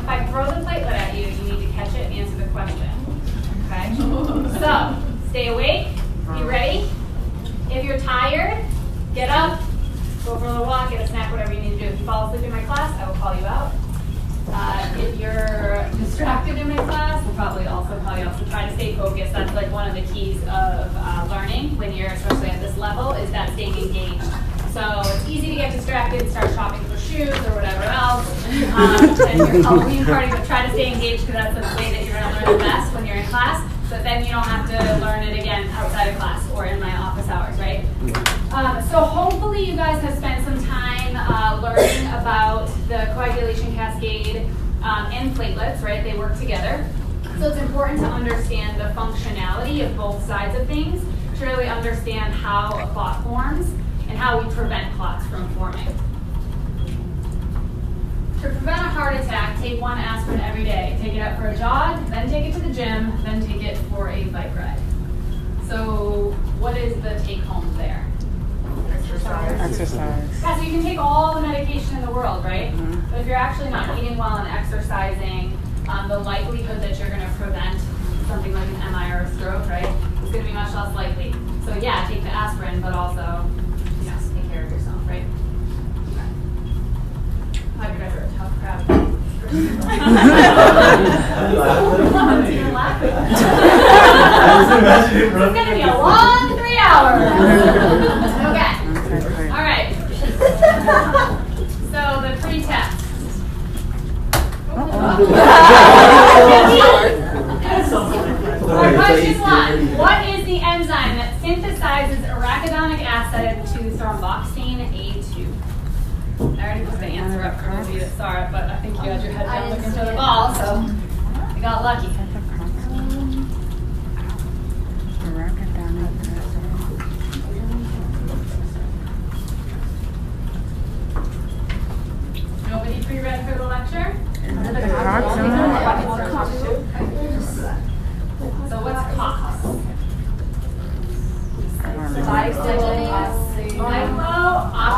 if I throw the platelet at you, you need to catch it and answer the question. Okay? So, stay awake. Be ready. If you're tired, get up, go for a little walk, get a snack, whatever you need to do. If you fall asleep in my class, I will call you out. If you're distracted in my class, we'll probably also call you out. So try to stay focused. That's like one of the keys of learning when you're especially at this level, is that staying engaged. So it's easy to get distracted, start shopping for shoes or whatever else, and your Halloween party, but try to stay engaged because that's the way that you're going to learn the best when you're in class. So then you don't have to learn it again outside of class or in my office hours, right? So hopefully you guys have spent some time learning about the coagulation cascade and platelets, right? They work together. So it's important to understand the functionality of both sides of things to really understand how a clot forms and how we prevent clots from forming. To prevent a heart attack, take 1 aspirin every day. Take it out for a jog, then take it to the gym, then take it for a bike ride. So what is the take home there? Exercise. Yeah, so you can take all the medication in the world, right? Mm-hmm. But if you're actually not eating well and exercising, the likelihood that you're going to prevent something like an MI or a stroke, right, is going to be much less likely. So yeah, take the aspirin, but also, you know, take care of yourself, right? Okay. You guys are a tough crowd. It's going to be a long 3 hours. Okay. All right. So the pre-test. Question 1. What is the enzyme that synthesizes arachidonic acid to thromboxane A2? I already put the answer up for those of you that saw it, but I think you had your head down looking for the ball, so you got lucky. Nobody pre-read for the lecture? So what's COX?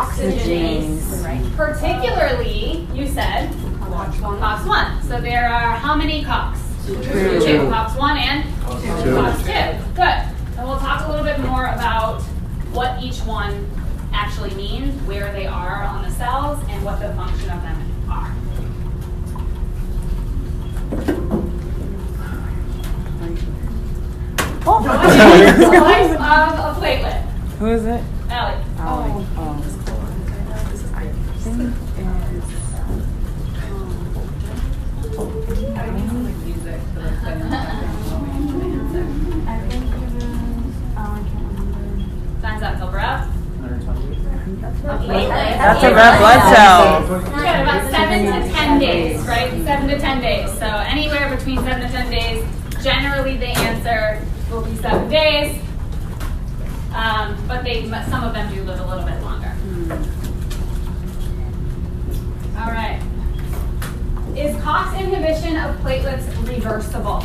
Cyclooxygenase. Particularly, you said COX-1. So there are how many COX? 2. COX-1 and COX-2. Good. And we'll talk a little bit more about what each one actually means, where they are on the cells, and what the function of them are. Oh. The life of a platelet. Who is it? Allie. Oh. I think Time's up, Cobra. That's a red blood cell. We're at about 7 to 10 days, right? 7 to 10 days. So anywhere between 7 to 10 days, generally the answer will be 7 days. But some of them do live a little bit longer. All right. Is COX inhibition of platelets reversible?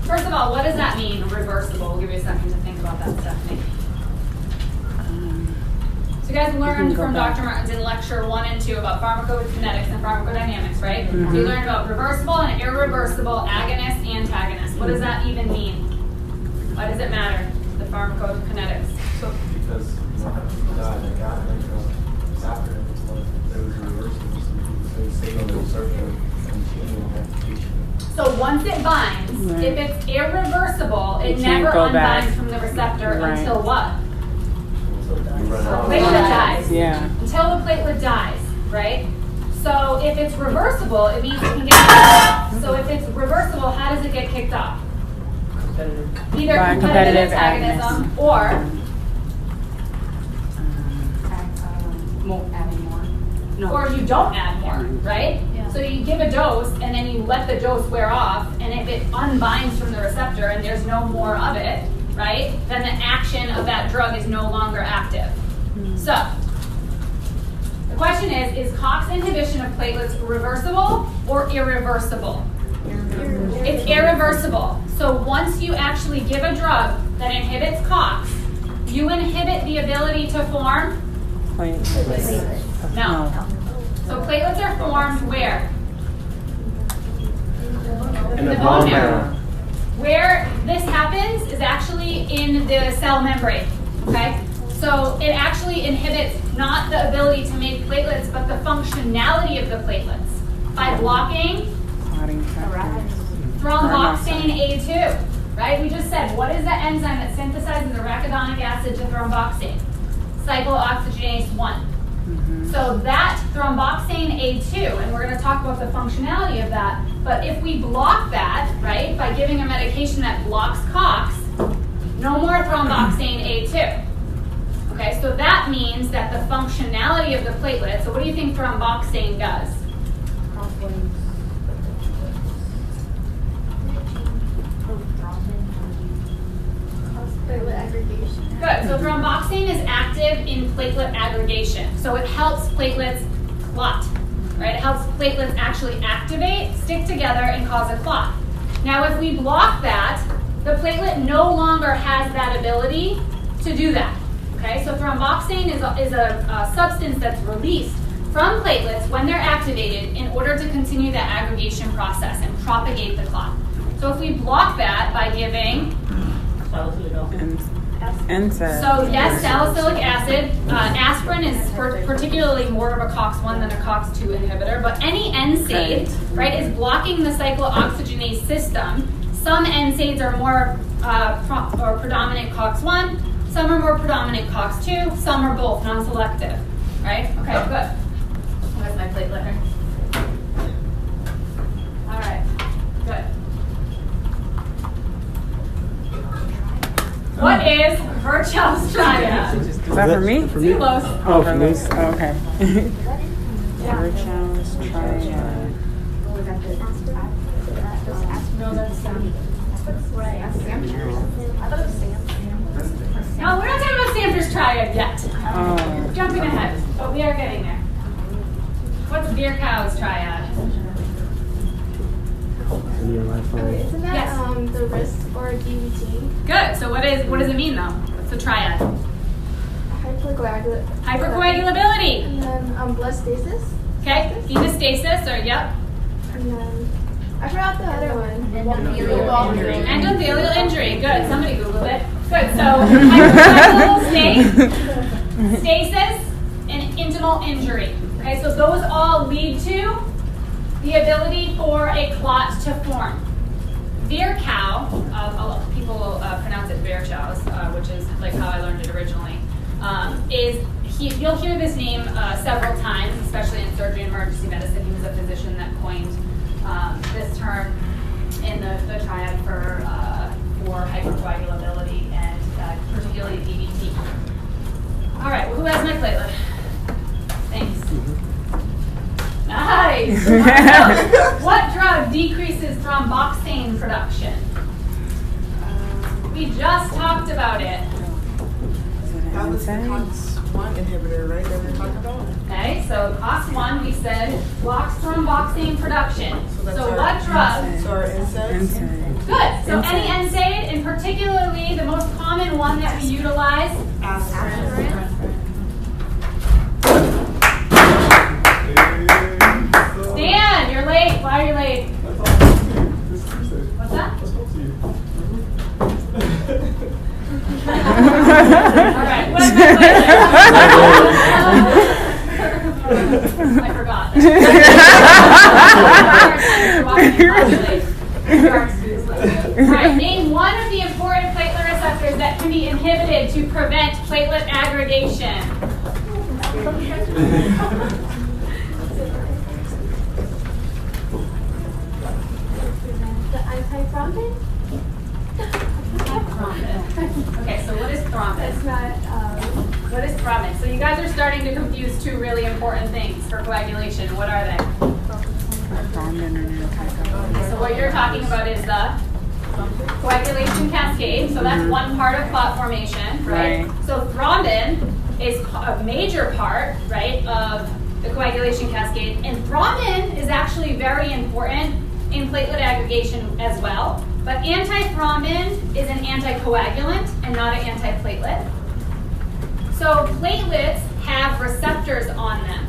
First of all, what does that mean, reversible? We'll give you a second to think about that, Stephanie. So you guys learned from Dr. Martins in lecture 1 and 2 about pharmacokinetics and pharmacodynamics, right? Mm-hmm. So you learned about reversible and irreversible agonist, antagonist. What does that even mean? Why does it matter, the pharmacokinetics? Because after it was reversible, so signal absorption and activation. So once it binds, if it's irreversible, it never unbinds from the receptor until what? The platelet dies. Yeah. Until the platelet dies, right? So if it's reversible, it means it can get kicked off. So if it's reversible, how does it get kicked off? Either competitive agonism or adding more. No. Or you don't add more, right? Yeah. So you give a dose and then you let the dose wear off, and if it unbinds from the receptor and there's no more of it, right, then the action of that drug is no longer active. So the question is COX inhibition of platelets reversible or irreversible? It's irreversible. So once you actually give a drug that inhibits COX, you inhibit the ability to form? No. So platelets are formed where? In the bone marrow. Where this happens is actually in the cell membrane, okay? So it actually inhibits not the ability to make platelets, but the functionality of the platelets by blocking thromboxane A2, right? We just said, what is the enzyme that synthesizes arachidonic acid to thromboxane? Cyclooxygenase 1. So that thromboxane A2, and we're going to talk about the functionality of that, but if we block that, right, by giving a medication that blocks COX, no more thromboxane A2. Okay, so that means that the functionality of the platelet, so what do you think thromboxane does? Platelet aggregation. Good. So thromboxane is active in platelet aggregation. So it helps platelets clot, right? It helps platelets actually activate, stick together, and cause a clot. Now, if we block that, the platelet no longer has that ability to do that. Okay. So thromboxane is a substance that's released from platelets when they're activated in order to continue that aggregation process and propagate the clot. So if we block that by giving NSAID. So yes, salicylic acid. Aspirin is particularly more of a COX-1 than a COX-2 inhibitor, but any NSAID, right, is blocking the cyclooxygenase system. Some NSAIDs are more or predominant COX-1, some are more predominant COX-2, some are both, non-selective, right? Okay, good. Where's my platelet here? All right, good. What is Virchow's triad? Is that for me? Too close. Oh, for me. Oh, okay. Virchow's triad. No, that's right. I thought it was Sam. No, we're not talking about Samter's triad yet. Oh. Jumping ahead, but we are getting there. What's Virchow's triad? Isn't that Yes. the risk or DVT? Good. So what does it mean though? What's the triad? Hypercoagulability. And then blood stasis. Okay. Hemostasis or yep. And then I forgot the other one. Endothelial injury. Good. Somebody Googled it. Good. So hypercoagulable state, stasis, and intimal injury. Okay. So those all lead to the ability for a clot to form. Virchow, people pronounce it Virchow's, which is like how I learned it originally, you'll hear this name several times, especially in surgery and emergency medicine. He was a physician that coined this term in the triad for hypercoagulability and particularly DVT. All right, well, who has my platelet? Thanks. Nice. What drug decreases thromboxane production? We just talked about it. That was the COX-1 inhibitor, right, that we were talking about? Okay, so COX-1 we said blocks thromboxane production. So what drug? So our NSAIDs? Good. So any NSAID, and particularly the most common one that we utilize, Aspirin. Dan, you're late. Why are you late? What's that? All right. What am I forgot. All right. Name one of the important platelet receptors that can be inhibited to prevent platelet aggregation. The antithrombin? Okay, so what is thrombin? It's not, What is thrombin? So you guys are starting to confuse two really important things for coagulation. What are they? So what you're talking about is the coagulation cascade. So that's one part of clot formation, right? So thrombin is a major part, right, of the coagulation cascade. And thrombin is actually very important in platelet aggregation as well. But antithrombin is an anticoagulant and not an antiplatelet. So platelets have receptors on them,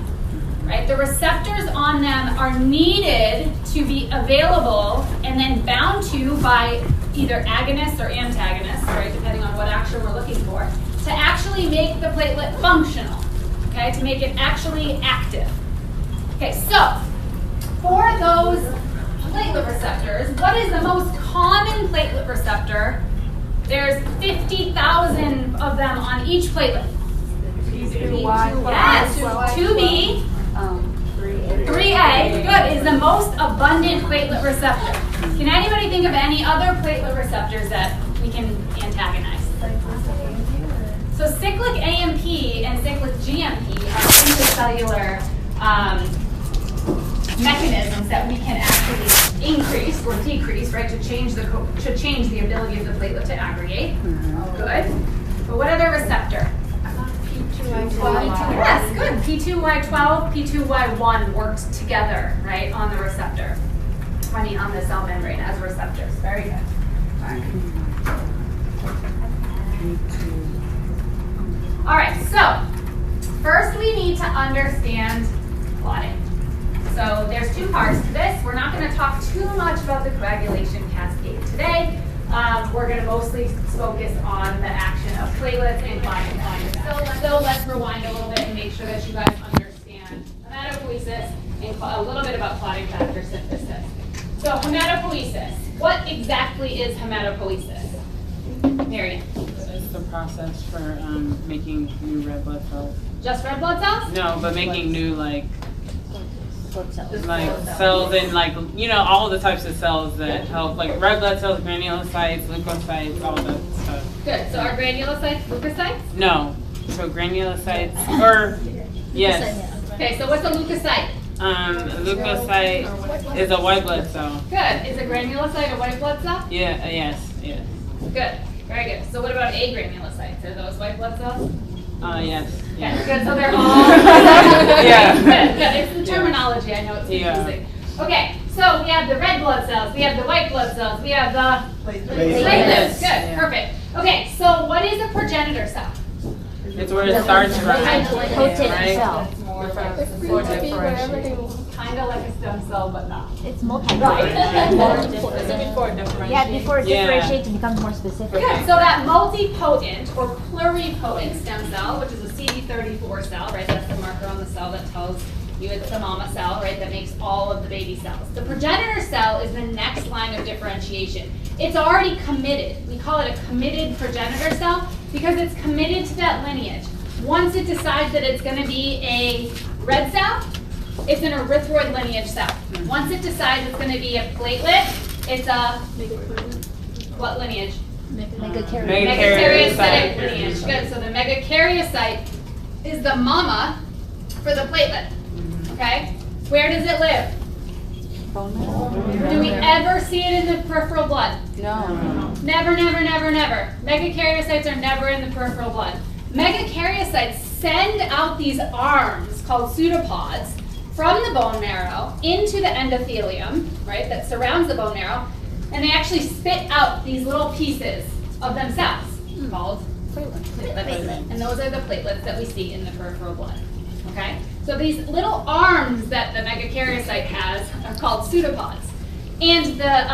right? right? The receptors on them are needed to be available and then bound to by either agonists or antagonists, right, depending on what action we're looking for, to actually make the platelet functional, okay, to make it actually active. Okay, so for those platelet receptors, what is the most common platelet receptor? There's 50,000 of them on each platelet. Yes, 2B, 3A, good, is the most abundant platelet receptor. Can anybody think of any other platelet receptors that we can antagonize? So cyclic AMP and cyclic GMP are intracellular mechanisms that we can actually increase or decrease, right, to change the ability of the platelet to aggregate. Good. But what other receptor? Yes, good. P2Y12, P2Y1 worked together, right, on the receptor. On the cell membrane as receptors. Very good. All right, so first we need to understand clotting. So there's two parts to this. We're not going to talk too much about the coagulation cascade today. We're going to mostly focus on the action of platelets and clotting. So let's rewind a little bit and make sure that you guys understand hematopoiesis and a little bit about clotting factor synthesis. So hematopoiesis. What exactly is hematopoiesis? Marian. It's the process for making new red blood cells. Just red blood cells? No, but making new like cells and like, you know, all the types of cells that help, like red blood cells, granulocytes, leukocytes, all that stuff. Good. So are granulocytes leukocytes? No. So granulocytes, or yes. Okay. So what's a leukocyte? Leukocyte is a white blood cell. Good. Is a granulocyte a white blood cell? Yeah. Yes. Yes. Good. Very good. So what about agranulocytes? Are those white blood cells? Yes. Okay, good. So they're all Yeah. Good. It's the terminology. I know it's confusing. Okay. So we have the red blood cells. We have the white blood cells. We have the platelets. Good. Yeah. Perfect. Okay. So what is a progenitor cell? It's where it starts from, right? Kind of like a stem cell, but not. It's multi. Right. Yeah, before it differentiates and becomes more specific. Good. So that multipotent or pluripotent stem cell, which is a CD34 cell, right? That's the marker on the cell that tells you it's the mama cell, right? That makes all of the baby cells. The progenitor cell is the next line of differentiation. It's already committed. We call it a committed progenitor cell because it's committed to that lineage. Once it decides that it's going to be a red cell, it's an erythroid lineage cell. Once it decides it's going to be a platelet, it's a what lineage? Megakaryocytic lineage. Good. So the megakaryocyte is the mama for the platelet. Okay. Where does it live? Do we ever see it in the peripheral blood? No. Never, never, never, never. Megakaryocytes are never in the peripheral blood. Megakaryocytes send out these arms called pseudopods from the bone marrow into the endothelium, right, that surrounds the bone marrow, and they actually spit out these little pieces of themselves called platelets. And those are the platelets that we see in the peripheral blood. Okay? So these little arms that the megakaryocyte has are called pseudopods. And the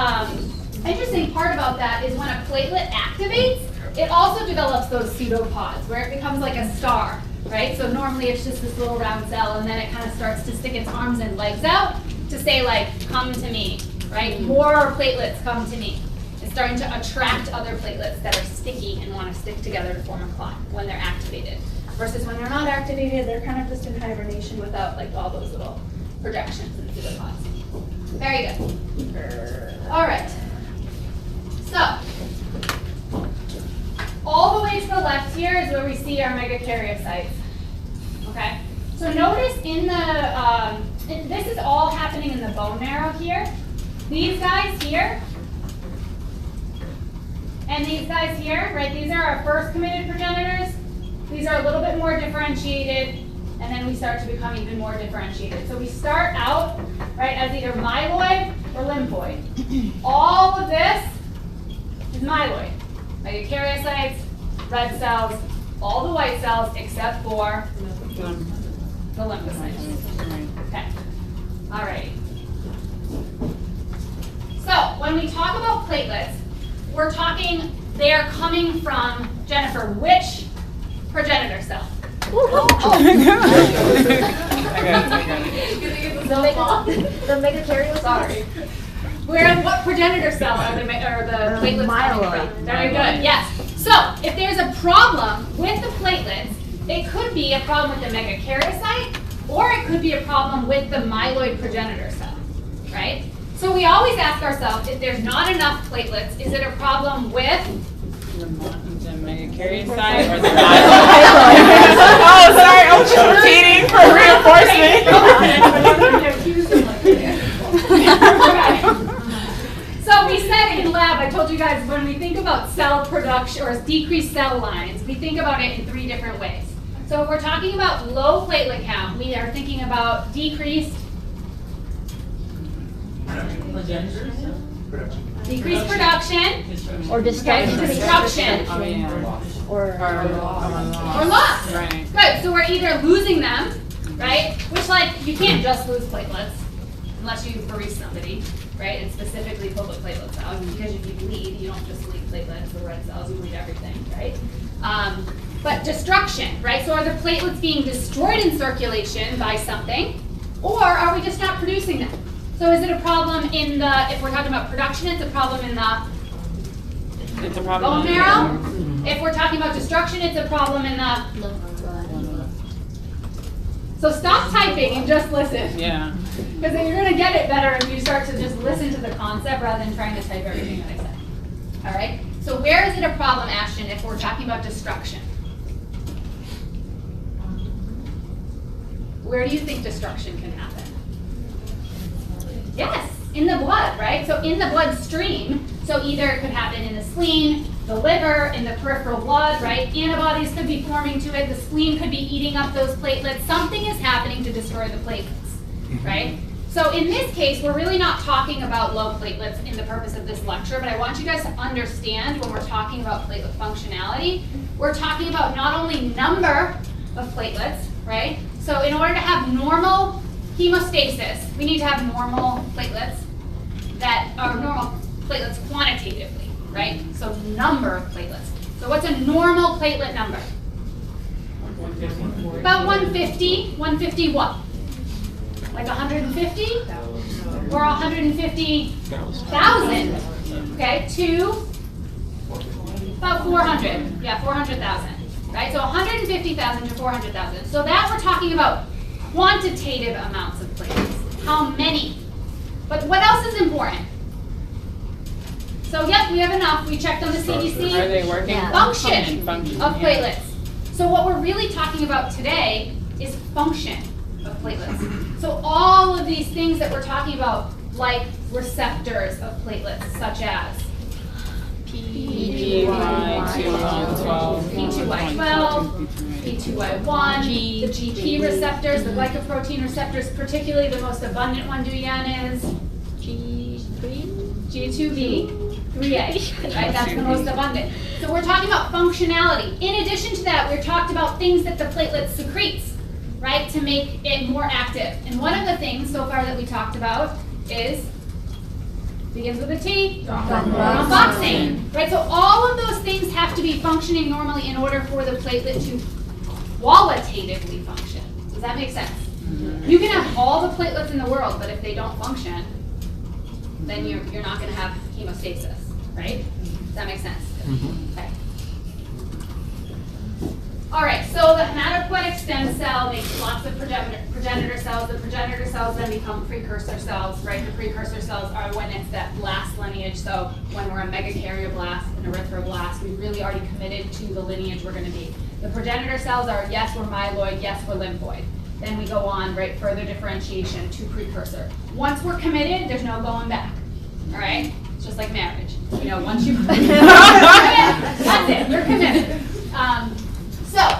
interesting part about that is when a platelet activates, it also develops those pseudopods where it becomes like a star, right? So normally it's just this little round cell and then it kind of starts to stick its arms and legs out to say like, come to me, right? More platelets come to me. It's starting to attract other platelets that are sticky and want to stick together to form a clot when they're activated. Versus when they're not activated, they're kind of just in hibernation without like all those little projections and pseudopods. Very good. All right. So, all the way to the left here is where we see our megakaryocytes. Okay? So notice in the, this is all happening in the bone marrow here. These guys here, and these guys here, right? These are our first committed progenitors. These are a little bit more differentiated, and then we start to become even more differentiated. So we start out, right, as either myeloid or lymphoid. All of this is myeloid. Megakaryocytes, red cells, all the white cells except for the the lymphocytes. Okay. All right. So when we talk about platelets, we're talking, they are coming from, Jennifer, which progenitor cell? The megakaryocytes. What progenitor cell are the platelets coming from? Very good, yes. So if there's a problem with the platelets, it could be a problem with the megakaryocyte, or it could be a problem with the myeloid progenitor cell, right? So we always ask ourselves, if there's not enough platelets, is it a problem with The megakaryocyte or the myeloid? Oh, sorry, I was just repeating for reinforcement. So we said in lab, I told you guys, when we think about cell production or decreased cell lines, we think about it in 3 different ways. So if we're talking about low platelet count, we are thinking about decreased production Or destruction Oh, yeah. Or or loss. Right. Good, so we're either losing them, right? Which, like, you can't just lose platelets unless you bereave somebody, right? And specifically pull the platelets out, because if you bleed, you don't just bleed platelets or red cells, you bleed everything, right? But destruction, right? So are the platelets being destroyed in circulation by something, or are we just not producing them? So is it a problem in the, if we're talking about production, it's a problem in the It's a problem. bone marrow? If we're talking about destruction, it's a problem in the... So stop typing and just listen. Yeah. Because then you're going to get it better if you start to just listen to the concept rather than trying to type everything that I said. All right? So where is it a problem, Ashton, if we're talking about destruction? Where do you think destruction can happen? Yes, in the blood, right? So in the bloodstream, so either it could happen in the spleen, the liver, in the peripheral blood, right? Antibodies could be forming to it. The spleen could be eating up those platelets. Something is happening to destroy the platelets, right? So in this case, we're really not talking about low platelets in the purpose of this lecture, but I want you guys to understand when we're talking about platelet functionality, we're talking about not only number of platelets, right? So in order to have normal hemostasis, we need to have normal platelets that are normal platelets quantitatively, right? So number of platelets. So what's a normal platelet number? About 150. 150 what? Like 150? Or 150,000? Okay, to about 400. Yeah, 400,000. Right? So 150,000 to 400,000. So that we're talking about quantitative amounts of platelets. How many? But what else is important? So yep, we have enough. We checked on the CDC. Are they working? Yeah. Function Function, of yeah. platelets. So what we're really talking about today is function of platelets. So all of these things that we're talking about, like receptors of platelets, such as P2Y12, P2Y12, P2Y1, the GP receptors, the glycoprotein receptors, particularly the most abundant one, Duyan, is G2B3A, right? That's the most abundant. So we're talking about functionality. In addition to that, we're talking about things that the platelet secretes, right, to make it more active. And one of the things so far that we talked about is, begins with a T, thromboxane, right? So all of those things have to be functioning normally in order for the platelet to qualitatively function. Does that make sense? You can have all the platelets in the world, but if they don't function, then you're not going to have hemostasis, right? Does that make sense? Okay. All right, so the hematopoietic stem cell makes lots of progenitor cells. The progenitor cells then become precursor cells, right? The precursor cells are when it's that blast lineage. So when we're a megakaryoblast, an erythroblast, we've really already committed to the lineage we're going to be. The progenitor cells are, yes, we're myeloid, yes, we're lymphoid. Then we go on, right, further differentiation to precursor. Once we're committed, there's no going back, all right? It's just like marriage. You know, once you that's it, you're committed.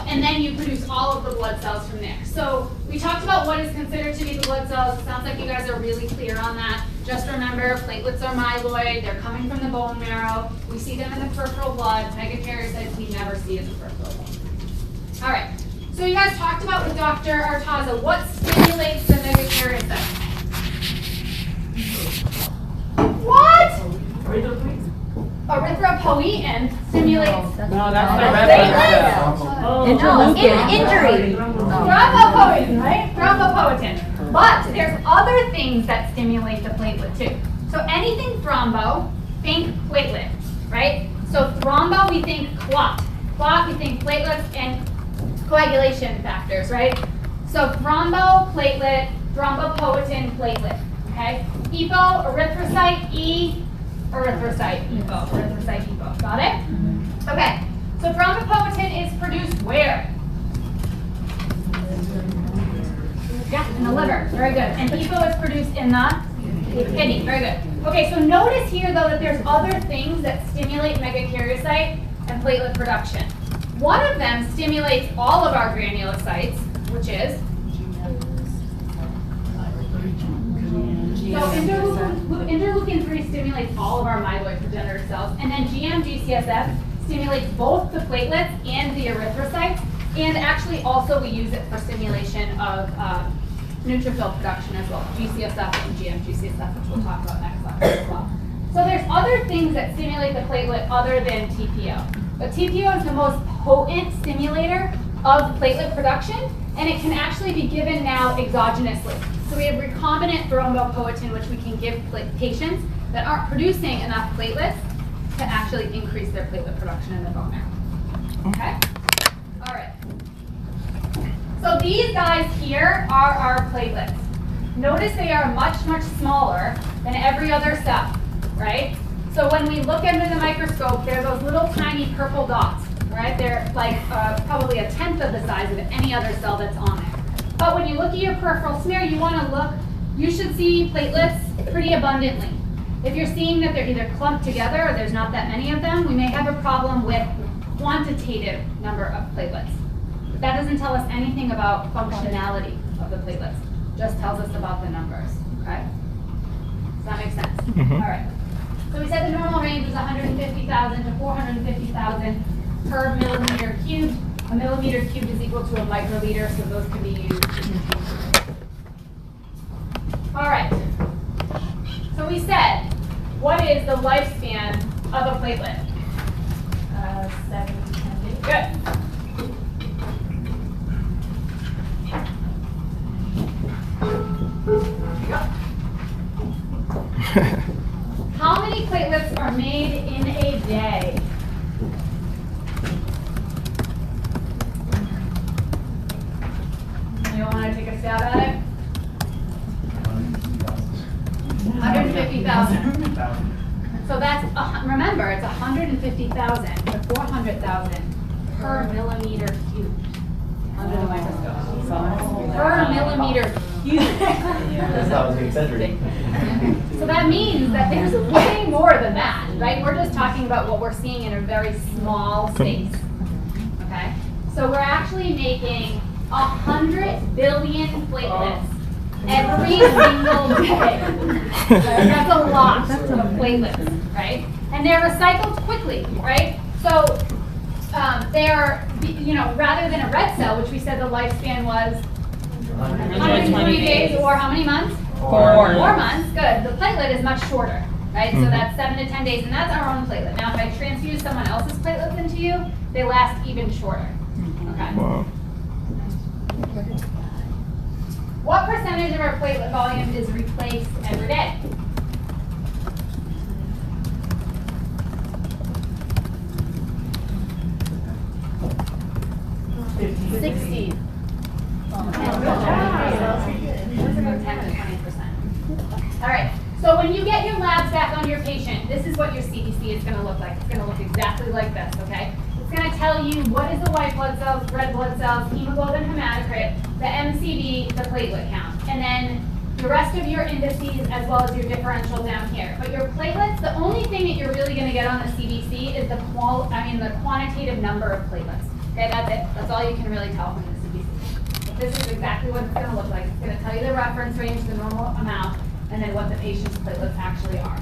And then you produce all of the blood cells from there. So we talked about what is considered to be the blood cells. It sounds like you guys are really clear on that. Just remember, platelets are myeloid. They're coming from the bone marrow. We see them in the peripheral blood. Megakaryocytes we never see in the peripheral blood. All right. So So you guys talked about with Dr. Artaza, what stimulates the megakaryocyte? What? Erythropoietin stimulates No, that's the red blood cell. Injury. thrombopoietin, right? Thrombopoietin. But there's other things that stimulate the platelet too. So anything thrombo, think platelet, right? So thrombo, we think clot. Clot, we think platelets and coagulation factors, right? So thrombo, platelet, thrombopoietin, platelet, okay? EPO, erythrocyte, E, erythrocyte, EPO, erythrocyte, EPO. Got it? Okay. So thrombopoietin is produced where? Yeah, in the liver. Very good. And EPO is produced in the kidney. Very good. Okay, so notice here though that there's other things that stimulate megakaryocyte and platelet production. One of them stimulates all of our granulocytes, which is so interleukin 3 stimulates all of our myeloid progenitor cells, and then GM-GCSF stimulates both the platelets and the erythrocytes, and actually also we use it for stimulation of neutrophil production as well, GCSF and GM-GCSF, which we'll talk about next lecture as well. So there's other things that stimulate the platelet other than TPO, but TPO is the most potent stimulator of platelet production, and it can actually be given now exogenously. So we have recombinant thrombopoietin, which we can give patients that aren't producing enough platelets to actually increase their platelet production in the bone marrow. Okay? All right. So these guys here are our platelets. Notice they are much, much smaller than every other cell, right? So when we look under the microscope, they're those little tiny purple dots, right? They're like probably a tenth of the size of any other cell that's on there. But when you look at your peripheral smear, you should see platelets pretty abundantly. If you're seeing that they're either clumped together or there's not that many of them, we may have a problem with quantitative number of platelets. But that doesn't tell us anything about functionality of the platelets. It just tells us about the numbers, okay? Does that make sense? Mm-hmm. All right. So we said the normal range is 150,000 to 450,000 per millimeter cubed. A millimeter cubed is equal to a microliter, so those can be used. All right. So we said, what is the lifespan of a platelet? 7 to 10 days. Good. How many platelets are made in a day? You want to take a stab at it? 150,000. So that's, remember, it's 150,000 to 400,000 per millimeter cubed under the microscope. Per millimeter cubed. That's not being exaggerated. So that means that there's way more than that, right? We're just talking about what we're seeing in a very small space, okay? So we're actually making 100 billion platelets every single day. That's a lot of platelets, right? And they're recycled quickly, right? So they're, rather than a red cell, which we said the lifespan was 120 days, or how many months? 4 months, good. The platelet is much shorter, right? So that's 7 to 10 days, and that's our own platelet. Now, if I transfuse someone else's platelets into you, they last even shorter, okay? Wow. What percentage of our platelet volume is replaced every day? $60. About 10 to 20%. All right. So when you get your labs back on your patient, this is what your CBC is going to look like. It's going to look exactly like this, okay? It's going to tell you what is the white blood cells, red blood cells, hemoglobin, hematocrit, the MCV, the platelet count, and then the rest of your indices as well as your differential down here. But your platelets, the only thing that you're really going to get on the CBC is the quantitative number of platelets. Okay, that's it. That's all you can really tell from the CBC. But this is exactly what it's going to look like. It's going to tell you the reference range, the normal amount, and then what the patient's platelets actually are.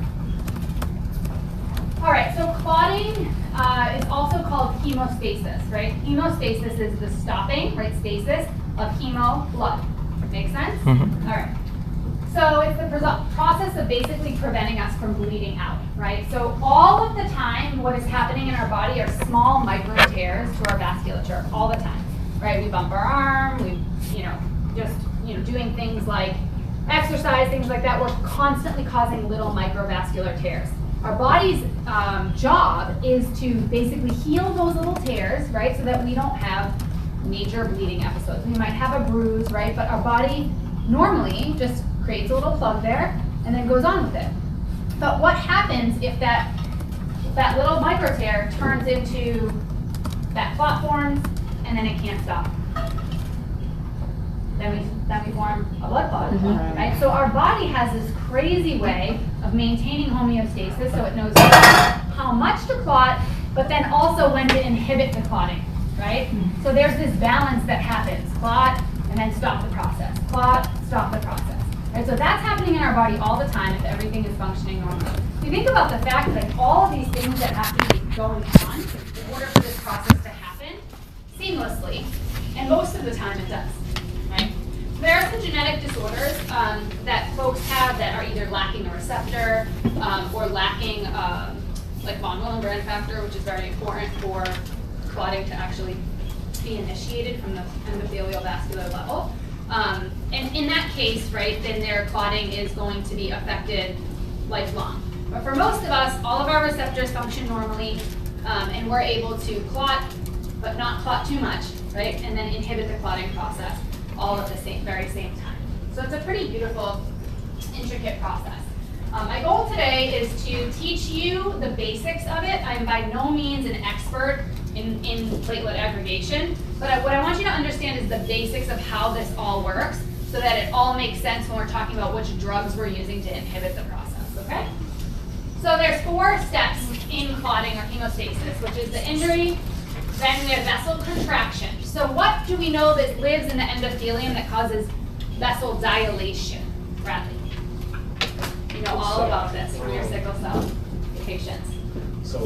All right, so clotting is also called hemostasis, right? Hemostasis is the stopping, right, stasis of hemo blood. Make sense? All right. So it's the process of basically preventing us from bleeding out, right? So all of the time, what is happening in our body are small micro tears to our vasculature all the time, right? We bump our arm, we, doing things like exercise, things like that. We're constantly causing little microvascular tears. Our body's job is to basically heal those little tears, right? So that we don't have major bleeding episodes. We might have a bruise, right? But our body normally just creates a little plug there and then goes on with it. But what happens if that little micro tear turns into that clot forms and then it can't stop? Then we form a blood clot, right? So our body has this crazy way of maintaining homeostasis, so it knows how much to clot, but then also when to inhibit the clotting, right? So there's this balance that happens: clot and then stop the process, clot, stop the process. Right? So that's happening in our body all the time if everything is functioning normally. If you think about the fact that all of these things that have to be going on in order for this process to happen seamlessly, and most of the time it does. Right? There are some genetic disorders that folks have that are either lacking a receptor or lacking like von Willebrand factor, which is very important for clotting to actually be initiated from the endothelial vascular level. And in that case, right, then their clotting is going to be affected lifelong. But for most of us, all of our receptors function normally, and we're able to clot, but not clot too much, right, and then inhibit the clotting process all at the very same time. So it's a pretty beautiful, intricate process. My goal today is to teach you the basics of it. I'm by no means an expert in platelet aggregation, but what I want you to understand is the basics of how this all works so that it all makes sense when we're talking about which drugs we're using to inhibit the process, okay? So there's 4 steps in clotting or hemostasis, which is the injury, then we have vessel contraction. So what do we know that lives in the endothelium that causes vessel dilation, Bradley? You know all about this from your sickle cell patients. So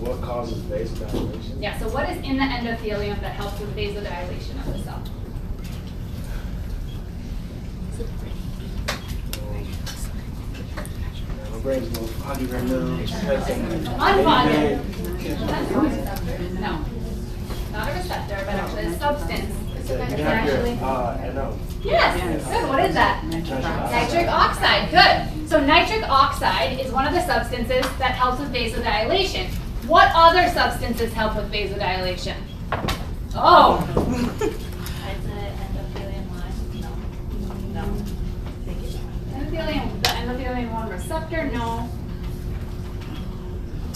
what causes vasodilation? Yeah, so what is in the endothelium that helps with vasodilation of the cell? My brain's a little foggy right now. Unbonded. No. Not a receptor, but actually a substance. It's actually. NO. Yes, good. What is that? Nitric oxide. Good. So nitric oxide is one of the substances that helps with vasodilation. What other substances help with vasodilation? Oh. Is it endothelium line? No. The endothelium 1 receptor? No.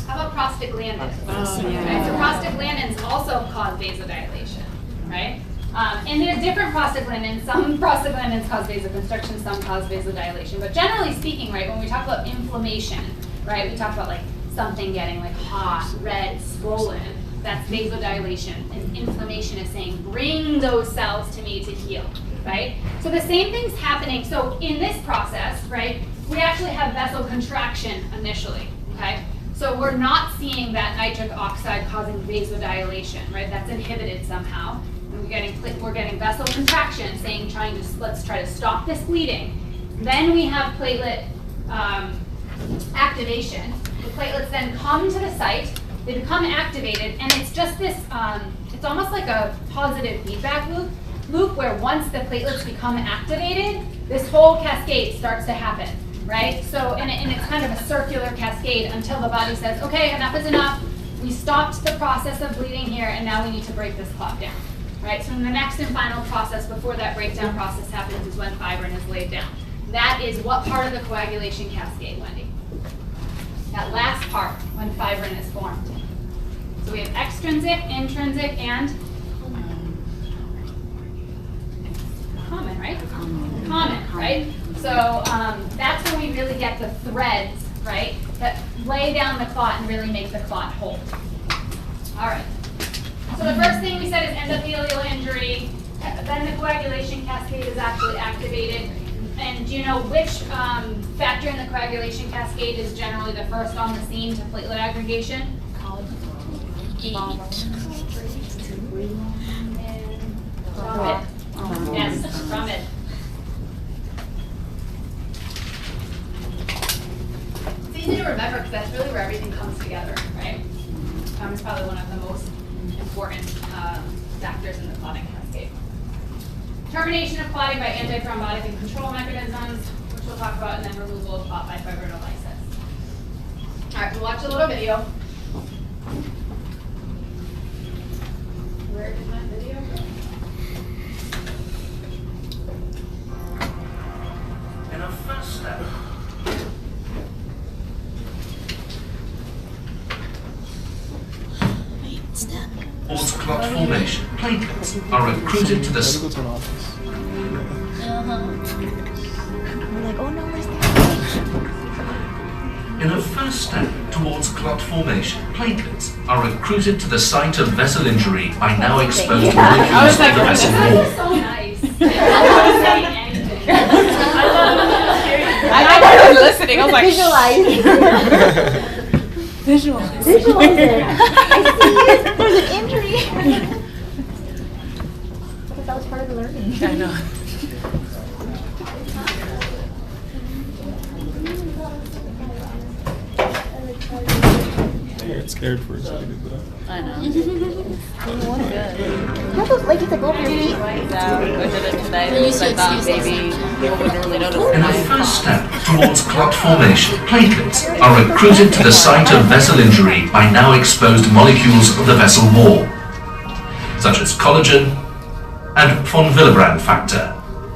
How about prostaglandins? Right, so prostaglandins also cause vasodilation, right? And there's different prostaglandins. Some prostaglandins cause vasoconstriction, some cause vasodilation. But generally speaking, right, when we talk about inflammation, right, we talk about like something getting like hot, red, swollen. That's vasodilation. And inflammation is saying, bring those cells to me to heal, right? So the same thing's happening. So in this process, right, we actually have vessel contraction initially, okay? So we're not seeing that nitric oxide causing vasodilation, right? That's inhibited somehow. And we're getting vessel contraction, saying let's try to stop this bleeding. Then we have platelet activation. The platelets then come to the site, they become activated, and it's just this, it's almost like a positive feedback loop where once the platelets become activated, this whole cascade starts to happen. Right? So, and it's kind of a circular cascade until the body says, okay, enough is enough. We stopped the process of bleeding here, and now we need to break this clot down. Right? So the next and final process before that breakdown process happens is when fibrin is laid down. That is what part of the coagulation cascade, Wendy? That last part, when fibrin is formed. So we have extrinsic, intrinsic, and common, right? Common, right? So that's where we really get the threads, right, that lay down the clot and really make the clot hold. All right. So the first thing we said is endothelial injury. Then the coagulation cascade is actually activated. And do you know which factor in the coagulation cascade is generally the first on the scene to platelet aggregation? Yes, from it. It's easy to remember because that's really where everything comes together, right? Is probably one of the most important factors in the clotting cascade. Termination of clotting by antithrombotic and control mechanisms, which we'll talk about, and then removal of clot by fibrinolysis. All right, we'll watch a little video. Where did my video go? In a first step, towards clot formation, platelets are recruited to the Go to an office. We're like, oh no, where's that? In a first step towards clot formation, platelets are recruited to the site of vessel injury by now exposed molecules of the vessel wall. So nice. I'm not saying anything. I was listening. I was like, Visualize. Visualize it. I see it. There's an injury. I thought that was part of the learning. I know. I got scared for a second. I know. How those legs to go over your feet? Yeah, I did it today because I thought maybe people wouldn't really notice In a it. first step towards clot formation, platelets are recruited to the site of vessel injury by now exposed molecules of the vessel wall, such as collagen and von Willebrand factor.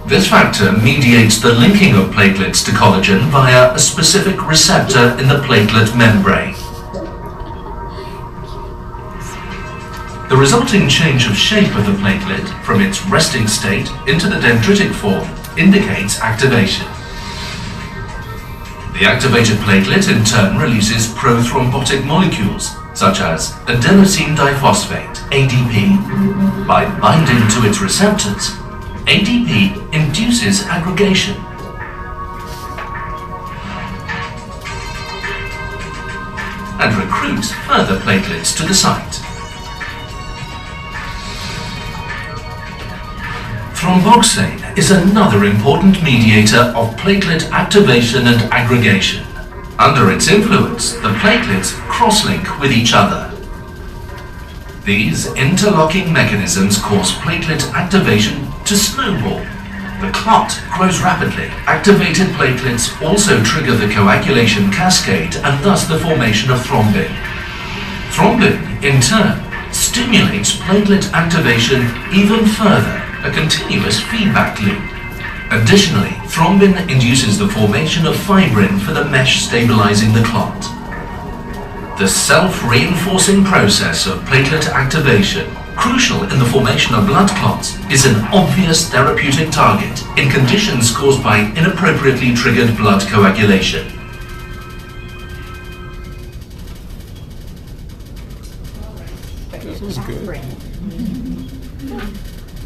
This factor mediates the linking of platelets to collagen via a specific receptor in the platelet membrane. The resulting change of shape of the platelet from its resting state into the dendritic form indicates activation. The activated platelet in turn releases prothrombotic molecules such as adenosine diphosphate, ADP. By binding to its receptors, ADP induces aggregation. And recruits further platelets to the site. Thromboxane is another important mediator of platelet activation and aggregation. Under its influence, the platelets cross-link with each other. These interlocking mechanisms cause platelet activation to snowball. The clot grows rapidly. Activated platelets also trigger the coagulation cascade and thus the formation of thrombin. Thrombin, in turn, stimulates platelet activation even further, a continuous feedback loop. Additionally, thrombin induces the formation of fibrin for the mesh stabilizing the clot. The self-reinforcing process of platelet activation, crucial in the formation of blood clots, is an obvious therapeutic target in conditions caused by inappropriately triggered blood coagulation. This was good.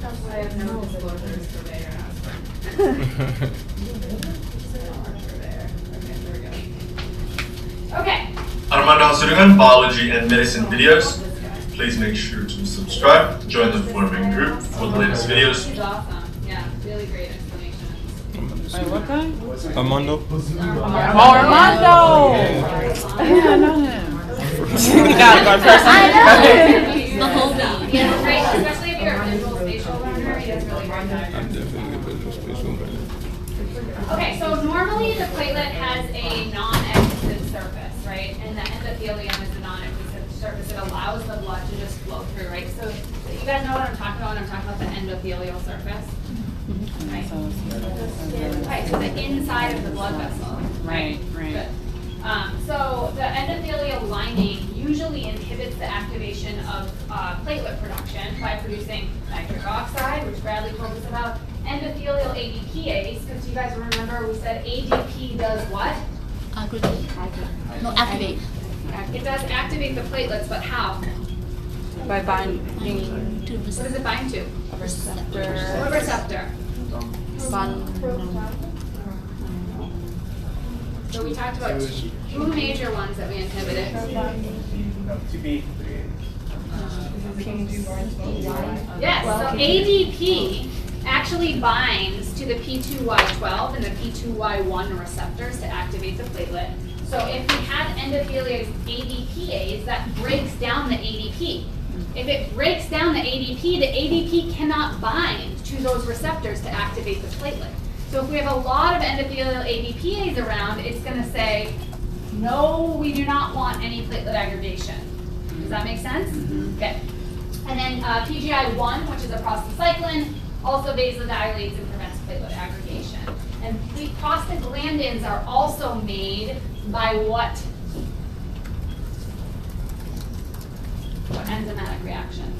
That's why I have no disclosures for Bayer and Osborne. Okay. Armando Hasurugan, biology and medicine videos. Please make sure to subscribe, join the Pharm group for the latest videos. He's awesome. Yeah, really great explanations. Wait, what guy? Armando. Oh, Armando! Yeah, I know him. You got it, person. The whole thing. He has great, especially if you're a visual spatial learner, he has really great I'm diagrams. definitely a visual spatial learner. Okay, so normally the platelet has a non-adhesive surface, right? And the endothelium is a non-adhesive surface. It allows the blood to just flow through, right? So you guys know what I'm talking about when I'm talking about the endothelial surface? Right. Right, so the inside of the blood vessel. Right, right. Good. So the endothelial lining usually inhibits the activation of platelet production by producing nitric oxide, which Bradley told us about, endothelial ADPase, because you guys remember we said ADP does what? Aggregate. No, activate. It does activate the platelets, but how? By binding To What does it bind to? a receptor. What receptor? So we talked about two major ones that we inhibited. 2B, 3A. Yes, so ADP actually binds to the P2Y12 and the P2Y1 receptors to activate the platelet. So if we have endothelial ADPase, that breaks down the ADP. If it breaks down the ADP cannot bind to those receptors to activate the platelet. So if we have a lot of endothelial ADPase around, it's going to say, no, we do not want any platelet aggregation. Does that make sense? Okay. And then PGI1, which is a prostacyclin, also vasodilates and prevents platelet aggregation. And the prostaglandins are also made by what enzymatic reaction?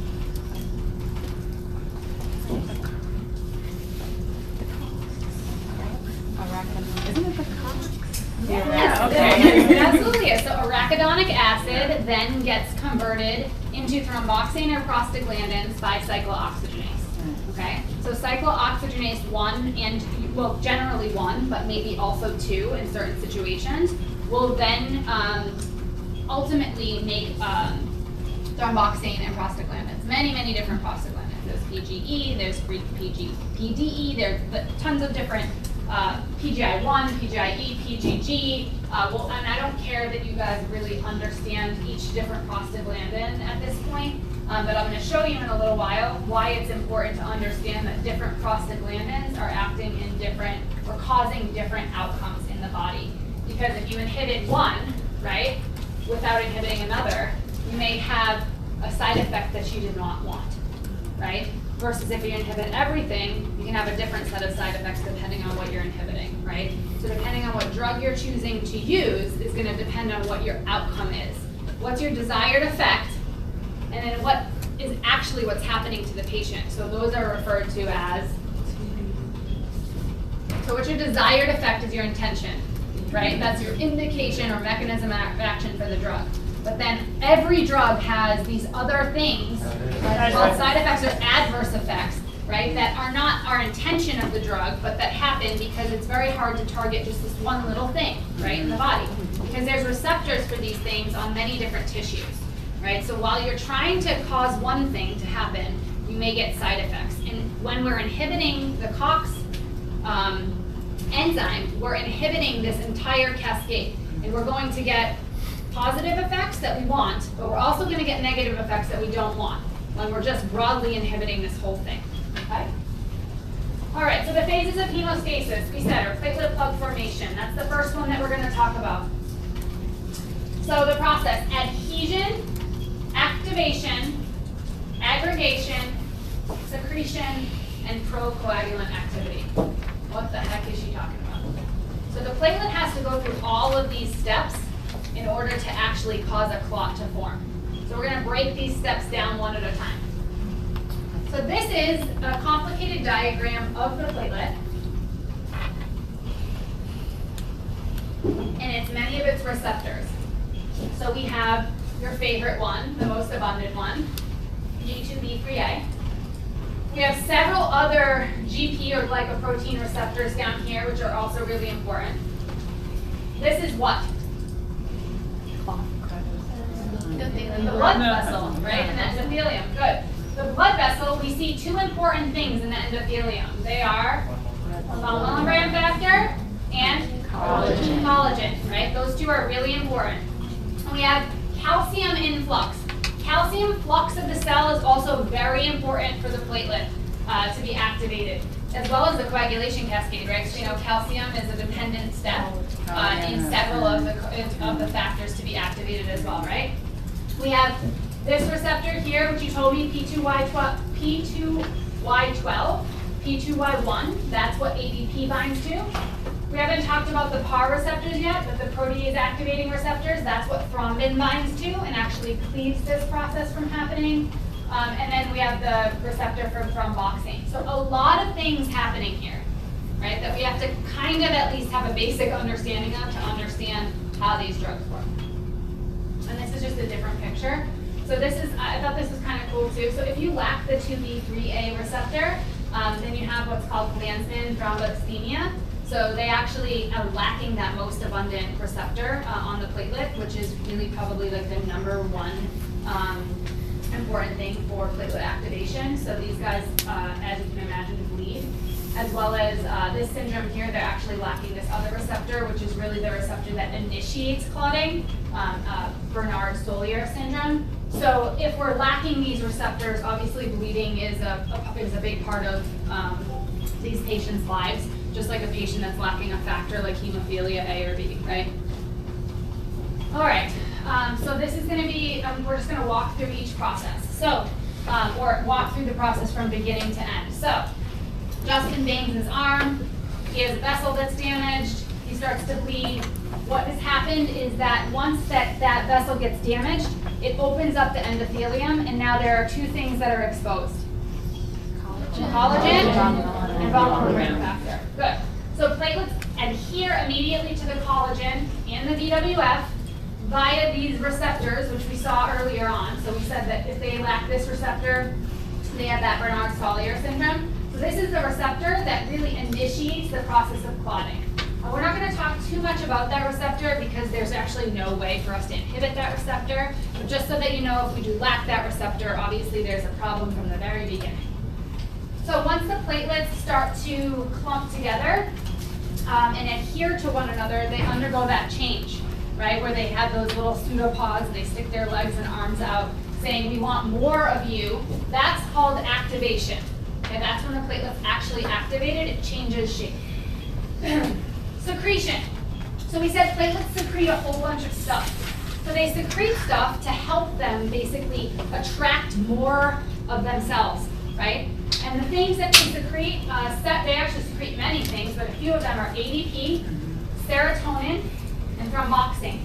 Isn't it the cox? Yes, okay. it absolutely is. So arachidonic acid then gets converted into thromboxane or prostaglandins by cyclooxygenase. Okay, so cyclooxygenase 1 and, well, generally 1, but maybe also 2 in certain situations, will then ultimately make thromboxane and prostaglandins. Many different prostaglandins. There's PGE, there's PDE, there's tons of different PGI1, PGIE, PGG. Well, and I don't care that you guys really understand each different prostaglandin at this point, but I'm going to show you in a little while why it's important to understand that different prostaglandins are acting in different or causing different outcomes in the body. Because if you inhibit one, right, without inhibiting another, you may have a side effect that you did not want, right? Versus if you inhibit everything, you can have a different set of side effects depending on what you're inhibiting, right? So depending on what drug you're choosing to use is going to depend on what your outcome is. What's your desired effect, and then what is actually what's happening to the patient. So those are referred to as, so what's your desired effect is your intention, right? That's your indication or mechanism of action for the drug. But then every drug has these other things called side effects or adverse effects, right? That are not our intention of the drug, but that happen because it's very hard to target just this one little thing, right, in the body. Because there's receptors for these things on many different tissues, right? So while you're trying to cause one thing to happen, you may get side effects. And when we're inhibiting the COX enzyme, we're inhibiting this entire cascade. And we're going to get positive effects that we want, but we're also going to get negative effects that we don't want when we're just broadly inhibiting this whole thing. Okay? All right, so the phases of hemostasis, we said, are platelet plug formation. That's the first one that we're going to talk about. So the process: adhesion, activation, aggregation, secretion, and procoagulant activity. What the heck is she talking about? So the platelet has to go through all of these steps in order to actually cause a clot to form. So we're going to break these steps down one at a time. So this is a complicated diagram of the platelet. And it's many of its receptors. So we have your favorite one, the most abundant one, G2B3A. We have several other GP or glycoprotein receptors down here, which are also really important. This is what? The blood vessel, right? And the endothelium. Good. The blood vessel, we see two important things in the endothelium. They are von Willebrand factor and collagen, right? Those two are really important. And we have calcium influx. Calcium flux of the cell is also very important for the platelet to be activated, as well as the coagulation cascade, right? So you know calcium is a dependent step in several of the factors to be activated as well, right? We have this receptor here, which you told me, P2Y12, P2Y1, that's what ADP binds to. We haven't talked about the PAR receptors yet, but the protease activating receptors, that's what thrombin binds to and actually cleaves this process from happening. And then we have the receptor for thromboxane. So a lot of things happening here, right, that we have to kind of at least have a basic understanding of to understand how these drugs work. And this is just a different picture. So this is, I thought this was kind of cool too. So if you lack the 2B3A receptor, then you have what's called Klansman thrombocythemia. So they actually are lacking that most abundant receptor on the platelet, which is really probably like the number one important thing for platelet activation. So these guys, as you can imagine, bleed. As well as this syndrome here, they're actually lacking this other receptor, which is really the receptor that initiates clotting, Bernard-Solier syndrome. So if we're lacking these receptors, obviously bleeding is a big part of these patients' lives, just like a patient that's lacking a factor like hemophilia A or B, right? All right, so this is gonna be, we're just gonna walk through each process. So, or walk through the process from beginning to end. So, Justin bangs his arm, he has a vessel that's damaged, he starts to bleed. What has happened is that once that vessel gets damaged, it opens up the endothelium, and now there are two things that are exposed. Collagen and von Willebrand factor. Good. So platelets adhere immediately to the collagen and the VWF via these receptors, which we saw earlier on. So we said that if they lack this receptor, they have that Bernard-Solier syndrome. So this is the receptor that really initiates the process of clotting. We're not going to talk too much about that receptor because there's actually no way for us to inhibit that receptor. But just so that you know, if we do lack that receptor, obviously there's a problem from the very beginning. So once the platelets start to clump together and adhere to one another, they undergo that change, right? Where they have those little pseudopods, they stick their legs and arms out, saying, we want more of you. That's called activation. Okay, that's when the platelet's actually activated, it changes shape. Secretion. So we said platelets secrete a whole bunch of stuff. So they secrete stuff to help them basically attract more of themselves, right? And the things that they secrete, they actually secrete many things, but a few of them are ADP, serotonin, and thromboxane.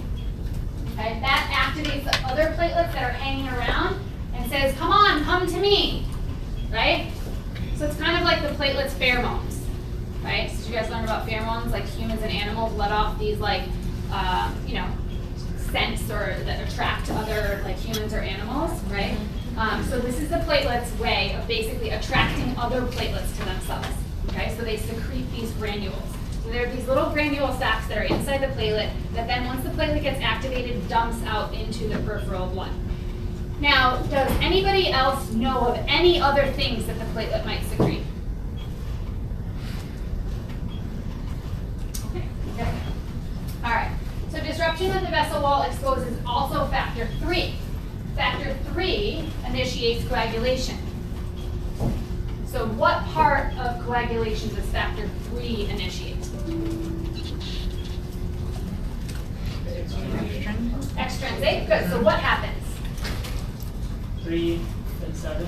Okay? That activates the other platelets that are hanging around and says, come on, come to me, right? So it's kind of like the platelets' pheromones, right? So you guys learn about pheromones, like humans and animals let off these like, scents or that attract other like humans or animals, right? So this is the platelets' way of basically attracting other platelets to themselves, okay? So they secrete these granules. So there are these little granule sacs that are inside the platelet that then once the platelet gets activated, dumps out into the peripheral blood. Now, does anybody else know of any other things that the platelet might secrete? Okay, good. All right, so disruption of the vessel wall exposes also factor 3. Factor 3 initiates coagulation. So what part of coagulation does factor 3 initiate? Extrinsic, good, so what happens? 3 and 7.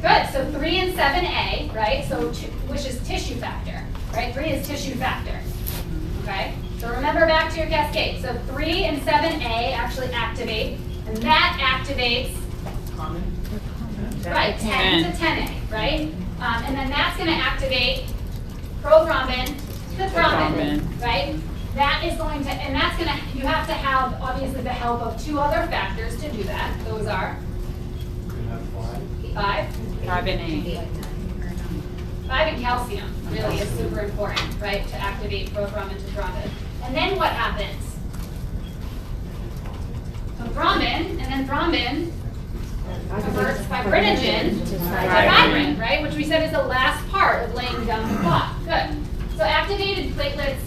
Good, so 3 and 7A, right? So, which is tissue factor, right? 3 is tissue factor, okay? So remember back to your cascade. So 3 and 7A actually activate, and that activates, right, 10 to 10A, right? And then that's going to activate prothrombin to thrombin, right? That is going to, and that's going to, you have to have, obviously, the help of 2 other factors to do that. Those are 5 and 8. 5 and calcium really is super important, right, to activate prothrombin to thrombin. And then what happens? So thrombin, and then thrombin converts fibrinogen to fibrin, right, which we said is the last part of laying down the clot. Good. So activated platelets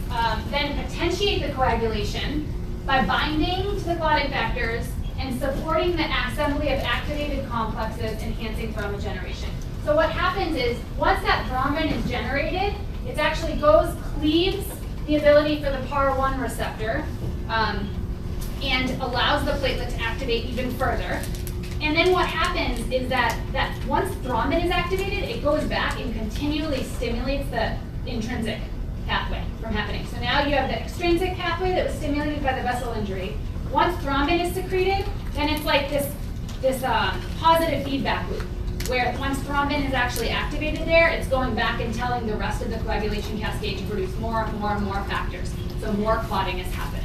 then potentiate the coagulation by binding to the clotting factors and supporting the assembly of activated complexes, enhancing thrombin-generation. So what happens is, once that thrombin is generated, it actually cleaves the ability for the PAR1 receptor and allows the platelet to activate even further. And then what happens is that once thrombin is activated, it goes back and continually stimulates the intrinsic pathway from happening. So now you have the extrinsic pathway that was stimulated by the vessel injury. Once thrombin is secreted, then it's like this positive feedback loop, where once thrombin is actually activated there, it's going back and telling the rest of the coagulation cascade to produce more and more factors. So more clotting is happening.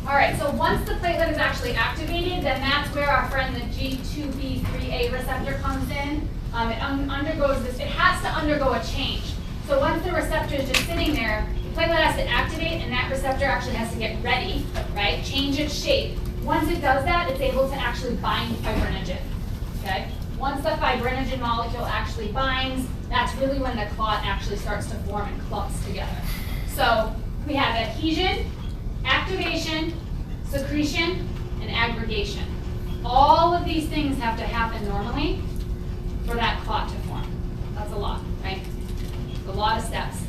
All right, so once the platelet is actually activated, then that's where our friend the G2B3A receptor comes in. It undergoes this, it has to undergo a change. So once the receptor is just sitting there, the platelet has to activate and that receptor actually has to get ready, right? Change its shape. Once it does that, it's able to actually bind fibrinogen. Okay? Once the fibrinogen molecule actually binds, that's really when the clot actually starts to form and clumps together. So we have adhesion, activation, secretion, and aggregation. All of these things have to happen normally for that clot to form. That's a lot, right? A lot of steps.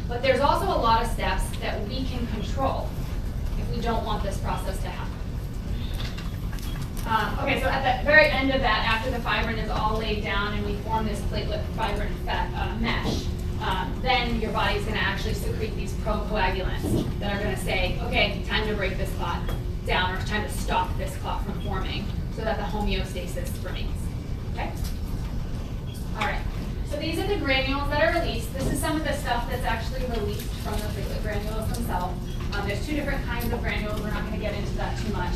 But there's also a lot of steps that we can control if we don't want this process to happen. Okay, so at the very end of that, after the fibrin is all laid down and we form this platelet fibrin mesh, then your body's going to actually secrete these procoagulants that are going to say, okay, time to break this clot down, or time to stop this clot from forming so that the homeostasis remains. Okay? All right. So these are the granules that are released. This is some of the stuff that's actually released from the platelet granules themselves. There's two different kinds of granules. We're not going to get into that too much.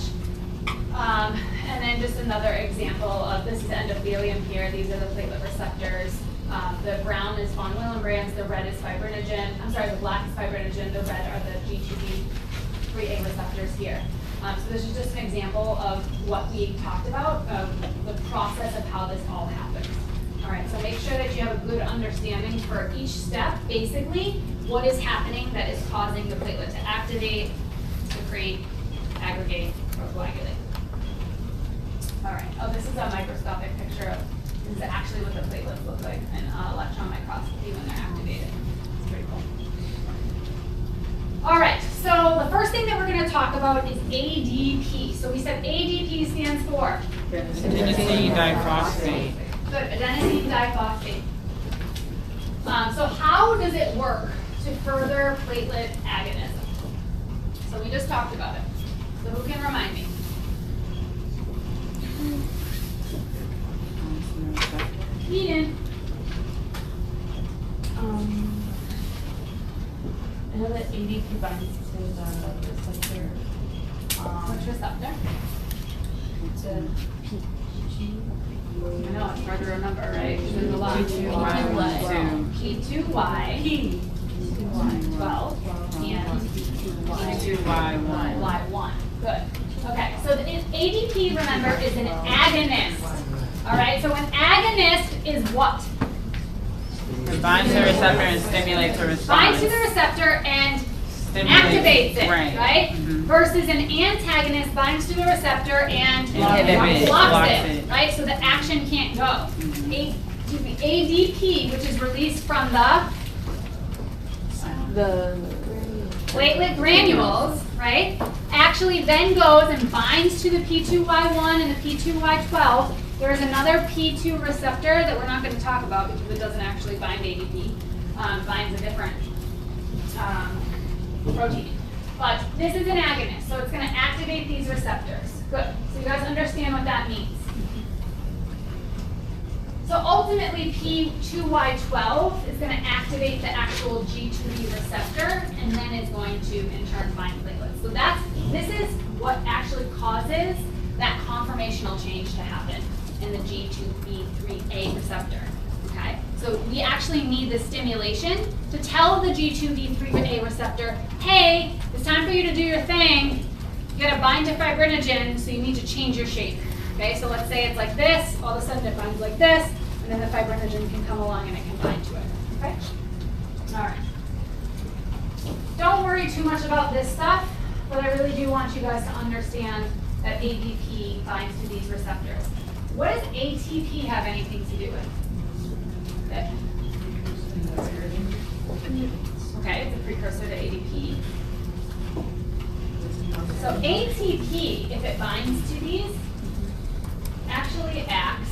And then just another example of, this is endothelium here. These are the platelet receptors. The brown is von Willebrand's, the red is fibrinogen. I'm sorry, the black is fibrinogen, the red are the G2B3A receptors here. So this is just an example of what we talked about, of the process of how this all happens. All right, so make sure that you have a good understanding for each step, basically, what is happening that is causing the platelet to activate, secrete, aggregate, or coagulate. All right, oh, this is a microscopic picture of, this is actually what the platelets look like in electron microscopy when they're activated. It's pretty cool. All right, so the first thing that we're going to talk about is ADP. So we said ADP stands for? Adenosine diphosphate. Good, adenosine diphosphate. So how does it work to further platelet agonism? So we just talked about it. So who can remind me? Eden. I know that ADP binds to the receptor. Which receptor? The I know, it's hard to remember, right? There's a lot. P2Y. P2Y12 and P2Y1. Good. Okay, so the ADP, remember, is an agonist. All right, so an agonist is what? It binds to the receptor and stimulates the response. Binds to the receptor and activates it, right? Mm-hmm. Versus an antagonist binds to the receptor and Inhibits, blocks it, right? So the action can't go. ADP, which is released from the platelet granules, right? Actually then goes and binds to the P2Y1 and the P2Y12. There's another P2 receptor that we're not going to talk about because it doesn't actually bind ADP. Binds a different protein. But this is an agonist, so it's going to activate these receptors. Good. So you guys understand what that means. So ultimately, P2Y12 is going to activate the actual G2B receptor, and then it's going to, in turn, bind platelets. So this is what actually causes that conformational change to happen in the G2B3A receptor. Okay? So we actually need the stimulation to tell the G2B3A receptor, hey, it's time for you to do your thing. You got to bind to fibrinogen, so you need to change your shape. Okay, so let's say it's like this, all of a sudden it binds like this, and then the fibrinogen can come along and it can bind to it. Okay? All right. Don't worry too much about this stuff, but I really do want you guys to understand that ADP binds to these receptors. What does ATP have anything to do with? Okay, it's a precursor to ADP. So ATP, if it binds to these, actually acts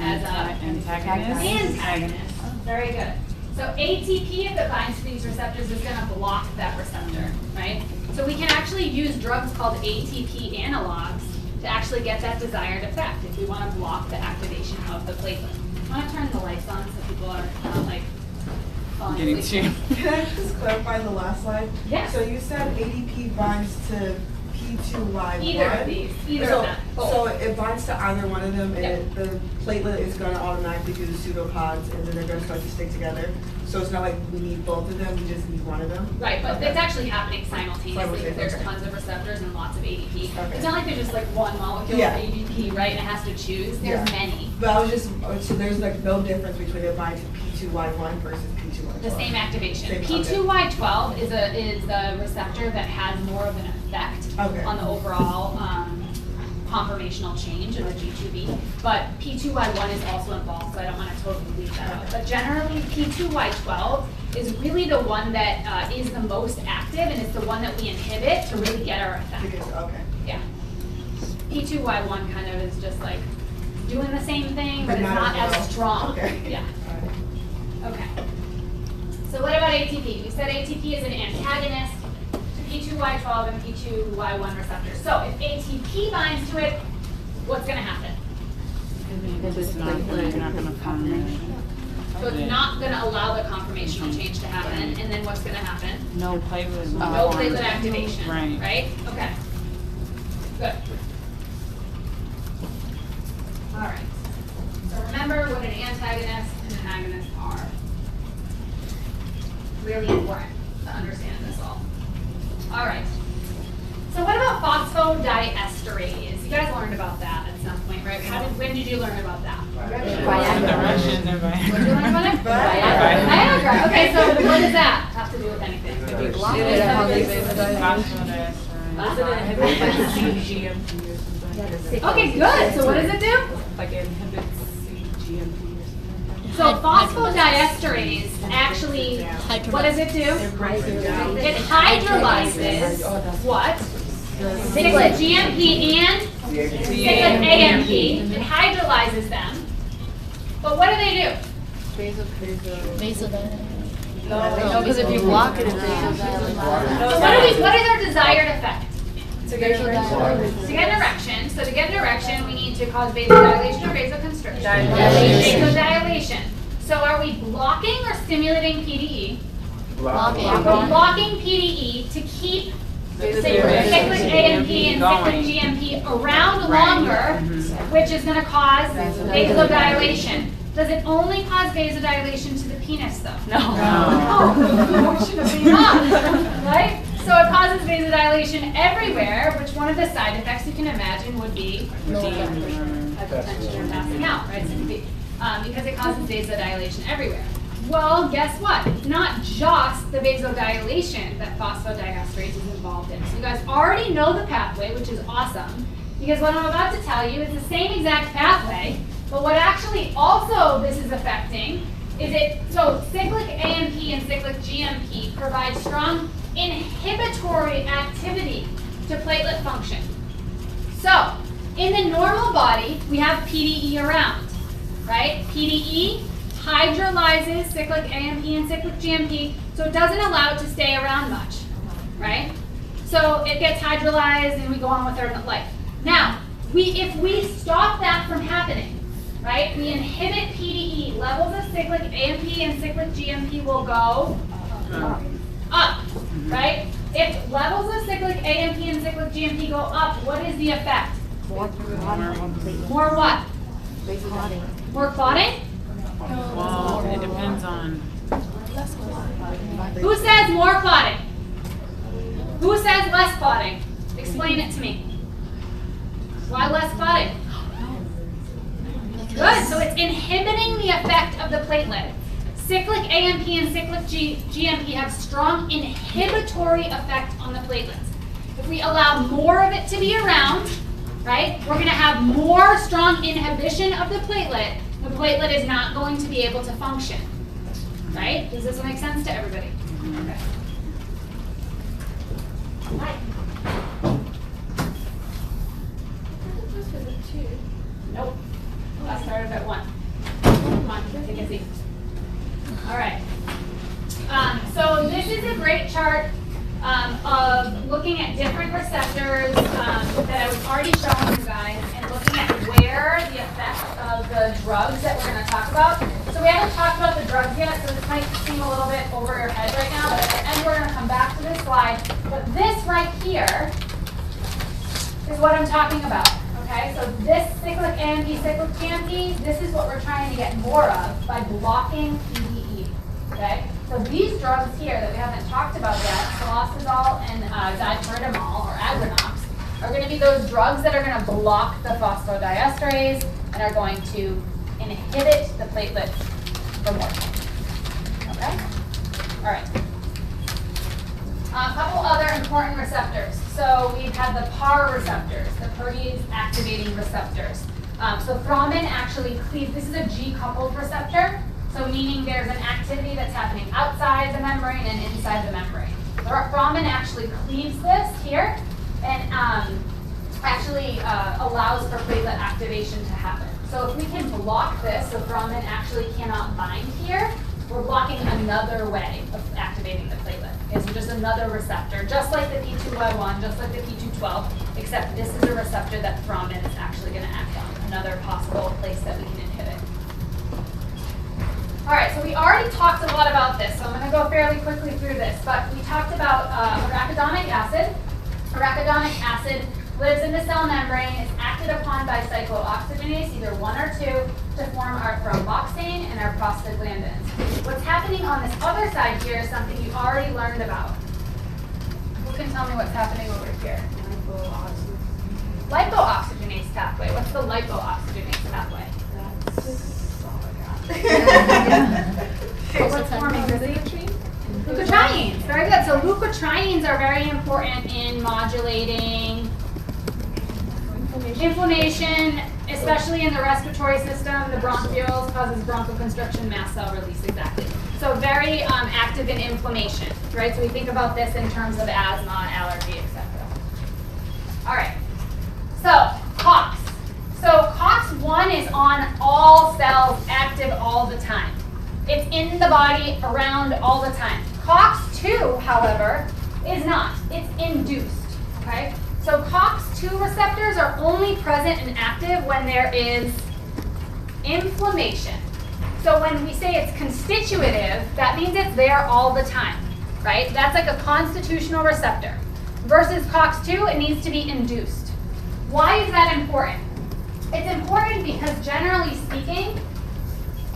as an antagonist. Very good. So ATP, if it binds to these receptors, is going to block that receptor, right? So we can actually use drugs called ATP analogs to actually get that desired effect if we want to block the activation of the platelet. I want to turn the lights on so people are not like falling Getting asleep. too. Can I just clarify the last slide? Yes. So you said ADP binds to P2Y1. Either of these, either so, of them. So it binds to either one of them, and Yep. the platelet is going to automatically do the pseudopods, and then they're going to start to stick together. So it's not like we need both of them, we just need one of them. Right, but Okay. it's actually happening simultaneously. There's Okay. tons of receptors and lots of ADP. Okay. It's not like there's just like one molecule Yeah. of ADP, right, and it has to choose. There's Yeah. many. But I was just, so there's like no difference between it binding to P2Y1 versus P2Y12. The same activation. Same, P2Y12 is a receptor that has more of an effect Okay. on the overall conformational change of the G2B. But P2Y1 is also involved, so I don't want to totally leave that out. But generally, P2Y12 is really the one that is the most active, and it's the one that we inhibit to really get our effect. Because, okay. Yeah. P2Y1 kind of is just like doing the same thing, but But it's not not as as well. strong. Okay. Yeah. All right. Okay. So what about ATP? We said ATP is an antagonist to P2Y12 and P2Y1 receptors. So if ATP binds to it, what's going to happen? It's not going to form. So it's not going to allow the conformational change to happen. And then what's going to happen? No platelet. No platelet activation. Right. Right? Okay. Good. All right. So remember what an antagonist and an agonist are. Really important to understand this all. All right. So what about phosphodiesterase? You guys learned about that at some point, right? When did you learn about that? The Russians are When did you learn about it? Viagra. Okay, so what does that have to do with anything? Okay, good. So what does it do? Like it inhibits CGMP or something. So phosphodiesterase actually, what does it do? It hydrolyzes what? Cyclic GMP and cyclic AMP. It hydrolyzes them. But what do they do? No, because if you block it, So what is our desired effect? To get an erection. So to get an erection, we need to cause vasodilation or vasoconstriction. Vasodilation. So are we blocking or stimulating PDE? Blocking. We're blocking PDE to keep cyclic AMP and cyclic GMP around longer, which is going to cause vasodilation. Does it only cause vasodilation to the penis, though? No. Right? So it causes vasodilation everywhere, which one of the side effects you can imagine would be hypertension or passing out, right? Because it causes vasodilation everywhere. Well, guess what? It's not just the vasodilation that phosphodiesterase is involved in. So you guys already know the pathway, which is awesome, because what I'm about to tell you is the same exact pathway, but what actually also this is affecting is so cyclic AMP and cyclic GMP provide strong inhibitory activity to platelet function. So, in the normal body, we have PDE around, right? PDE hydrolyzes cyclic AMP and cyclic GMP, so it doesn't allow it to stay around much, right? So it gets hydrolyzed and we go on with our life. Now, if we stop that from happening, right, we inhibit PDE, levels of cyclic AMP and cyclic GMP will go up, right? If levels of cyclic AMP and cyclic GMP go up, what is the effect? More what? More clotting? Well, it depends on. Who says more clotting? Who says less clotting? Explain it to me. Why less clotting? Good, so it's inhibiting the effect of the platelet. Cyclic AMP and cyclic GMP have strong inhibitory effect on the platelets. If we allow more of it to be around, right, we're going to have more strong inhibition of the platelet. The platelet is not going to be able to function. Right? Does this make sense to everybody? Okay. Hi. Nope. I started at 1. Come on, take a seat. All right. So this is a great chart of looking at different receptors that I was already showing you guys and looking at where the effect of the drugs that we're going to talk about. So we haven't talked about the drugs yet, so this might seem a little bit over your head right now, but at the end we're going to come back to this slide. But this right here is what I'm talking about. Okay, so this cyclic AMP, cyclic GMP, this is what we're trying to get more of by blocking PDE. Okay, so these drugs here that we haven't talked about yet, cilostazol and dipyridamol or Agrinox, are going to be those drugs that are going to block the phosphodiesterase and are going to inhibit the platelets from working. Okay? All right. A couple other important receptors. So we've had the PAR receptors, the protease activating receptors. So thrombin actually cleaves, this is a G-coupled receptor, so meaning there's an activity that's happening outside the membrane and inside the membrane. The thrombin actually cleaves this here and actually allows for platelet activation to happen. So if we can block this, so thrombin actually cannot bind here, we're blocking another way of activating the platelet. Okay, so just another receptor, just like the P2Y1, just like the P212, except this is a receptor that thrombin is actually going to act on, another possible place that we can inhibit. All right, so we already talked a lot about this, so I'm going to go fairly quickly through this, but we talked about arachidonic acid. Arachidonic acid lives in the cell membrane, is acted upon by cyclooxygenase, either 1 or 2, to form our thromboxane and our prostaglandins. What's happening on this other side here is something you already learned about. Who can tell me what's happening over here? Lipooxygenase pathway. What's the lipooxygenase pathway? What's forming this? Leukotrienes. Very good. So leukotrienes are very important in modulating inflammation, especially in the respiratory system. The bronchioles causes bronchoconstriction, mast cell release, exactly. So very active in inflammation, right? So we think about this in terms of asthma, allergy, etc. All right. So COX. So COX-1 is on all cells, active all the time. It's in the body, around all the time. COX-2, however, is not. It's induced, okay? So COX-2 receptors are only present and active when there is inflammation. So when we say it's constitutive, that means it's there all the time, right? That's like a constitutional receptor. Versus COX-2, it needs to be induced. Why is that important? It's important because generally speaking,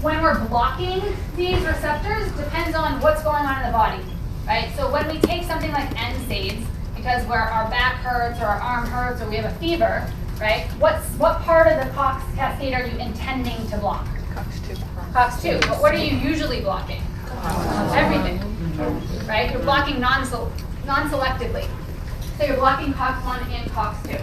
when we're blocking these receptors, depends on what's going on in the body, right? So when we take something like NSAIDs, because where our back hurts or our arm hurts or we have a fever, right? What part of the COX cascade are you intending to block? COX-2. COX-2. But what are you usually blocking? Everything, right? You're blocking non-selectively. So you're blocking COX-1 and COX-2.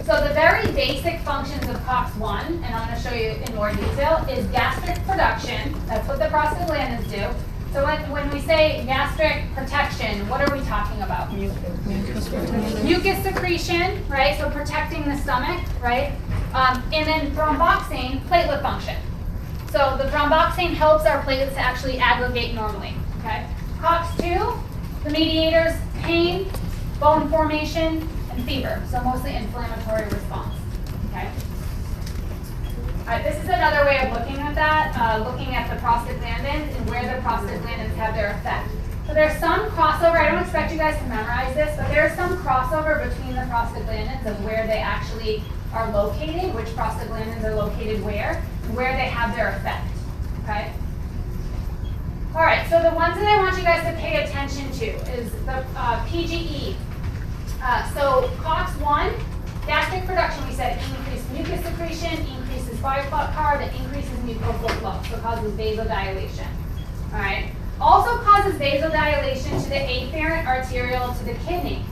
So the very basic functions of COX-1, and I'm going to show you in more detail, is gastric production. That's what the prostaglandins do. So when we say gastric protection, what are we talking about? Mucus secretion, right? So protecting the stomach, right? And then thromboxane, platelet function. So the thromboxane helps our platelets to actually aggregate normally, okay? COX-2, the mediators, pain, bone formation, and fever. So mostly inflammatory response, okay? All right, this is another way of looking at that, looking at the prostaglandins and where the prostaglandins have their effect. So there's some crossover. I don't expect you guys to memorize this, but there's some crossover between the prostaglandins of where they actually are located, which prostaglandins are located where they have their effect, okay? All right, so the ones that I want you guys to pay attention to is the PGE. So COX-1, gastric production, we said increased mucus secretion, increases bioclar, that increases mucosal flow, so causes vasodilation. All right. Also causes vasodilation to the afferent arteriole to the kidney,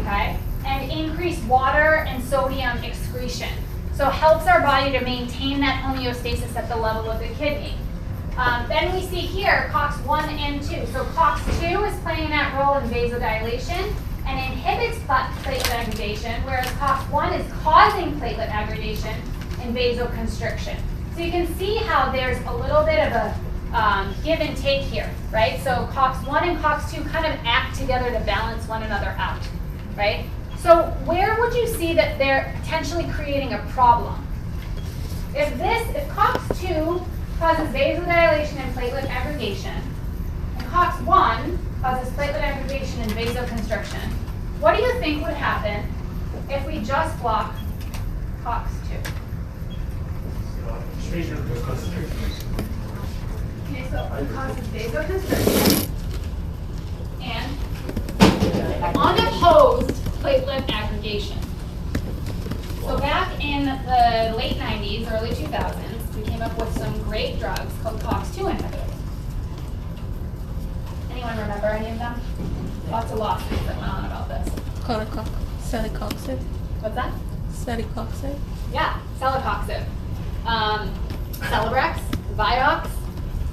okay? And increased water and sodium excretion. So helps our body to maintain that homeostasis at the level of the kidney. Then we see here COX-1 and 2. So COX-2 is playing that role in vasodilation and inhibits platelet aggregation, whereas COX-1 is causing platelet aggregation and vasoconstriction. So you can see how there's a little bit of a give and take here, right? So COX-1 and COX-2 kind of act together to balance one another out, right? So where would you see that they're potentially creating a problem? If COX-2 causes vasodilation and platelet aggregation, and COX-1 causes platelet aggregation and vasoconstriction, what do you think would happen if we just block COX-2? Okay, so it causes vasoconstriction and unopposed platelet aggregation. So back in the late 90s, early 2000s, we came up with some great drugs called COX-2 inhibitors. Anyone remember any of them? Lots of lawsuits that went on about this. Celecoxib. What's that? Celecoxib. Yeah, celecoxib. Celebrex, Vioxx,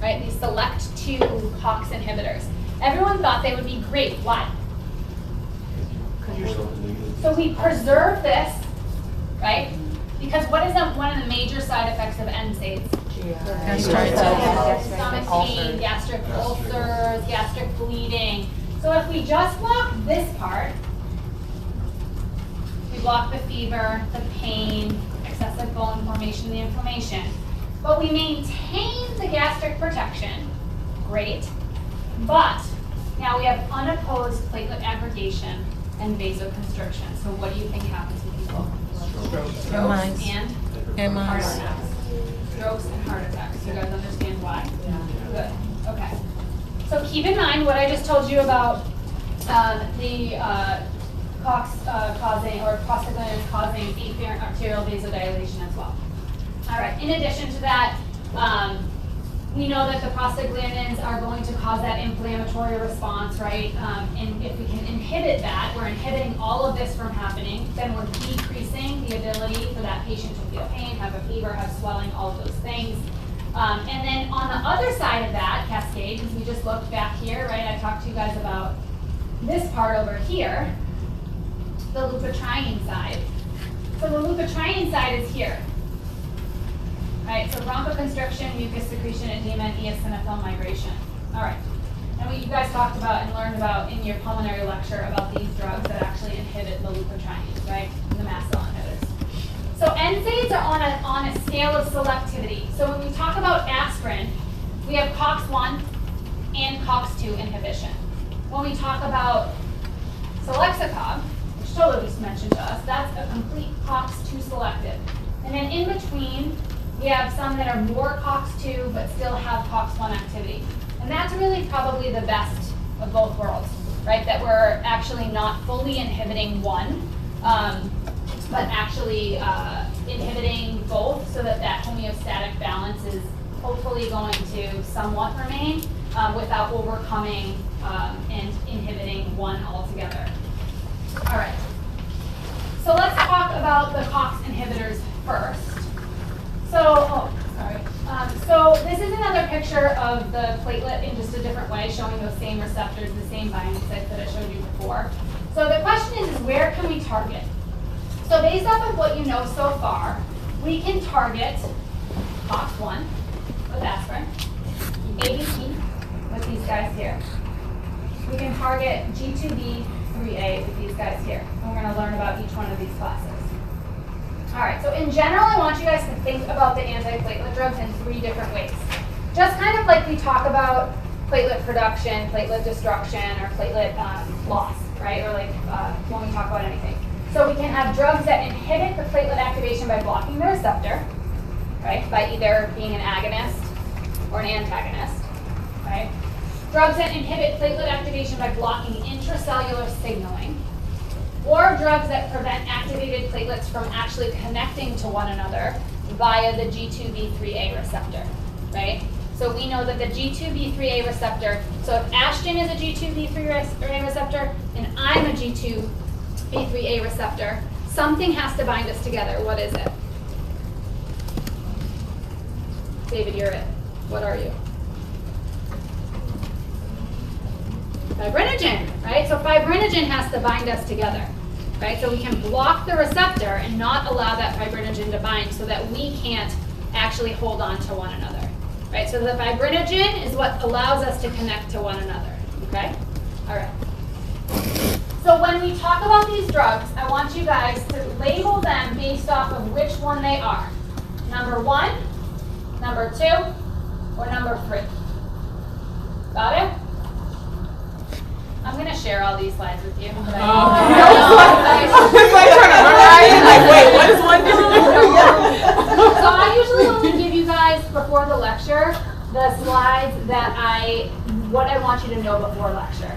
right? These select 2 COX inhibitors. Everyone thought they would be great. Why? So we preserve this, right? Because what is one of the major side effects of NSAIDs? Stomach pain, gastric ulcers, gastric bleeding. So if we just block this part, we block the fever, the pain, excessive bone formation, the inflammation, but we maintain the gastric protection, great, but now we have unopposed platelet aggregation and vasoconstriction. So what do you think happens to people? Strokes and heart attacks. Strokes and heart attacks. You guys understand why? Yeah. Good. Okay. So keep in mind what I just told you about the COX causing or prostaglandins causing afferent arterial vasodilation as well. All right. In addition to that, we know that the prostaglandins are going to cause that inflammatory response, right? And if we can inhibit that, we're inhibiting all of this from happening, then we're decreasing the ability for that patient to feel pain, have a fever, have swelling, all of those things. And then on the other side of that cascade, because we just looked back here, right? I talked to you guys about this part over here, the leukotriene side. So the leukotriene side is here. Right, so bronchoconstriction, mucus secretion, edema, and eosinophil migration. All right, and what you guys talked about and learned about in your pulmonary lecture about these drugs that actually inhibit the leukotrienes, right, the mast cell inhibitors. So NSAIDs are on a scale of selectivity. So when we talk about aspirin, we have COX-1 and COX-2 inhibition. When we talk about Selexicab, which Tola just mentioned to us, that's a complete COX-2 selective. And then in between, we have some that are more COX-2 but still have COX-1 activity. And that's really probably the best of both worlds, right? That we're actually not fully inhibiting one, but actually inhibiting both so that that homeostatic balance is hopefully going to somewhat remain without overcoming and inhibiting one altogether. All right. So let's talk about the COX inhibitors first. So this is another picture of the platelet in just a different way, showing those same receptors, the same binding sites that I showed you before. So the question is where can we target? So based off of what you know so far, we can target COX-1 with aspirin, ABP with these guys here. We can target G2B3A with these guys here. And we're going to learn about each one of these classes. All right, so in general, I want you guys to think about the antiplatelet drugs in 3 different ways. Just kind of like we talk about platelet production, platelet destruction, or platelet loss, right? Or like when we talk about anything. So we can have drugs that inhibit the platelet activation by blocking the receptor, right? By either being an agonist or an antagonist, right? Drugs that inhibit platelet activation by blocking intracellular signaling. Or drugs that prevent activated platelets from actually connecting to one another via the G2B3A receptor, right? So we know that the G2B3A receptor, so if Ashton is a G2B3A receptor and I'm a G2B3A receptor, something has to bind us together. What is it? David, you're it. What are you? Fibrinogen, right? So fibrinogen has to bind us together, right? So we can block the receptor and not allow that fibrinogen to bind so that we can't actually hold on to one another, right? So the fibrinogen is what allows us to connect to one another, okay? All right. So when we talk about these drugs, I want you guys to label them based off of which one they are. Number 1, number 2, or number 3. Got it? I'm going to share all these slides with you. Oh. right? Like, wait, what is one doing? So I usually only give you guys before the lecture the slides that what I want you to know before lecture.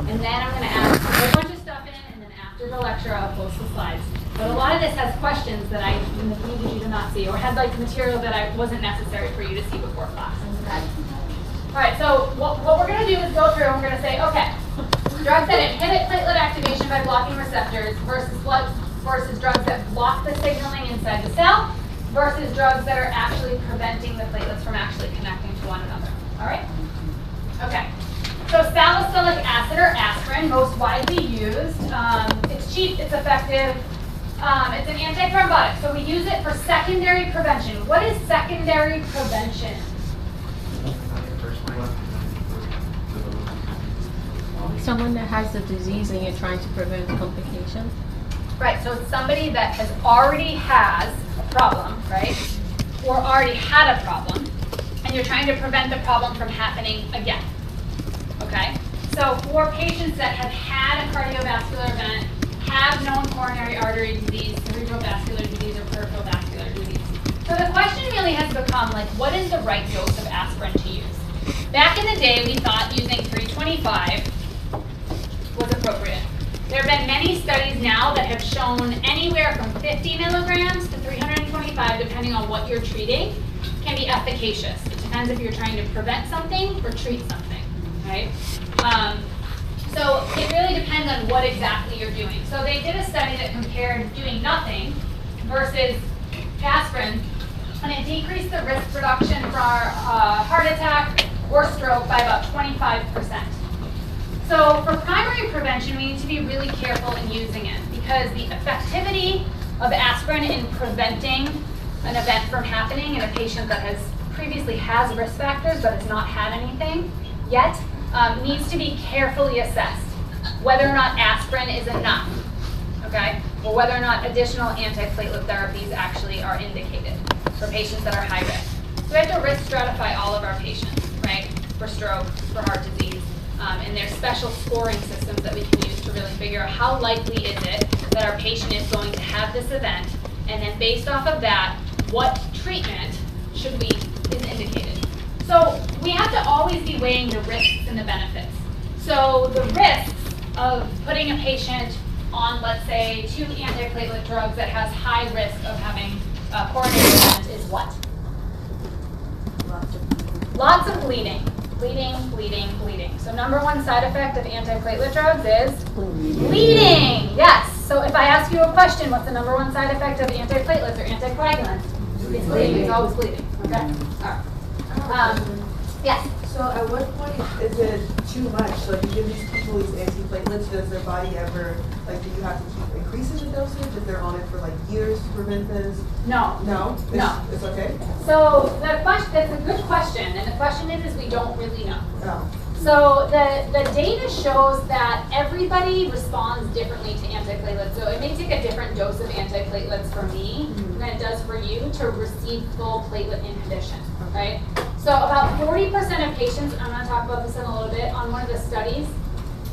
And then I'm going to ask a whole bunch of stuff in, and then after the lecture I'll post the slides. But a lot of this has questions that I needed you to not see, or had like material that wasn't necessary for you to see before class. Okay? Alright, so what we're going to do is go through and we're going to say, okay, drugs that inhibit platelet activation by blocking receptors versus drugs that block the signaling inside the cell versus drugs that are actually preventing the platelets from actually connecting to one another. Alright? Okay. So salicylic acid or aspirin, most widely used. It's cheap, it's effective. It's an antithrombotic, so we use it for secondary prevention. What is secondary prevention? Someone that has the disease and you're trying to prevent complications. Right, so it's somebody that already has a problem, right? Or already had a problem, and you're trying to prevent the problem from happening again. Okay? So for patients that have had a cardiovascular event, have known coronary artery disease, cerebrovascular disease, or peripheral vascular disease. So the question really has become, like, what is the right dose of aspirin to use? Back in the day, we thought using 325 was appropriate. There have been many studies now that have shown anywhere from 50 milligrams to 325, depending on what you're treating, can be efficacious. It depends if you're trying to prevent something or treat something, right? So it really depends on what exactly you're doing. So they did a study that compared doing nothing versus aspirin, and it decreased the risk reduction for heart attack or stroke by about 25%. So for primary prevention, we need to be really careful in using it because the effectivity of aspirin in preventing an event from happening in a patient that previously has risk factors but has not had anything yet needs to be carefully assessed. Whether or not aspirin is enough, okay, or whether or not additional antiplatelet therapies actually are indicated for patients that are high risk. So we have to risk stratify all of our patients, right, for stroke, for heart disease, and there's special scoring systems that we can use to really figure out how likely is it that our patient is going to have this event, and then based off of that, what treatment is indicated. So we have to always be weighing the risks and the benefits. So the risks of putting a patient on, let's say, 2 antiplatelet drugs that has high risk of having a coronary event is what? Lots of bleeding. Bleeding. So number one side effect of antiplatelet drugs is bleeding. Yes. So if I ask you a question, what's the number one side effect of antiplatelets or anticoagulants? It's bleeding. It's always bleeding. Okay. All right. Yes. So at what point is it too much? Like, you give these people these antiplatelets, does their body ever, like, do you have to keep increasing the dosage if they're on it for like years to prevent this? No. No? No. It's okay? So that's a good question, and the question is we don't really know. No. So the data shows that everybody responds differently to antiplatelets. So it may take a different dose of antiplatelets for me than it does for you to receive full platelet inhibition, right? So about 40% of patients, I'm going to talk about this in a little bit, on one of the studies,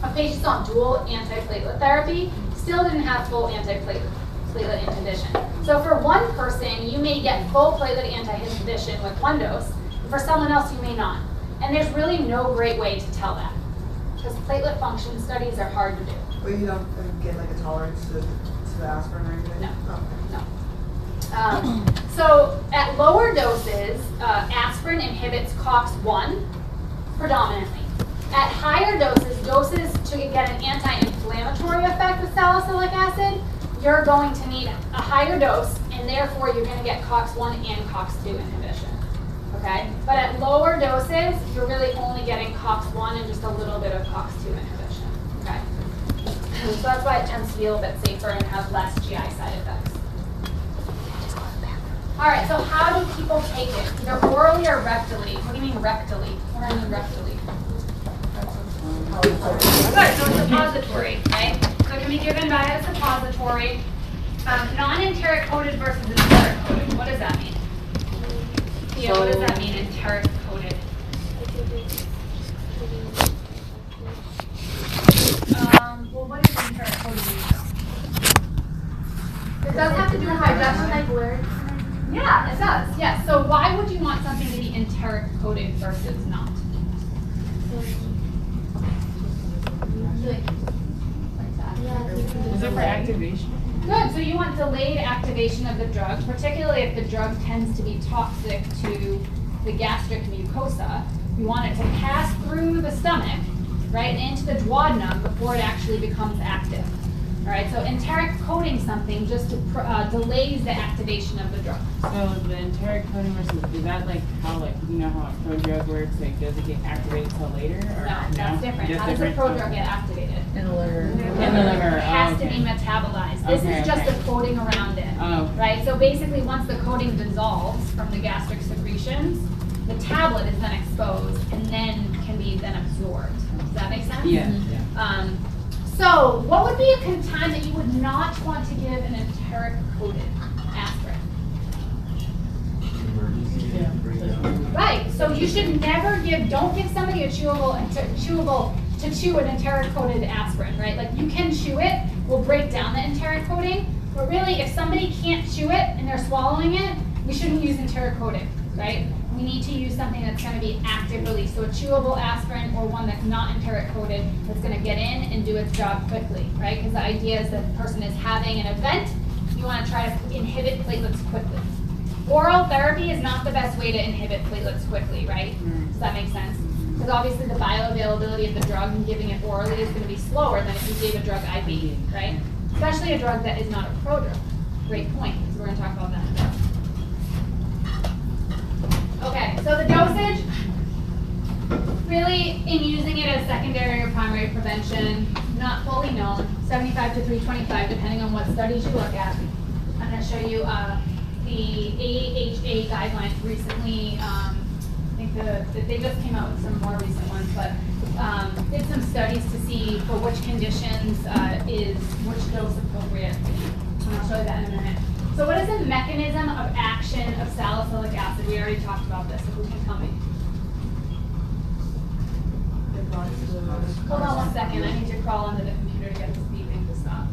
of patients on dual antiplatelet therapy still didn't have full antiplatelet inhibition. So for one person, you may get full platelet inhibition with one dose, and for someone else, you may not. And there's really no great way to tell that, because platelet function studies are hard to do. Or you don't get like a tolerance to the aspirin or anything? No. Oh. No. So at lower doses, aspirin inhibits COX-1 predominantly. At higher doses to get an anti-inflammatory effect with salicylic acid, you're going to need a higher dose, and therefore you're going to get COX-1 and COX-2 inhibition. Okay? But at lower doses, you're really only getting COX-1 and just a little bit of COX-2 inhibition. Okay? So that's why it tends to be a little bit safer and have less GI side effects. All right, so how do people take it? Either orally or rectally. What do you mean rectally? What do I mean rectally? Good, so it's suppository, right? So it can be given via a suppository. Non-enteric coated versus enteric coated. What does that mean? Yeah, what does that mean, enteric coated? Well, what does enteric coated mean? It doesn't why would you want something to be enteric coated versus not? Is it for activation? Good, so you want delayed activation of the drug, particularly if the drug tends to be toxic to the gastric mucosa. You want it to pass through the stomach, right, into the duodenum before it actually becomes active. All right, so enteric coating something just delays the activation of the drug. So the enteric coating versus, is that like how, like, you know how a prodrug works? Like, does it get activated till later? Or No, that's different. Just How does a different? prodrug get activated? In the liver. In the liver. It has Oh, to okay. be metabolized. This Okay, is just okay. the coating around it. Oh. Right? So basically, once the coating dissolves from the gastric secretions, the tablet is then exposed and then can be then absorbed. Does that make sense? Yeah. So what would be a time that you would not want to give an enteric coated aspirin? Right. So you should never don't give somebody a chewable to chew an enteric coated aspirin, right? Like you can chew it, will break down the enteric coating, but really if somebody can't chew it and they're swallowing it, we shouldn't use enteric coating, right? We need to use something that's going to be active release. So a chewable aspirin or one that's not enteric coated that's going to get in and do its job quickly, right? Because the idea is that the person is having an event, you want to try to inhibit platelets quickly. Oral therapy is not the best way to inhibit platelets quickly, right? Does that make sense? Because obviously the bioavailability of the drug and giving it orally is going to be slower than if you gave a drug IV, right? Especially a drug that is not a prodrug. Great point, because we're going to talk about that in a bit. Okay, so the dosage, really in using it as secondary or primary prevention, not fully known, 75 to 325, depending on what studies you look at. I'm going to show you the AHA guidelines recently. I think they just came out with some more recent ones, but did some studies to see for which conditions is which dose appropriate. And I'll show you that in a minute. So what is the mechanism of action of salicylic acid? We already talked about this, so who can tell me? Hold on one second, I need to crawl under the computer to get this beeping to stop.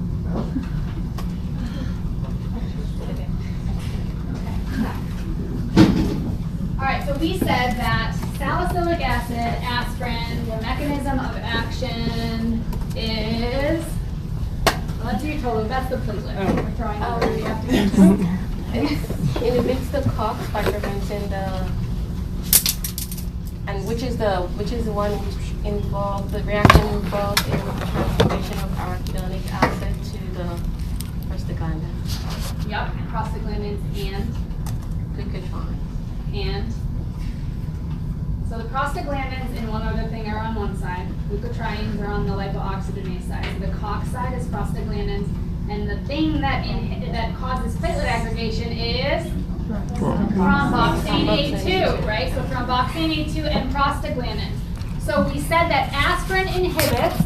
All right, so we said that salicylic acid, aspirin, the mechanism of action is, well, let's do total, that's the platelet. We're throwing over the after. It inhibits the COX by preventing the, and which is the one which involves the reaction involved in transformation of arachidonic acid to the prostaglandins. Yep, prostaglandins and Glucagon. and. So the prostaglandins and one other thing are on one side. Leukotrienes are on the lipooxygenase side. So the COX side is prostaglandins, and the thing that causes platelet aggregation is thromboxane A2, right? So thromboxane A2 and prostaglandins. So we said that aspirin inhibits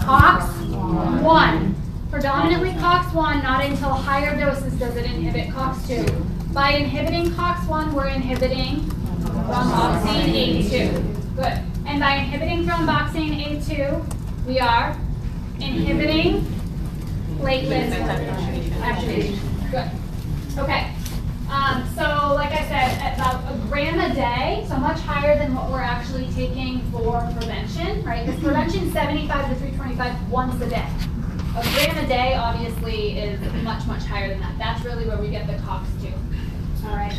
COX-1. Predominantly COX-1, not until higher doses does it inhibit COX-2. By inhibiting COX-1, we're inhibiting thromboxane A2. Good. And by inhibiting thromboxane A2, we are inhibiting platelet activation. Good. Okay. So like I said, at about a gram a day, so much higher than what we're actually taking for prevention, right? Because prevention is 75 to 325 once a day. A gram a day, obviously, is much, much higher than that. That's really where we get the COX-2. All right.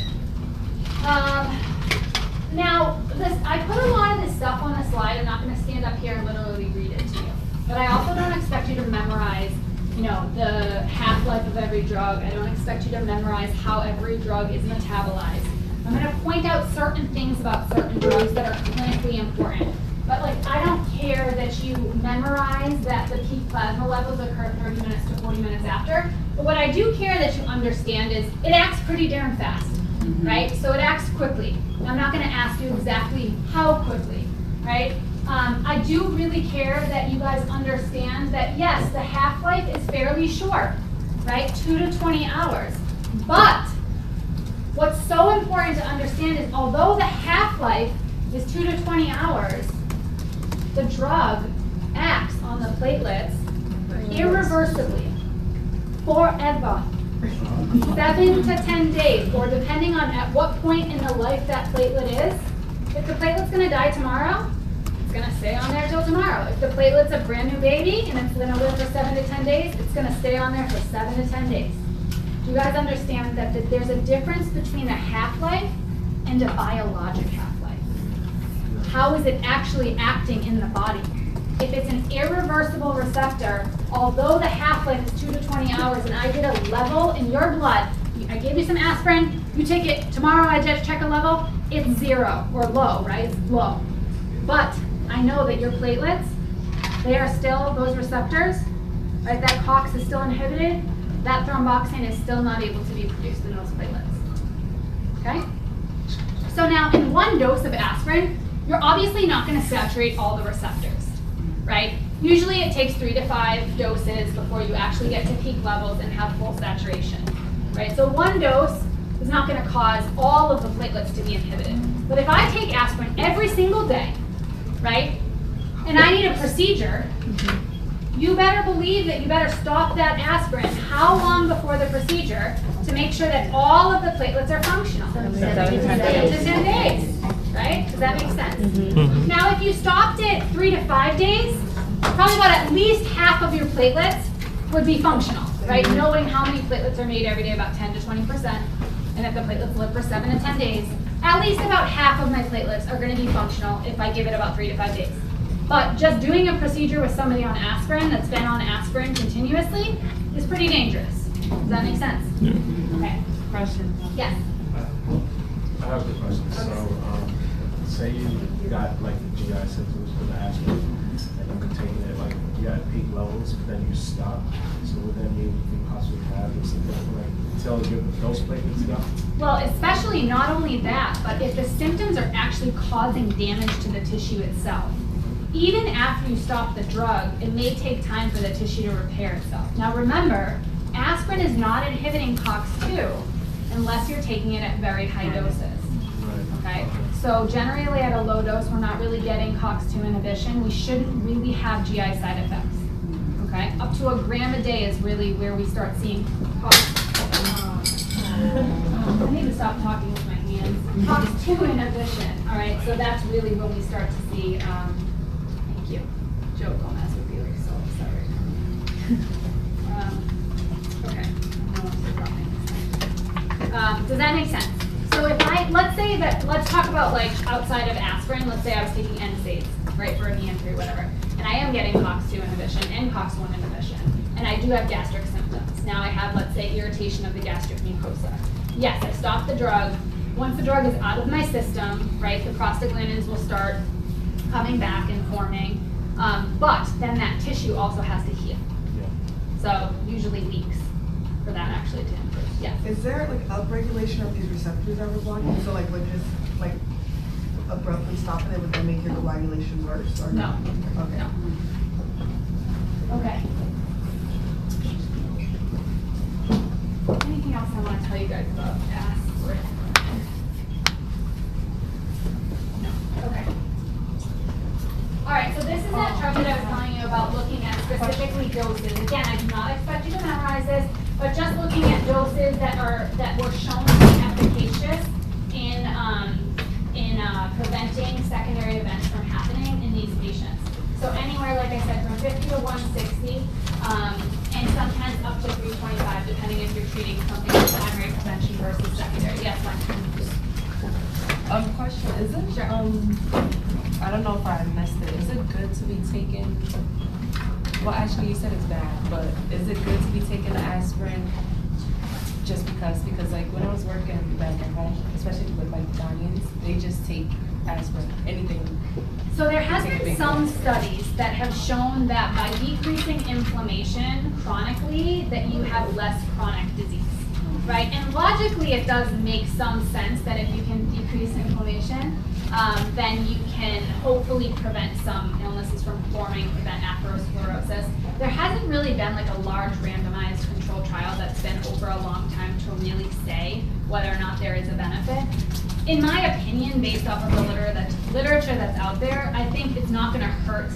Now, I put a lot of this stuff on the slide. I'm not going to stand up here and literally read it to you. But I also don't expect you to memorize, the half-life of every drug. I don't expect you to memorize how every drug is metabolized. I'm going to point out certain things about certain drugs that are clinically important. But I don't care that you memorize that the peak plasma levels occur 30 minutes to 40 minutes after. But what I do care that you understand is it acts pretty darn fast, right? So it acts quickly. I'm not going to ask you exactly how quickly, right? I do really care that you guys understand that, yes, the half-life is fairly short, right? 2 to 20 hours. But what's so important to understand is although the half-life is 2 to 20 hours, the drug acts on the platelets irreversibly, forever, 7 to 10 days, or depending on at what point in the life that platelet is. If the platelet's gonna die tomorrow, it's gonna stay on there till tomorrow. If the platelet's a brand new baby and it's gonna live for 7 to 10 days, it's gonna stay on there for 7 to 10 days. Do you guys understand that there's a difference between a half-life and a biologic half-life? How is it actually acting in the body? If it's an irreversible receptor, although the half-life is 2 to 20 hours and I did a level in your blood, I gave you some aspirin, you take it, tomorrow I just check a level, it's 0 or low, right? It's low. But I know that your platelets, they are still, those receptors, right? That COX is still inhibited. That thromboxane is still not able to be produced in those platelets. Okay? So now in one dose of aspirin, you're obviously not going to saturate all the receptors, right? Usually it takes 3 to 5 doses before you actually get to peak levels and have full saturation, right? So one dose is not going to cause all of the platelets to be inhibited. But if I take aspirin every single day, right, and I need a procedure, you better believe that you better stop that aspirin how long before the procedure to make sure that all of the platelets are functional? 7 to 10 days, right? Does that make sense? Now, if you stopped it 3 to 5 days, probably about at least half of your platelets would be functional, right? Knowing how many platelets are made every day, about 10 to 20%, and if the platelets live for 7 to 10 days, at least about half of my platelets are going to be functional if I give it about 3 to 5 days. But just doing a procedure with somebody on aspirin that's been on aspirin continuously is pretty dangerous. Does that make sense? Yeah. Okay. Question. Yes. I have a question. So, say you got like the GI symptoms for the aspirin, and you've been taking it like you got peak levels, but then you stop. So would that mean you could possibly have something like until those platelets go? Well, especially not only that, but if the symptoms are actually causing damage to the tissue itself. Even after you stop the drug, it may take time for the tissue to repair itself. Now remember, aspirin is not inhibiting COX-2 unless you're taking it at very high doses. Okay? So generally at a low dose, we're not really getting COX-2 inhibition. We shouldn't really have GI side effects. Okay? Up to 1 gram a day is really where we start seeing I need to stop talking with my hands. COX-2 inhibition. All right, so that's really when we start to see thank you. Joe Gomez would be like so upset right now. Okay. Does that make sense? So if let's talk about like outside of aspirin, let's say I was taking NSAIDs, right, for a knee injury, whatever, and I am getting COX-2 inhibition and COX-1 inhibition, and I do have gastric symptoms. Now I have, let's say, irritation of the gastric mucosa. Yes, I stopped the drug. Once the drug is out of my system, right, the prostaglandins will start coming back and forming, but then that tissue also has to heal. Yeah. So usually weeks for that actually to improve. Yeah. Is there like upregulation of these receptors that we're blocking? So like would just like abruptly stopping it would then make your coagulation worse or no? Okay. No. Okay. Anything else I want to tell you guys about aspirin? No. Okay. All right, so this is that chart that I was telling you about looking at specifically doses. Again, I do not expect you to memorize this, but just looking at doses that were shown to be efficacious in preventing secondary events from happening in these patients. So anywhere, like I said, from 50 to 160, and sometimes up to 325, depending if you're treating something like primary prevention versus secondary. Yes, Mike. Question, is it, I don't know if I missed it, is it good to be taken, well actually you said it's bad, but is it good to be taking the aspirin just because like when I was working back at home, especially with like Ghanaians, they just take aspirin, anything. So there has been some studies that have shown that by decreasing inflammation chronically, that you have less chronic disease. Right, and logically it does make some sense that if you can decrease inflammation, then you can hopefully prevent some illnesses from forming, prevent atherosclerosis. There hasn't really been like a large randomized controlled trial that's been over a long time to really say whether or not there is a benefit. In my opinion, based off of the literature that's out there, I think it's not going to hurt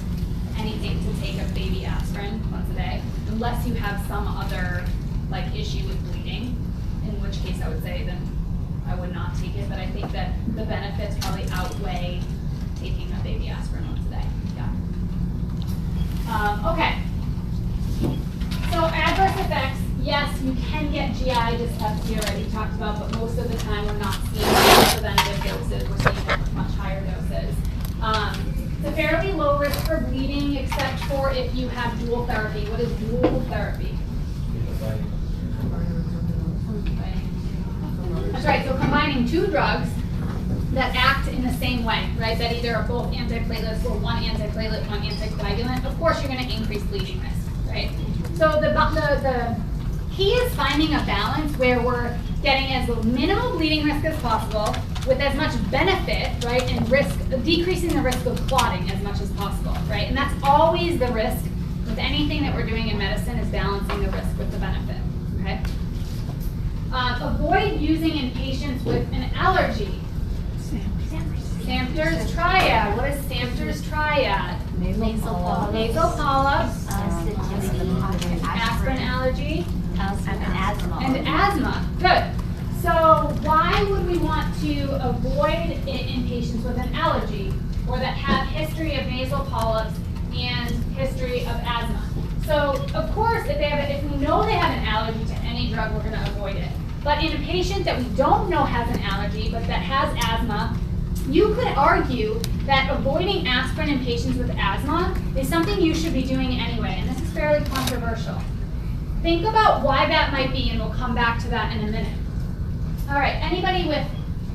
anything to take a baby aspirin once a day, unless you have some other like issue with bleeding, in which case I would say then I would not take it, but I think that the benefits probably outweigh taking a baby aspirin once a day. Yeah. Okay. So adverse effects, yes, you can get GI dyspepsia, already talked about, but most of the time we're not seeing preventative doses, we're seeing it with much higher doses. It's a fairly low risk for bleeding, except for if you have dual therapy. What is dual therapy? That's right, so combining two drugs that act in the same way, right? That either are both antiplatelets or one antiplatelet, one anticoagulant. Of course, you're going to increase bleeding risk, right? So the key is finding a balance where we're getting as minimal bleeding risk as possible with as much benefit, right, and risk, decreasing the risk of clotting as much as possible, right? And that's always the risk with anything that we're doing in medicine, is balancing the risk with the benefit, okay? Avoid using in patients with an allergy. Samter's triad. What is Samter's triad? Nasal polyps. Nasal polyps. Aspirin allergy. And asthma. And asthma. Good. So why would we want to avoid it in patients with an allergy or that have history of nasal polyps and history of asthma? So of course, if we know they have an allergy to any drug, we're going to avoid it. But in a patient that we don't know has an allergy, but that has asthma, you could argue that avoiding aspirin in patients with asthma is something you should be doing anyway, and this is fairly controversial. Think about why that might be, and we'll come back to that in a minute. All right, anybody with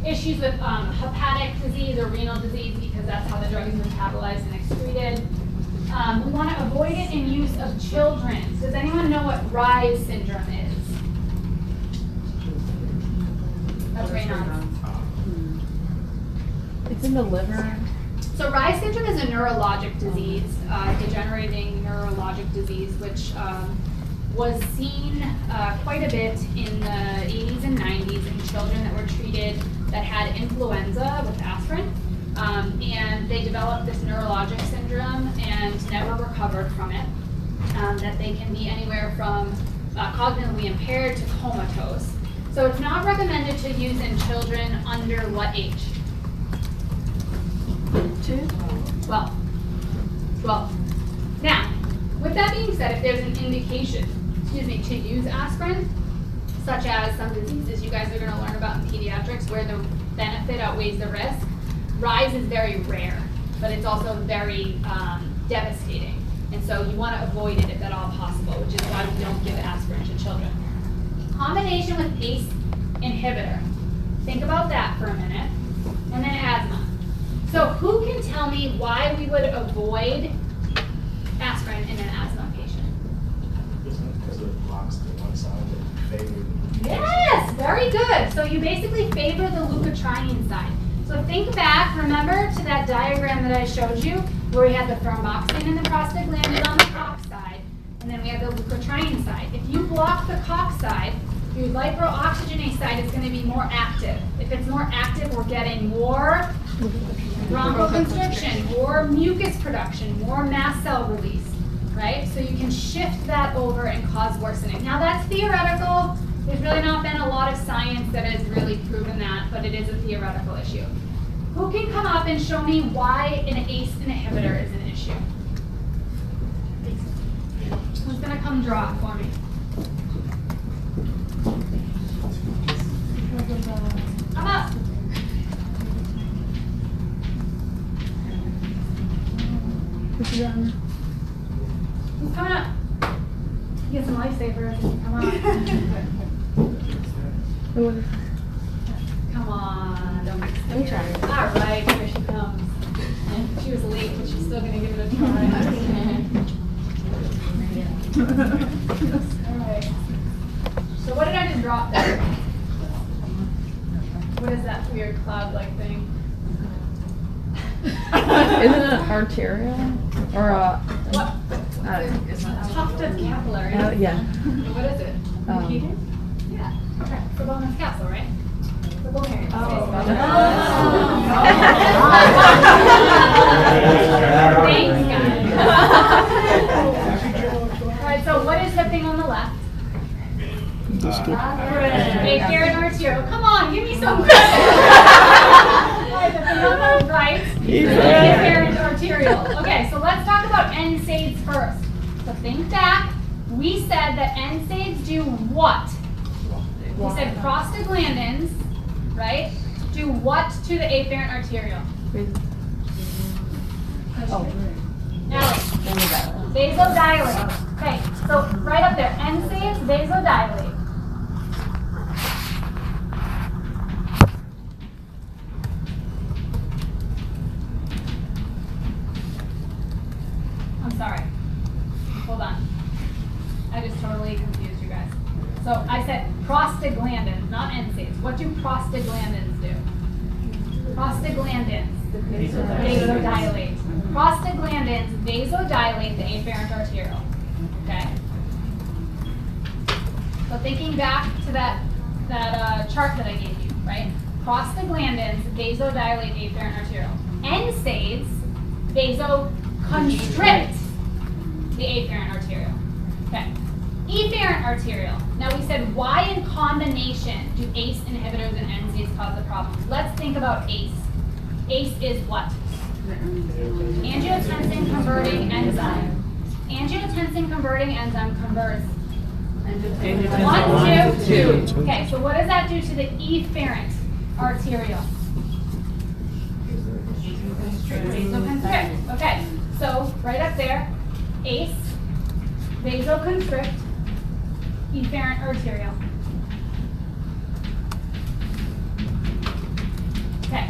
issues with hepatic disease or renal disease, because that's how the drug is metabolized and excreted. We want to avoid it in use of children. Does anyone know what Reye's syndrome is? That's Raynaud's. It's in the liver. So Reye's syndrome is a neurologic disease, degenerating neurologic disease, which was seen quite a bit in the 80s and 90s in children that were treated that had influenza with aspirin. And they developed this neurologic syndrome and never recovered from it. That they can be anywhere from cognitively impaired to comatose. So it's not recommended to use in children under what age? 12. Now, with that being said, if there's an indication, to use aspirin, such as some diseases you guys are going to learn about in pediatrics where the benefit outweighs the risk, Reye's is very rare, but it's also very devastating. And so you want to avoid it if at all possible, which is why we don't give aspirin to children. Combination with ACE inhibitor. Think about that for a minute. And then asthma. So who can tell me why we would avoid aspirin in an asthma patient? Because it blocks the one side that favors. Yes, very good. So you basically favor the leukotriene side. So think back, remember to that diagram that I showed you, where we had the thromboxane and the prostaglandin on the COX side, and then we have the leukotriene side. If you block the COX side, your lipoxygenase side is going to be more active. If it's more active, we're getting more bronchoconstriction, more mucus production, more mast cell release, right? So you can shift that over and cause worsening. Now that's theoretical. There's really not been a lot of science that has really proven that, but it is a theoretical issue. Who can come up and show me why an ACE inhibitor is an issue? Who's going to come draw it for me? Come up. Who's coming up? You get some lifesavers. Come on. Come on. Don't be scared. All right, here she comes. She was late, but she's still going to give it a try. All right. So what did I just drop there? What is that weird cloud-like thing? Isn't it arterial? Or What? It's a tuft of capillary. yeah. What is it? Heated? Yeah. Okay. For bonus capsule, right? For bone hair. Thanks, guys. All right. So what is the thing on the left? Afferent arterial. Come on, give me some credit. Right? Afferent arterial. Okay, so let's talk about NSAIDs first. So think back. We said that NSAIDs do what? We said prostaglandins, right? Do what to the afferent arterial? Vasodilate. Okay, so right up there, NSAIDs, vasodilate. I'm sorry. Hold on. I just totally confused you guys. So I said prostaglandins, not NSAIDs. What do prostaglandins do? Prostaglandins vasodilate. Prostaglandins vasodilate the afferent arterial. Okay. So thinking back to that chart that I gave you, right? Prostaglandins vasodilate the afferent arterial. NSAIDs vasoconstrict the afferent arterial. Okay. Efferent arterial. Now we said why in combination do ACE inhibitors and NSAIDs cause the problem? Let's think about ACE. ACE is what? Angiotensin converting enzyme. Angiotensin converting enzyme converts 1, 2, 2. Okay, so what does that do to the efferent arterial? Vasoconstrict. Okay, so right up there, ACE, vasoconstrict, efferent arterial. Okay.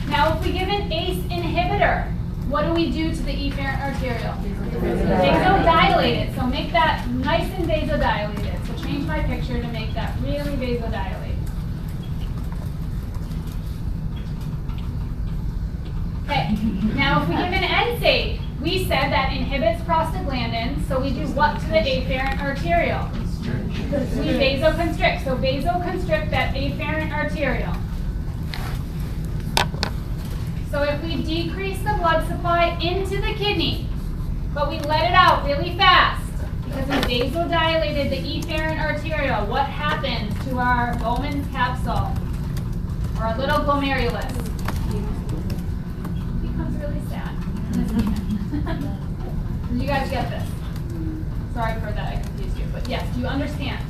Now, if we give an ACE inhibitor, what do we do to the efferent arterial? Vasodilate it. So make that nice and vasodilated. So change my picture to make that really vasodilated. Okay. Now, if we give an NSAID, we said that inhibits prostaglandins. So we do what to the afferent arterial? We vasoconstrict. So vasoconstrict that afferent arterial. So if we decrease the blood supply into the kidney, but we let it out really fast because we vasodilated the efferent arterial, what happens to our Bowman's capsule or our little glomerulus? It becomes really sad. Did you guys get this? Sorry for that, I confused you. But yes, do you understand?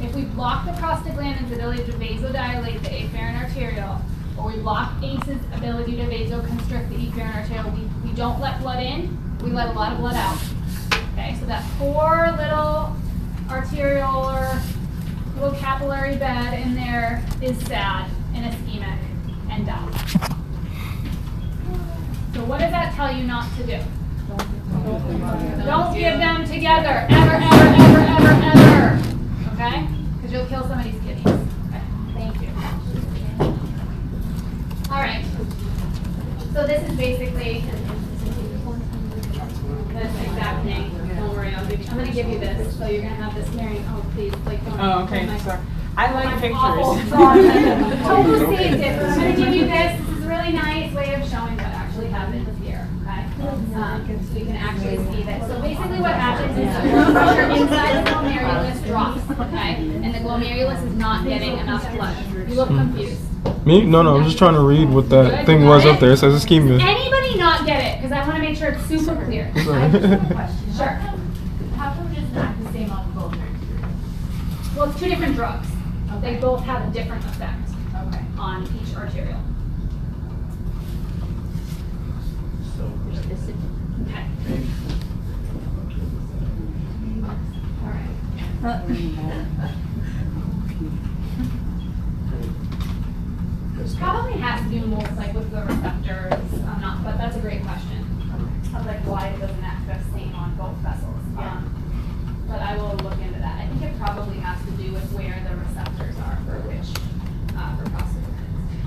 If we block the prostaglandin's ability to vasodilate the afferent arterial, or we block ACE's ability to vasoconstrict the efferent arterial, we don't let blood in, we let a lot of blood out. Okay, so that poor little arteriolar, little capillary bed in there is sad and ischemic and dies. So what does that tell you not to do? Don't give them together, ever, ever, ever, ever, ever. Okay? Because you'll kill somebody's kidneys. Okay, thank you. All right. So this is basically this exact thing. Don't worry, I'm going to give you this. So you're going to have this hearing. Oh, please, like don't. Oh, okay. Sorry. I like pictures. Totally saved it. But I'm going to give you this. This is a really nice way of showing what actually happens here. Okay. So you can actually see that. So basically, what happens is the blood pressure inside the glomerulus drops. Okay, and the glomerulus is not getting enough blood. You look confused. Me? No, I'm just trying to read what that thing was up there. It says ischemia. Does anybody not get it? Because I want to make sure it's super clear. I just have a question. Sure. How come it doesn't act the same on both? Well, it's 2 different drugs. They both have a different effect on each arterial. Okay. All right. Probably has to do more like with the receptors, not, but that's a great question. Of like why it doesn't act the same on both vessels. But I will look into that. I think it probably has to do with where the receptors are for which for prostaglandins.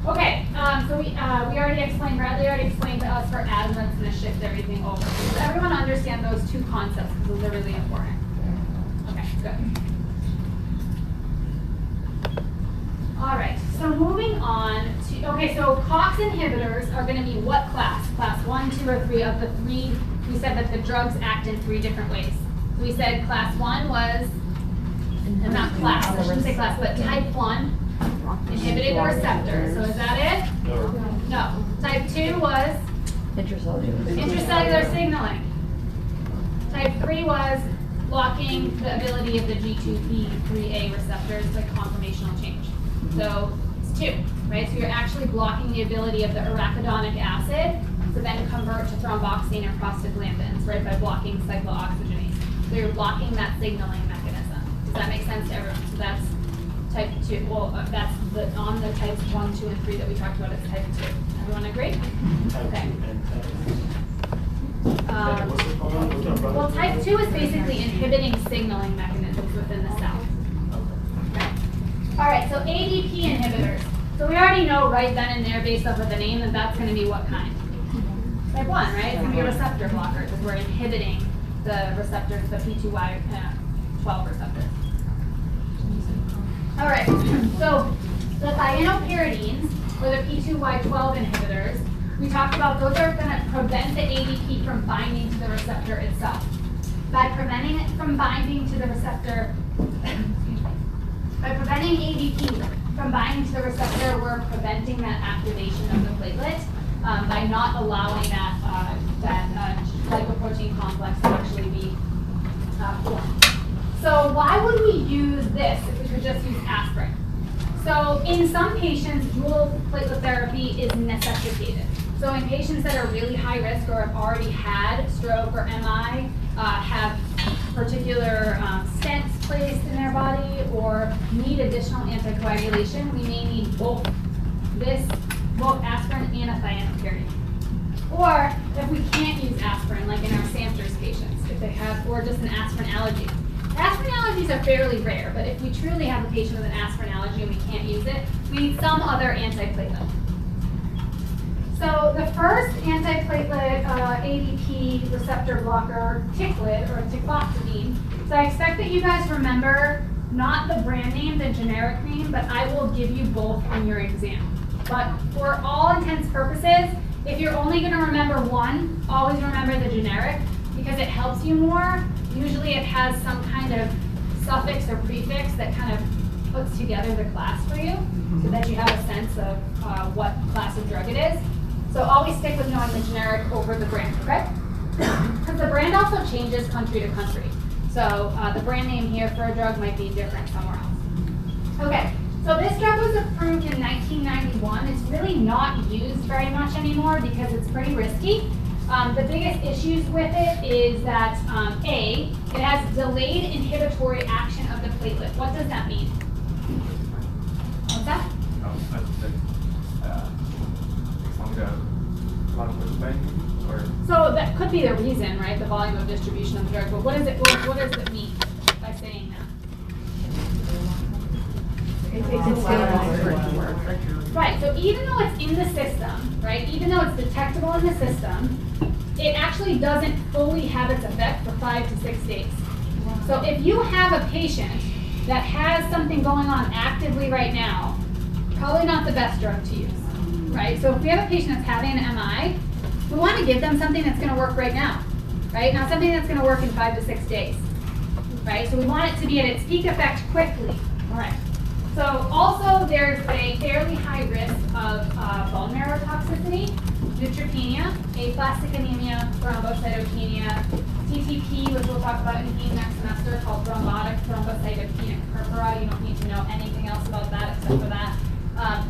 Okay, so we already explained. Bradley already explained to us for asthma, it's going to shift everything over. Does everyone understand those 2 concepts because those are really important? Okay, good. All right, so moving on to, okay, so COX inhibitors are going to be what class? Class 1, 2, or 3 of the 3, we said that the drugs act in 3 different ways. We said class 1 was not class, I shouldn't say class, but type 1 inhibited the receptor. So is that it? No. Type 2 was intracellular signaling. Type 3 was blocking the ability of the G2B3A receptors to conformational change. So it's 2, right? So you're actually blocking the ability of the arachidonic acid to then convert to thromboxane and prostaglandins, right, by blocking cyclooxygenase. So you're blocking that signaling mechanism. Does that make sense to everyone? So that's type 2. Well, that's on the types 1, 2, and 3 that we talked about, it's type 2. Everyone agree? Okay. Well, type 2 is basically inhibiting signaling mechanisms within the cell. Okay. All right, so ADP inhibitors. So we already know right then and there, based off of the name, that that's going to be what kind? Type 1, right? It's going to be a receptor blocker because we're inhibiting the receptors, the P2Y12 receptors. All right, so the thienopyridines, or the P2Y12 inhibitors, we talked about those are going to prevent the ADP from binding to the receptor itself. By preventing it from binding to the receptor, by preventing ADP from binding to the receptor, we're preventing that activation of the platelet by not allowing that, glycoprotein complex to actually be formed. So why would we use this if we could just use aspirin? So in some patients, dual platelet therapy is necessitated. So in patients that are really high risk or have already had stroke or MI, have particular stents placed in their body or need additional anticoagulation, we may need both aspirin and a thienopyridine. Or if we can't use aspirin, like in our Sanders patients, if they have, or just an aspirin allergy. Aspirin allergies are fairly rare, but if we truly have a patient with an aspirin allergy and we can't use it, we need some other antiplatelet. So the first antiplatelet ADP receptor blocker, Ticlid or ticloxamine. So I expect that you guys remember not the brand name, the generic name, but I will give you both in your exam. But for all intents and purposes, if you're only going to remember one, always remember the generic because it helps you more. Usually it has some kind of suffix or prefix that kind of puts together the class for you so that you have a sense of what class of drug it is. So always stick with knowing the generic over the brand, okay? Because the brand also changes country to country. So the brand name here for a drug might be different somewhere else. Okay, so this drug was approved in 1991. It's really not used very much anymore because it's pretty risky. The biggest issues with it is that, A, it has delayed inhibitory action of the platelet. What does that mean? What's that? So that could be the reason, right? The volume of distribution of the drug. But what does it mean by saying that? It takes a while. Right, so even though it's in the system, right, even though it's detectable in the system, it actually doesn't fully have its effect for 5 to 6 days. So if you have a patient that has something going on actively right now, probably not the best drug to use, right? So if we have a patient that's having an MI, we want to give them something that's going to work right now, right? Not something that's going to work in 5 to 6 days, right? So we want it to be at its peak effect quickly, all right? So also there's a fairly high risk of bone marrow toxicity, neutropenia, aplastic anemia, thrombocytopenia, TTP, which we'll talk about in heme next semester, called thrombotic thrombocytopenic purpura. You don't need to know anything else about that except for that,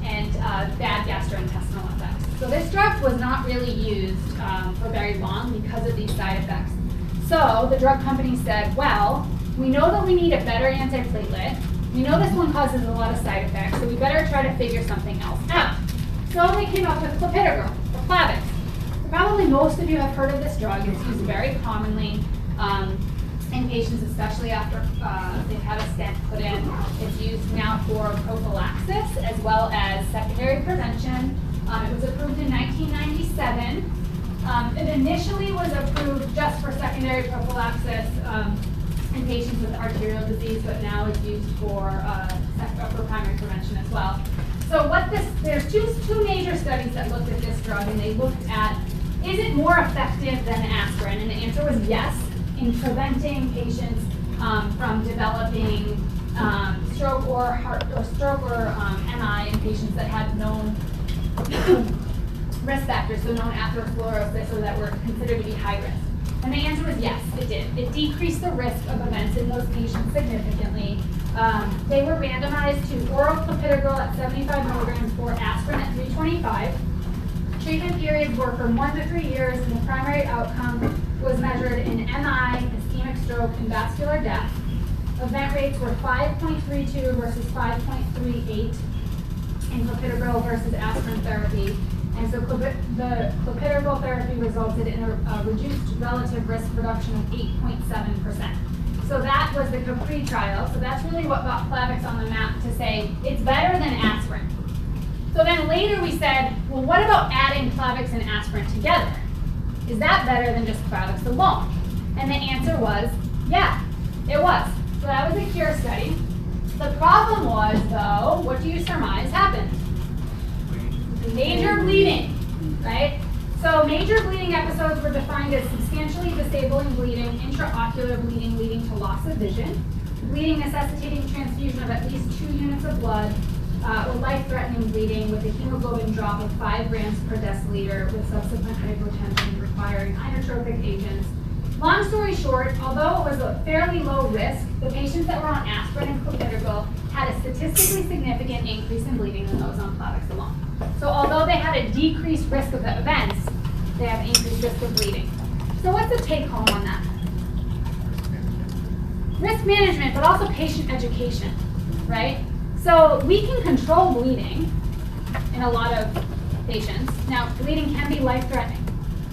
and bad gastrointestinal effects. So this drug was not really used for very long because of these side effects. So the drug company said, well, we know that we need a better antiplatelet. We know this one causes a lot of side effects, so we better try to figure something else out. So they came up with clopidogrel, or Plavix. Probably most of you have heard of this drug. It's used very commonly in patients, especially after they've had a stent put in. It's used now for prophylaxis as well as secondary prevention. It was approved in 1997. It initially was approved just for secondary prophylaxis in patients with arterial disease, but now it's used for primary prevention as well. So there's two major studies that looked at this drug, and they looked at, is it more effective than aspirin? And the answer was yes, in preventing patients from developing stroke or MI in patients that had known risk factors, so known atherosclerosis, or that were considered to be high risk? And the answer was yes, it did. It decreased the risk of events in those patients significantly. They were randomized to oral clopidogrel at 75 milligrams or aspirin at 325. Treatment periods were for 1 to 3 years, and the primary outcome was measured in MI, ischemic stroke, and vascular death. Event rates were 5.32 versus 5.38 in clopidogrel versus aspirin therapy. And so the clopidogrel therapy resulted in a reduced relative risk reduction of 8.7%. So that was the Capri trial. So that's really what got Plavix on the map to say it's better than aspirin. So then later we said, well, what about adding Plavix and aspirin together? Is that better than just Plavix alone? And the answer was, yeah, it was. So that was a CURE study. The problem was, though, what do you surmise happened? Major bleeding, right? So major bleeding episodes were defined as substantially disabling bleeding, intraocular bleeding leading to loss of vision, bleeding necessitating transfusion of at least 2 units of blood, or life-threatening bleeding with a hemoglobin drop of 5 grams per deciliter with subsequent hypotension requiring inotropic agents. Long story short, although it was a fairly low risk, the patients that were on aspirin and clopidogrel had a statistically significant increase in bleeding than those on Plavix alone. So although they had a decreased risk of the events, they have increased risk of bleeding. So what's the take home on that? Risk management, but also patient education, right? So we can control bleeding in a lot of patients. Now, bleeding can be life-threatening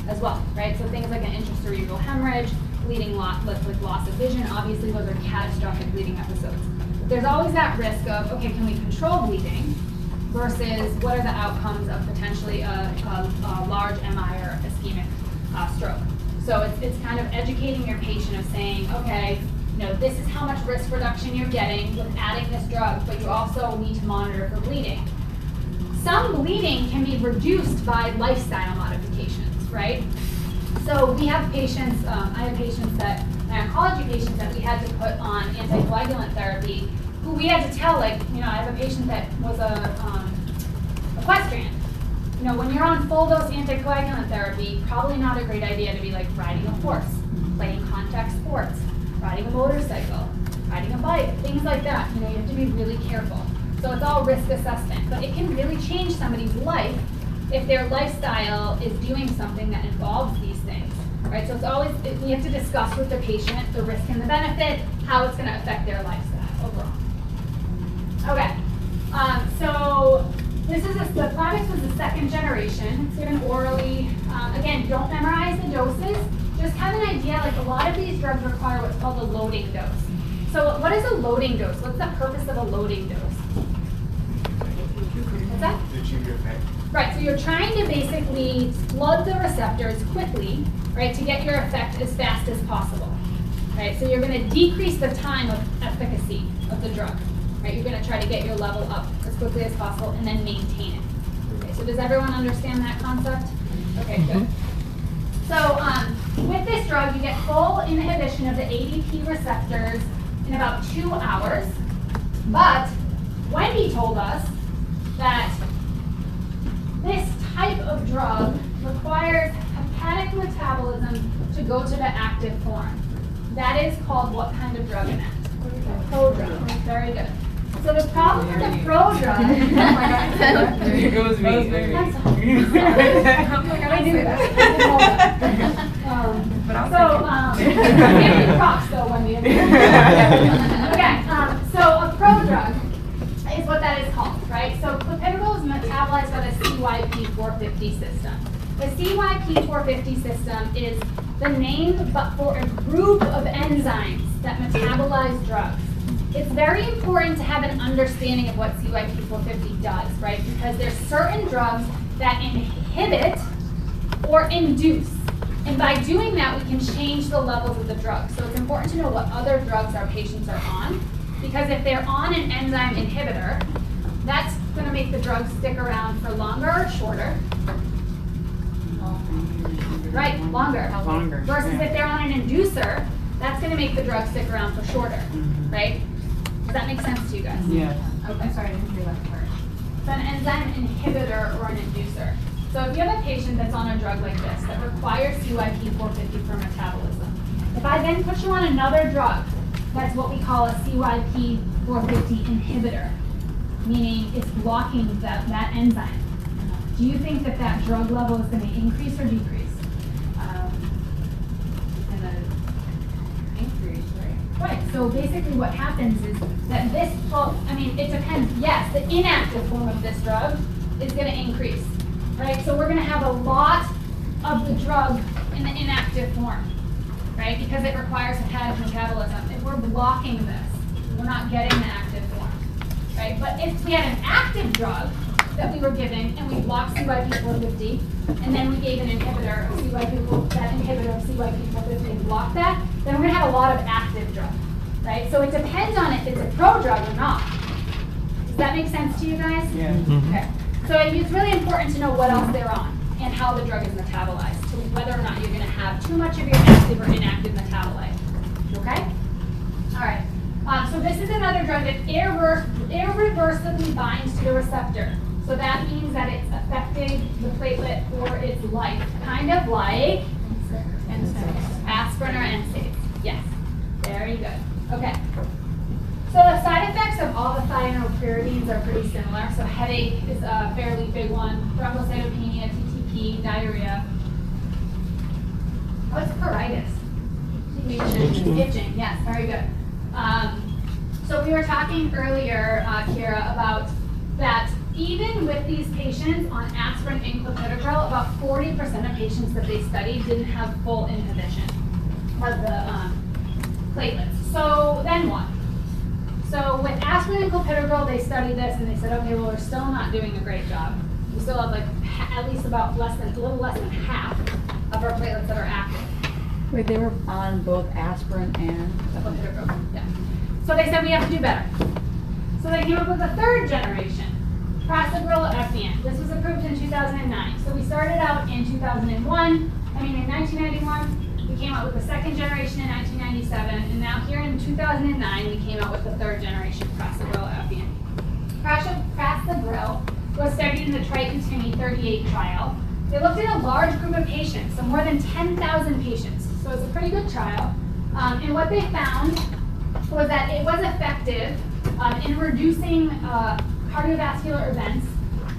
as well, right? So things like an intracerebral hemorrhage, bleeding with loss of vision, obviously those are catastrophic bleeding episodes. There's always that risk of, okay, can we control bleeding versus what are the outcomes of potentially a large MI or ischemic stroke. So it's kind of educating your patient of saying, okay, you know, this is how much risk reduction you're getting with adding this drug, but you also need to monitor for bleeding. Some bleeding can be reduced by lifestyle modifications, right? So we have patients, I have patients that, my oncology patients that we had to put on anticoagulant therapy, who we had to tell, like, you know, I have a patient that was equestrian. You know, when you're on full dose anticoagulant therapy, probably not a great idea to be like riding a horse, playing contact sports, riding a motorcycle, riding a bike, things like that. You know, you have to be really careful. So it's all risk assessment, but it can really change somebody's life if their lifestyle is doing something that involves these things, right? So it's always, we have to discuss with the patient the risk and the benefit, how it's gonna affect their lifestyle overall. Okay, so this is the Plavix was the 2nd generation. It's given orally. Again, don't memorize the doses. Just have an idea, like a lot of these drugs require what's called a loading dose. So what is a loading dose? What's the purpose of a loading dose? What's that? Right, so you're trying to basically flood the receptors quickly, right, to get your effect as fast as possible. Right, so you're going to decrease the time of efficacy of the drug. Right, you're going to try to get your level up as quickly as possible and then maintain it. Okay, so does everyone understand that concept? Okay, good. So with this drug, you get full inhibition of the ADP receptors in about 2 hours. But Wendy told us that this type of drug requires hepatic metabolism to go to the active form. That is called what kind of drug in that? Prodrug. Very good. So the problem with the prodrug. Oh my God. It was me. I'm sorry. I knew that. Give me props though, Wendy. Okay. So a prodrug is what that is called, right? So clopidogrel is metabolized by the CYP450 system. The CYP450 system is the name but for a group of enzymes that metabolize drugs. It's very important to have an understanding of what CYP450 does, right? Because there's certain drugs that inhibit or induce. And by doing that, we can change the levels of the drug. So it's important to know what other drugs our patients are on. Because if they're on an enzyme inhibitor, that's going to make the drug stick around for longer or shorter. Right, longer. Versus if they're on an inducer, that's going to make the drug stick around for shorter, right? Does that make sense to you guys? Yeah. Okay, sorry, I didn't hear that part. So an enzyme inhibitor or an inducer. So if you have a patient that's on a drug like this that requires CYP 450 for metabolism, if I then put you on another drug, that's what we call a CYP 450 inhibitor, meaning it's blocking that enzyme. Do you think that that drug level is going to increase or decrease? Increase, right? Right, so basically what happens is that this, well, I mean, it depends. Yes, the inactive form of this drug is going to increase, right? So we're going to have a lot of the drug in the inactive form, right? Because it requires hepatic metabolism. If we're blocking this, we're not getting the active form, right? But if we had an active drug that we were giving and we blocked CYP 450, and then we gave an inhibitor of CYP, that inhibitor of CYP 450 and blocked that, then we're going to have a lot of active drug, right? So it depends on if it's a prodrug or not. Does that make sense to you guys? Yeah. Okay. So it's really important to know what else they're on and how the drug is metabolized, to whether or not you're going to have too much of your active or inactive metabolite. Okay? All right. So this is another drug that irreversibly binds to the receptor. So that means that it's affecting the platelet for its life, kind of like aspirin or NSAIDs. Yes, very good. Okay. So the side effects of all the thienopyridines are pretty similar. So headache is a fairly big one, thrombocytopenia, TTP, diarrhea. What's pruritus? Itching, yes, very good. So we were talking earlier, Kira, about that even with these patients on aspirin and clopidogrel, about 40% of patients that they studied didn't have full inhibition of the platelets. So then what? So with aspirin and clopidogrel, they studied this and they said, okay, well, we're still not doing a great job. We still have like at least about a little less than half of our platelets that are active. Wait, they were on both aspirin and Clopidogrel, yeah. So they said we have to do better. So they came up with a third generation, prasugrel Efiant. This was approved in 2009. So we started out in 2001, in 1991. We came out with the second generation in 1997, and now here in 2009, we came out with the third generation, prasugrel Efiant. Prasugrel was studied in the Triton 38 trial. They looked at a large group of patients, so more than 10,000 patients. So it's a pretty good trial. And what they found was that it was effective in reducing cardiovascular events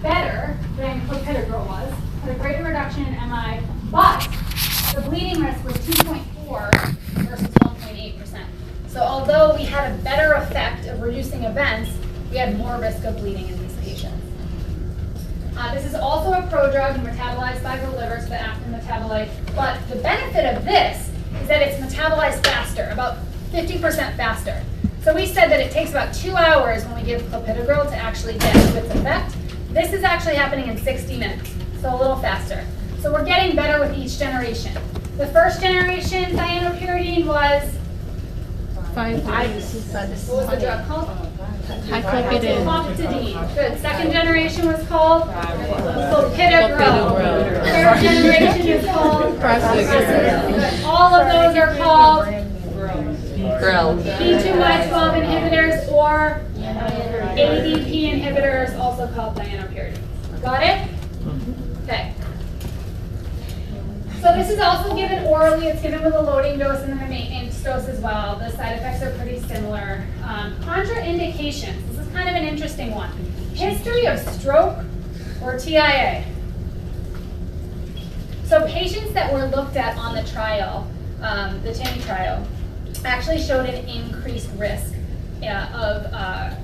better than clopidogrel was, had a greater reduction in MI, but the bleeding risk was 2.4 versus 1.8%. So although we had a better effect of reducing events, we had more risk of bleeding in these patients. This is also a prodrug metabolized by the liver, so the active metabolite. But the benefit of this is that it's metabolized faster, about 50% faster. So we said that it takes about 2 hours when we give clopidogrel to actually get to its effect. This is actually happening in 60 minutes, so a little faster. So we're getting better with each generation. The first generation thienopyridine was what was the drug called? Clopidogrel. Good. Second generation was called clopidogrel. Third generation is called prasugrel. All of those are called B2Y12 inhibitors or ADP inhibitors, also called thienopyridines. Got it? Okay. So this is also given orally. It's given with a loading dose and then a maintenance dose as well. The side effects are pretty similar. Contraindications. This is kind of an interesting one. History of stroke or TIA. So patients that were looked at on the trial, the TAMI trial, actually showed an increased risk of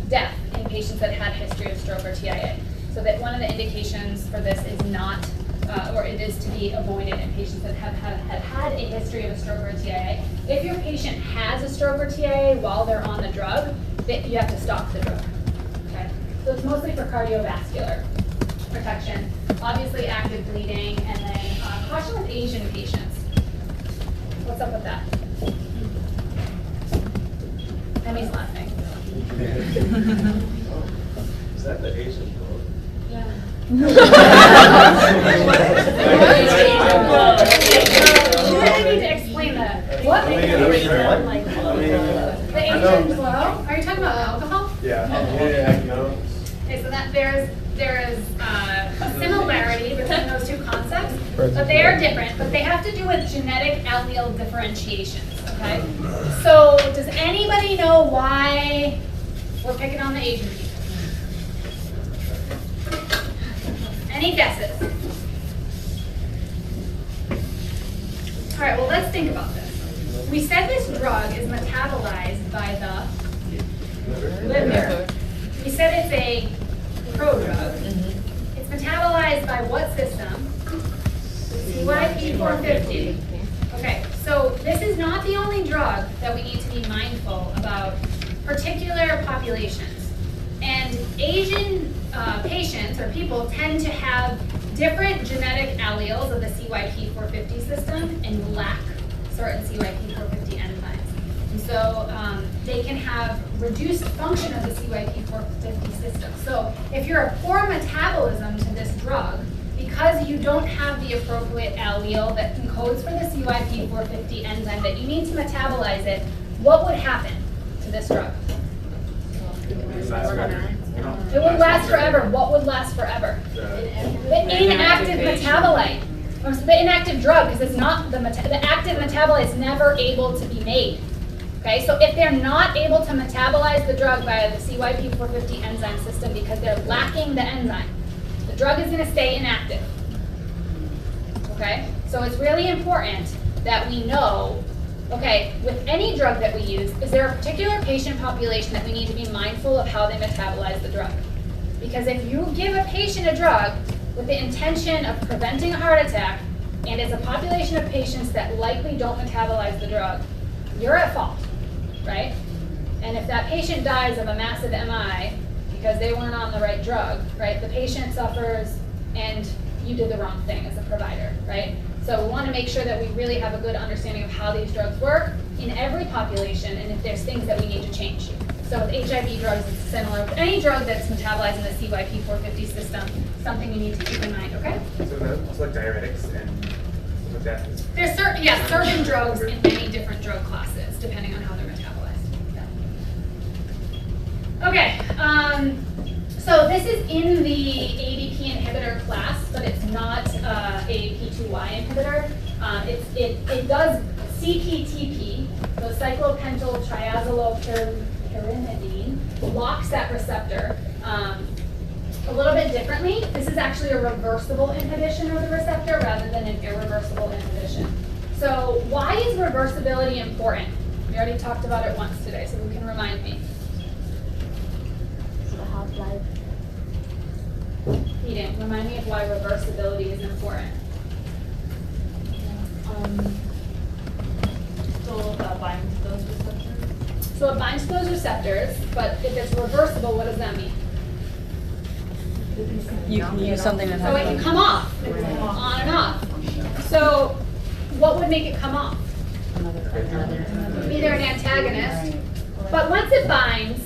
death in patients that had history of stroke or TIA. So that one of the indications for this is not, or it is to be avoided in patients that have had a history of a stroke or a TIA. If your patient has a stroke or TIA while they're on the drug, you have to stop the drug. Okay? So it's mostly for cardiovascular protection, obviously active bleeding, and then caution with Asian patients. What's up with that? Emmy's laughing. Is that the Asian dog? Yeah. You really need to explain that. What? The Asian glow? Are you talking about alcohol? they are different, but they have to do with genetic allele differentiations, okay? So does anybody know why we're picking on the Asian people? Any guesses? All right, well, let's think about this. We said this drug is metabolized by the liver. We said it's a prodrug. It's metabolized by what system? CYP450. Okay, so this is not the only drug that we need to be mindful about particular populations. And Asian patients or people tend to have different genetic alleles of the CYP450 system and lack certain CYP450 enzymes. And so they can have reduced function of the CYP450 system. So if you're a poor metabolism to this drug, because you don't have the appropriate allele that encodes for the CYP450 enzyme that you need to metabolize it, what would happen to this drug? It would last forever. What would last forever? The inactive metabolite. Or the inactive drug, because it's not the active metabolite is never able to be made. Okay, so if they're not able to metabolize the drug via the CYP450 enzyme system because they're lacking the enzyme, the drug is going to stay inactive. Okay, so it's really important that we know, okay, with any drug that we use, is there a particular patient population that we need to be mindful of how they metabolize the drug? Because if you give a patient a drug with the intention of preventing a heart attack, and it's a population of patients that likely don't metabolize the drug, you're at fault, right? And if that patient dies of a massive MI because they weren't on the right drug, right, the patient suffers and you did the wrong thing as a provider, right? So we want to make sure that we really have a good understanding of how these drugs work in every population and if there's things that we need to change. So with HIV drugs, it's similar. With any drug that's metabolized in the CYP450 system, something you need to keep in mind, okay? So that's like diuretics and like that. There's certain drugs in many different drug classes, depending on how they're metabolized. Yeah. Okay, so this is in the ADP inhibitor class, but it's not a P2Y inhibitor. It does CPTP, so cyclopentyl triazolopyrimidine, blocks that receptor a little bit differently. This is actually a reversible inhibition of the receptor rather than an irreversible inhibition. So why is reversibility important? We already talked about it once today, so who can remind me? The half-life. Eden, remind me of why reversibility is important. So binds to those receptors? So it binds to those receptors, but if it's reversible, what does that mean? You can use something that So it can come off, on and off. So what would make it come off? Either an antagonist, but once it binds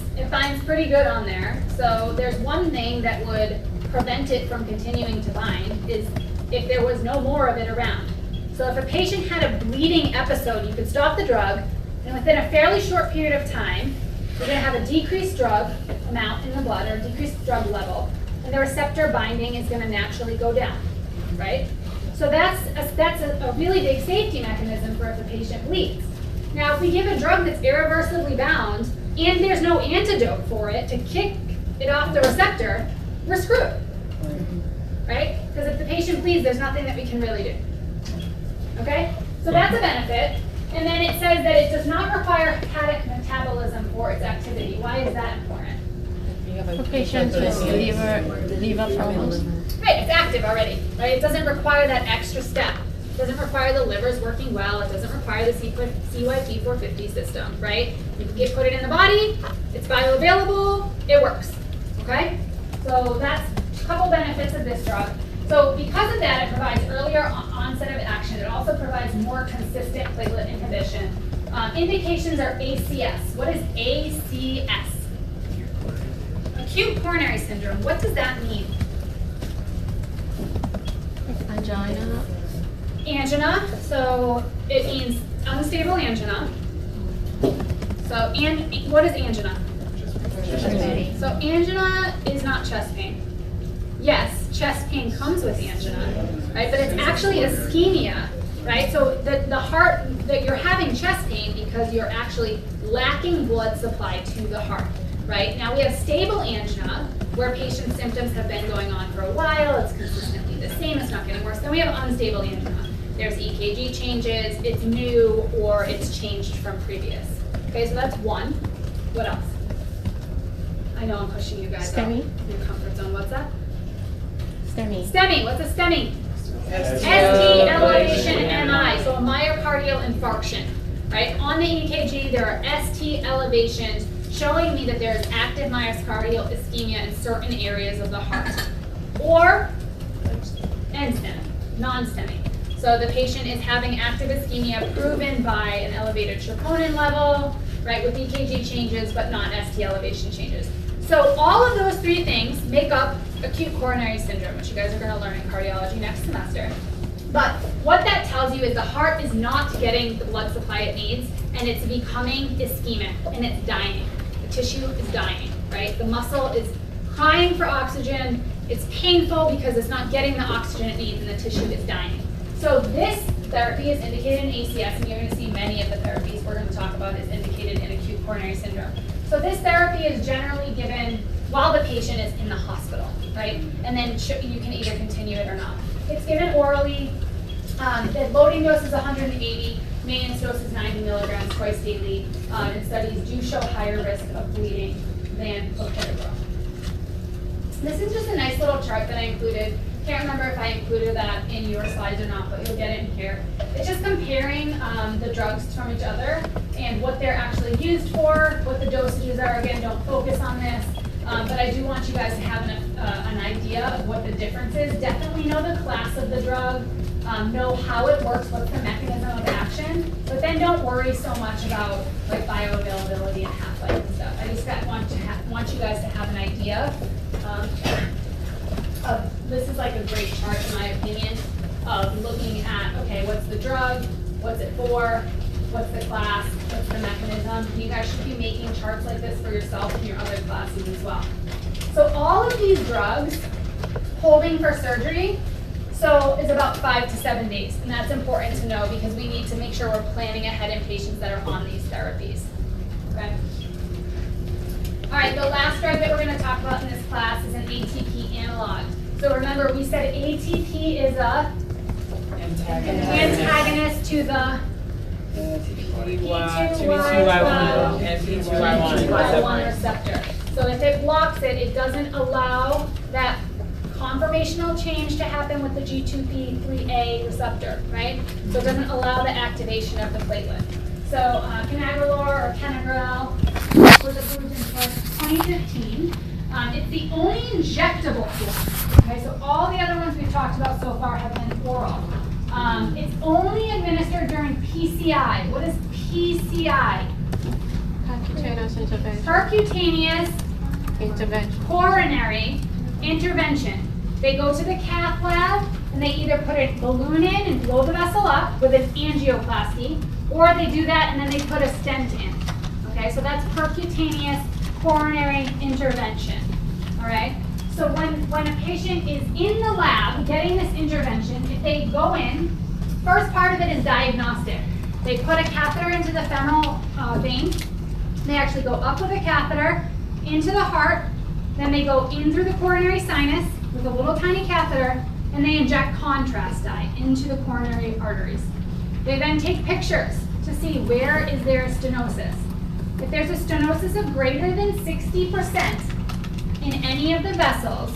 pretty good on there. So there's one thing that would prevent it from continuing to bind is if there was no more of it around. So if a patient had a bleeding episode, you could stop the drug, and within a fairly short period of time, you're going to have a decreased drug amount in the blood or decreased drug level, and the receptor binding is going to naturally go down, right? So that's a really big safety mechanism for if a patient bleeds. Now, if we give a drug that's irreversibly bound and there's no antidote for it to kick it off the receptor, we're screwed, right? Because if the patient bleeds, there's nothing that we can really do. Okay? So that's a benefit. And then it says that it does not require hepatic metabolism for its activity. Why is that important? For patients with liver problems. Right, it's active already, right? It doesn't require that extra step. It doesn't require the liver's working well. It doesn't require the CYP450 system, right? You can put it in the body, it's bioavailable, it works, okay? So that's a couple benefits of this drug. So because of that, it provides earlier onset of action. It also provides more consistent platelet inhibition. Indications are ACS. What is ACS? Acute coronary syndrome. What does that mean? Angina. Angina. So it means unstable angina. So what is angina? So angina is not chest pain. Yes, chest pain comes with angina, right? But it's actually ischemia, right? So the heart, that you're having chest pain because you're actually lacking blood supply to the heart, right? Now we have stable angina, where patient symptoms have been going on for a while, it's consistently the same, it's not getting worse. Then we have unstable angina. There's EKG changes, it's new, or it's changed from previous. Okay, so that's one. What else? I know I'm pushing you guys out STEMI. of your comfort zone. What's that? STEMI. STEMI. What's a STEMI? ST elevation MI, so a myocardial infarction, right? On the EKG, there are ST elevations showing me that there is active myocardial ischemia in certain areas of the heart. Or NSTEMI, non-STEMI. So the patient is having active ischemia proven by an elevated troponin level, right, with EKG changes, but not ST elevation changes. So all of those three things make up acute coronary syndrome, which you guys are going to learn in cardiology next semester. But what that tells you is the heart is not getting the blood supply it needs, and it's becoming ischemic, and it's dying. The tissue is dying, right? The muscle is crying for oxygen. It's painful because it's not getting the oxygen it needs, and the tissue is dying. So this therapy is indicated in ACS, and you're going to see many of the therapies we're going to talk about is indicated in acute coronary syndrome. So this therapy is generally given while the patient is in the hospital, right? And then you can either continue it or not. It's given orally. The loading dose is 180. Maintenance dose is 90 milligrams twice daily. And studies do show higher risk of bleeding than clopidogrel. This is just a nice little chart that I included. Can't remember if I included that in your slides or not, but you'll get it in here. It's just comparing the drugs from each other and what they're actually used for, what the dosages are. Again, don't focus on this, but I do want you guys to have an idea of what the difference is. Definitely know the class of the drug, know how it works, what's the mechanism of action, but then don't worry so much about like bioavailability and half-life and stuff. I just want you guys to have an idea. This is like a great chart in my opinion of looking at, okay, what's the drug, what's it for, what's the class, what's the mechanism. You guys should be making charts like this for yourself in your other classes as well. So all of these drugs, holding for surgery, so is about 5 to 7 days. And that's important to know because we need to make sure we're planning ahead in patients that are on these therapies. Okay? All right, the last drug that we're going to talk about in this class is an ATP analog. So remember, we said ATP is a antagonist to the P2Y1 receptor. So if it blocks it, it doesn't allow that conformational change to happen with the G2P3A receptor, right? So it doesn't allow the activation of the platelet. So canaglor or Kenagrel was approved in 2015. It's the only injectable form. Okay, so all the other ones we've talked about so far have been oral. It's only administered during PCI. What is PCI? Percutaneous intervention. Percutaneous Intervention. coronary intervention. They go to the cath lab and they either put a balloon in and blow the vessel up with an angioplasty, or they do that and then they put a stent in. Okay, so that's percutaneous coronary intervention. All right. So when a patient is in the lab getting this intervention, if they go in, first part of it is diagnostic. They put a catheter into the femoral vein. They actually go up with a catheter into the heart. Then they go in through the coronary sinus with a little tiny catheter, and they inject contrast dye into the coronary arteries. They then take pictures to see where is there stenosis. If there's a stenosis of greater than 60% in any of the vessels,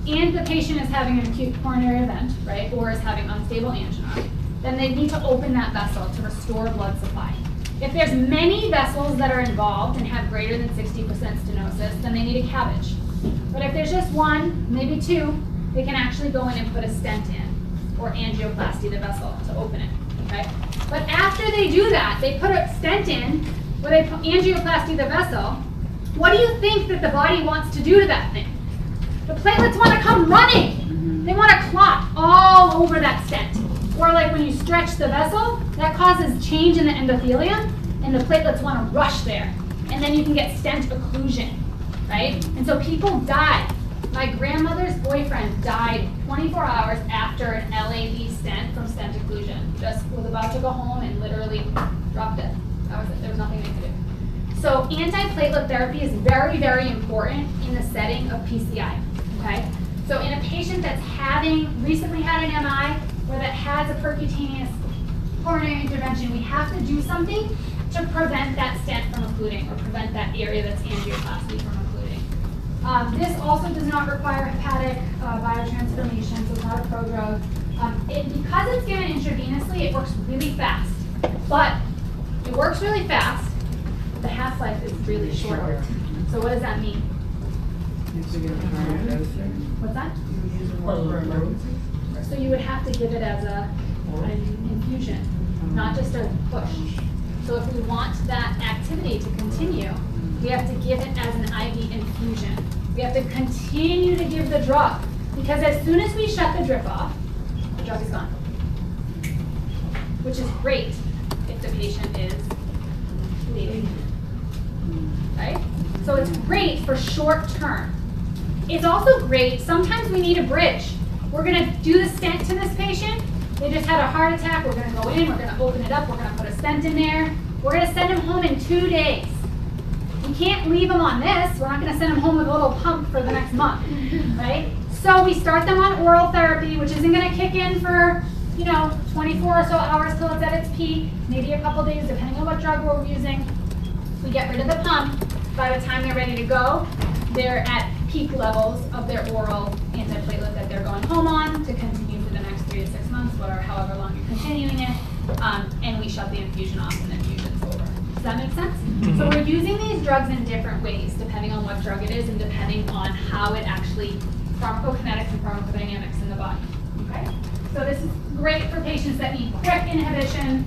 and the patient is having an acute coronary event, right, or is having unstable angina, then they need to open that vessel to restore blood supply. If there's many vessels that are involved and have greater than 60% stenosis, then they need a CABG. But if there's just one, maybe two, they can actually go in and put a stent in or angioplasty the vessel to open it, okay? But after they do that, they put a stent in, where they angioplasty the vessel, what do you think that the body wants to do to that thing? The platelets want to come running. They want to clot all over that stent. Or like when you stretch the vessel, that causes change in the endothelium, and the platelets want to rush there. And then you can get stent occlusion, right? And so people die My grandmother's boyfriend died 24 hours after an LAV stent from stent occlusion. Just was about to go home and literally dropped it. That was it. There was nothing they could do. So antiplatelet therapy is very, very important in the setting of PCI. Okay. So in a patient that's recently had an MI or that has a percutaneous coronary intervention, we have to do something to prevent that stent from occluding or prevent that area that's angioplasty from occluding. This also does not require hepatic biotransformation, so it's not a prodrug. Because it's given intravenously, it works really fast. But it works really fast, the half-life is really short. So what does that mean? What's that? So you would have to give it as an infusion, not just a push. So if we want that activity to continue, we have to give it as an IV infusion. We have to continue to give the drug, because as soon as we shut the drip off, the drug is gone. Which is great if the patient is bleeding, right? So it's great for short term. It's also great, sometimes we need a bridge. We're gonna do the stent to this patient. They just had a heart attack. We're gonna go in, we're gonna open it up, we're gonna put a stent in there. We're gonna send him home in 2 days. We can't leave them on this. We're not gonna send them home with a little pump for the next month, right? So we start them on oral therapy, which isn't gonna kick in for, 24 or so hours till it's at its peak, maybe a couple days, depending on what drug we're using. We get rid of the pump. By the time they're ready to go, they're at peak levels of their oral antiplatelet that they're going home on to continue for the next 3 to 6 months, or however long you're continuing it, and we shut the infusion off and the infusion's over. Does that make sense? So we're using these drugs in different ways, depending on what drug it is and depending on how it actually, pharmacokinetics and pharmacodynamics in the body. Okay? So this is great for patients that need quick inhibition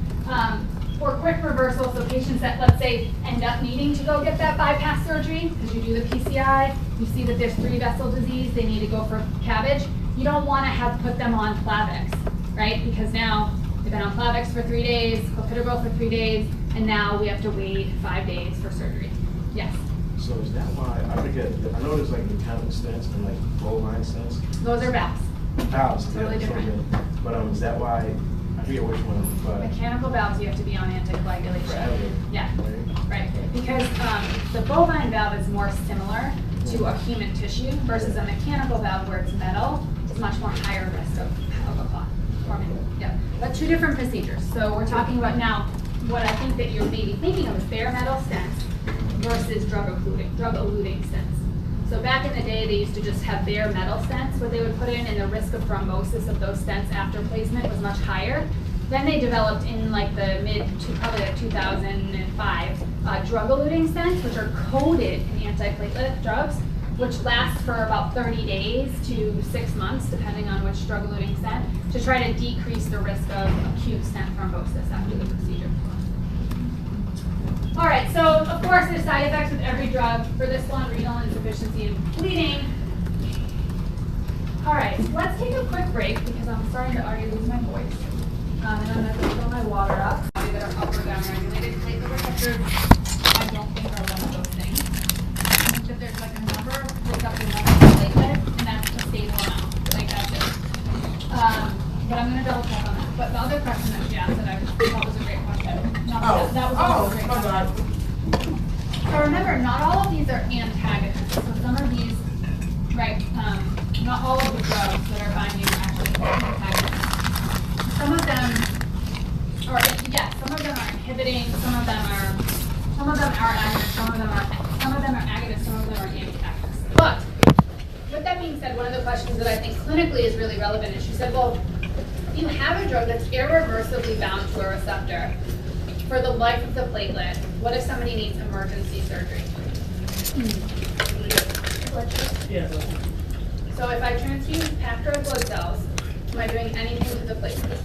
or quick reversal. So patients that, let's say, end up needing to go get that bypass surgery because you do the PCI, you see that there's 3 vessel disease, they need to go for CABG. You don't want to put them on Plavix, right? Because now they've been on Plavix for 3 days, clopidogrel for 3 days, and now we have to wait 5 days for surgery. Yes? So is that why, I forget, I know there's like mechanical stents and like bovine stents. Those are valves. Valves, Totally yeah, different. But is that why, I forget which one, but. Mechanical valves, you have to be on anticoagulation. Forever. Yeah, right. Because the bovine valve is more similar to a human tissue versus a mechanical valve where it's metal. It's much more higher risk of a clot forming. Yeah, but 2 different procedures. So we're talking about now, what I think that you're maybe thinking of is bare metal stents versus drug-eluting stents. So back in the day, they used to just have bare metal stents, what they would put in, and the risk of thrombosis of those stents after placement was much higher. Then they developed in like the probably like 2005, drug-eluting stents, which are coated in antiplatelet drugs, which last for about 30 days to 6 months, depending on which drug-eluting stent, to try to decrease the risk of acute stent thrombosis after the procedure. All right, so of course there's side effects with every drug. For this one, renal insufficiency and bleeding. All right, let's take a quick break because I'm starting to already lose my voice. And I'm going to fill my water up. That are up or down regulated. Platelet receptors, I don't think are one of those things. I think that there's like a number, look up the number of platelet, and that's a stable amount. Like that's it. But I'm going to double check on that. But the other question that she asked that I thought was a great question. That was a great question. So remember, not all of these are antagonists. So some of these, right, not all of the drugs that are binding are actually antagonists. Some of them are, some of them are inhibiting, some of them are agonists, some of them are agonists, some of them are antagonists. But with that being said, one of the questions that I think clinically is really relevant is she said, well, you have a drug that's irreversibly bound to a receptor for the life of the platelet. What if somebody needs emergency surgery? Yeah. So if I transfuse packed red blood cells, am I doing anything to the platelet?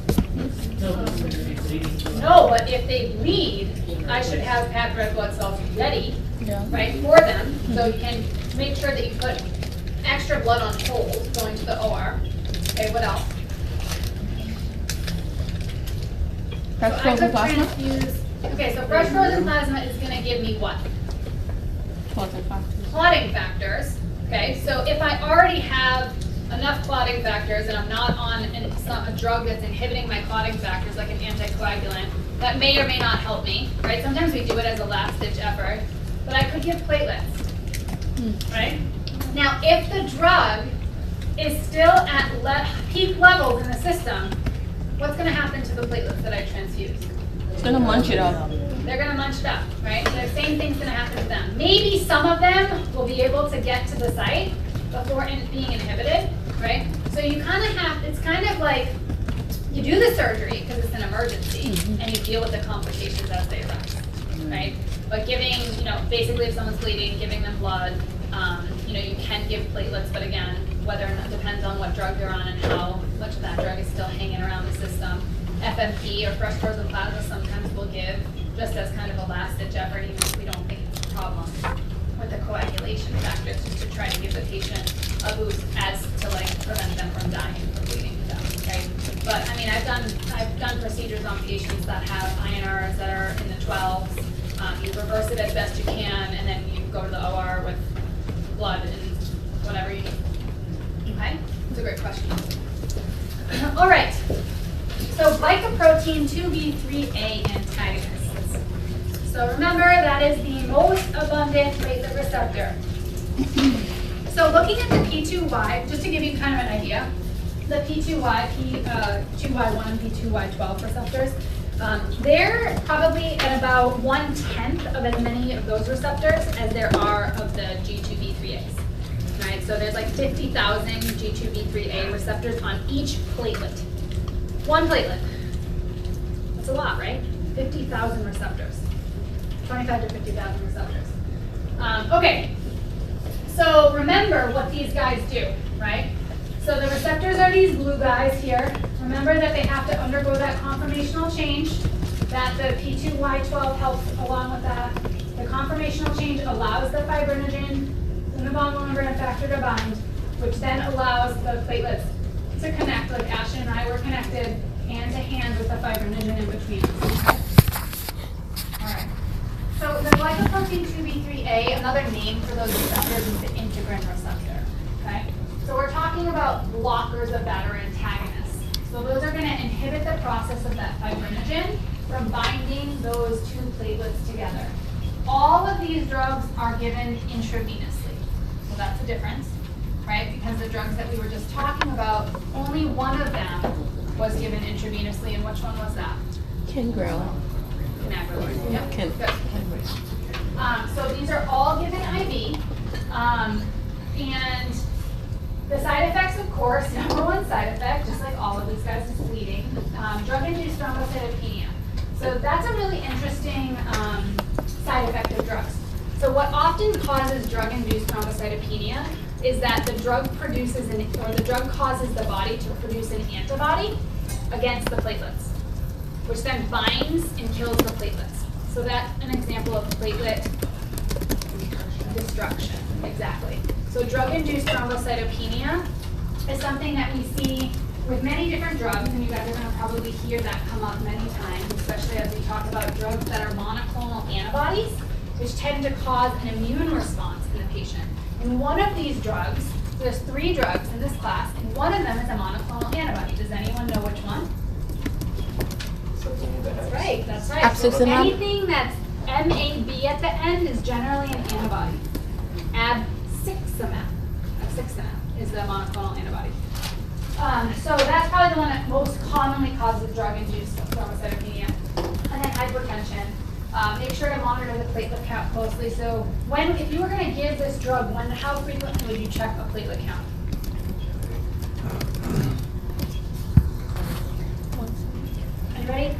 No, but if they bleed, I should have packed red blood cells ready, right, for them. So you can make sure that you put extra blood on hold going to the OR. Okay, what else? Fresh frozen plasma? Okay, so fresh frozen plasma is going to give me what? Clotting factors. Clotting factors. Okay, so if I already have enough clotting factors and I'm not on a drug that's inhibiting my clotting factors, like an anticoagulant, that may or may not help me, right? Sometimes we do it as a last-ditch effort, but I could give platelets, right? Now, if the drug is still at peak levels in the system, what's going to happen to the platelets that I transfuse? It's gonna munch it up. They're going to munch it up, right? The same thing's going to happen to them. Maybe some of them will be able to get to the site before being inhibited, right? So you kind of have, it's kind of like you do the surgery because it's an emergency and you deal with the complications as they arise, right? But giving, basically if someone's bleeding, giving them blood, you can give platelets, but again, whether or not depends on what drug they're on and how much of that drug is still hanging around the system. FMP or fresh frozen plasma sometimes we'll give just as kind of a last-ditch effort, even if we don't think it's a problem with the coagulation factors, just to try to give the patient a boost as to prevent them from dying from bleeding to death, right? But I mean, I've done procedures on patients that have INRs that are in the 12s. You reverse it as best you can, and then you go to the OR with blood and whatever you need. Okay, it's a great question. All right. So glycoprotein 2B3A antagonists. So remember, that is the most abundant platelet receptor. So looking at the P2Y, just to give you kind of an idea, the P2Y, P2Y1 and P2Y12 receptors, they're probably at about 1/10 of as many of those receptors as there are of the G2B3As. Right? So there's like 50,000 G2B3A receptors on each platelet. One platelet. That's a lot, right? 50,000 receptors. 25 to 50,000 receptors. Okay. So remember what these guys do, right? So the receptors are these blue guys here. Remember that they have to undergo that conformational change, that the P2Y12 helps along with that. The conformational change allows the fibrinogen and the bond membrane factor to bind, which then allows the platelets to connect, like Ashton and I were connected, hand to hand with the fibrinogen in between. All right. So the glycoprotein 2B3A, another name for those receptors is the integrin receptor. Okay. So we're talking about blockers of that, or antagonists. So those are going to inhibit the process of that fibrinogen from binding those two platelets together. All of these drugs are given intravenously. So that's the difference, right? Because the drugs that we were just talking about, only one of them was given intravenously, and which one was that? Kingrel. Canaglin. Yep. Good. So these are all given IV, and the side effects, of course, number one side effect, just like all of these guys, is bleeding. Drug-induced thrombocytopenia. So that's a really interesting side effect of drugs. So what often causes drug-induced thrombocytopenia is that the drug produces the drug causes the body to produce an antibody against the platelets, which then binds and kills the platelets. So that's an example of platelet destruction. Exactly. So drug-induced thrombocytopenia is something that we see with many different drugs, and you guys are going to probably hear that come up many times, especially as we talk about drugs that are monoclonal antibodies, which tend to cause an immune response in the patient. And one of these drugs, there's 3 drugs in this class, and one of them is a monoclonal antibody. Does anyone know which one? That's right, that's right. So anything that's MAB at the end is generally an antibody. Abciximab is the monoclonal antibody. So that's probably the one that most commonly causes drug-induced thrombocytopenia. And then hypertension. Make sure to monitor the platelet count closely. So if you were going to give this drug, how frequently would you check a platelet count? Are you ready?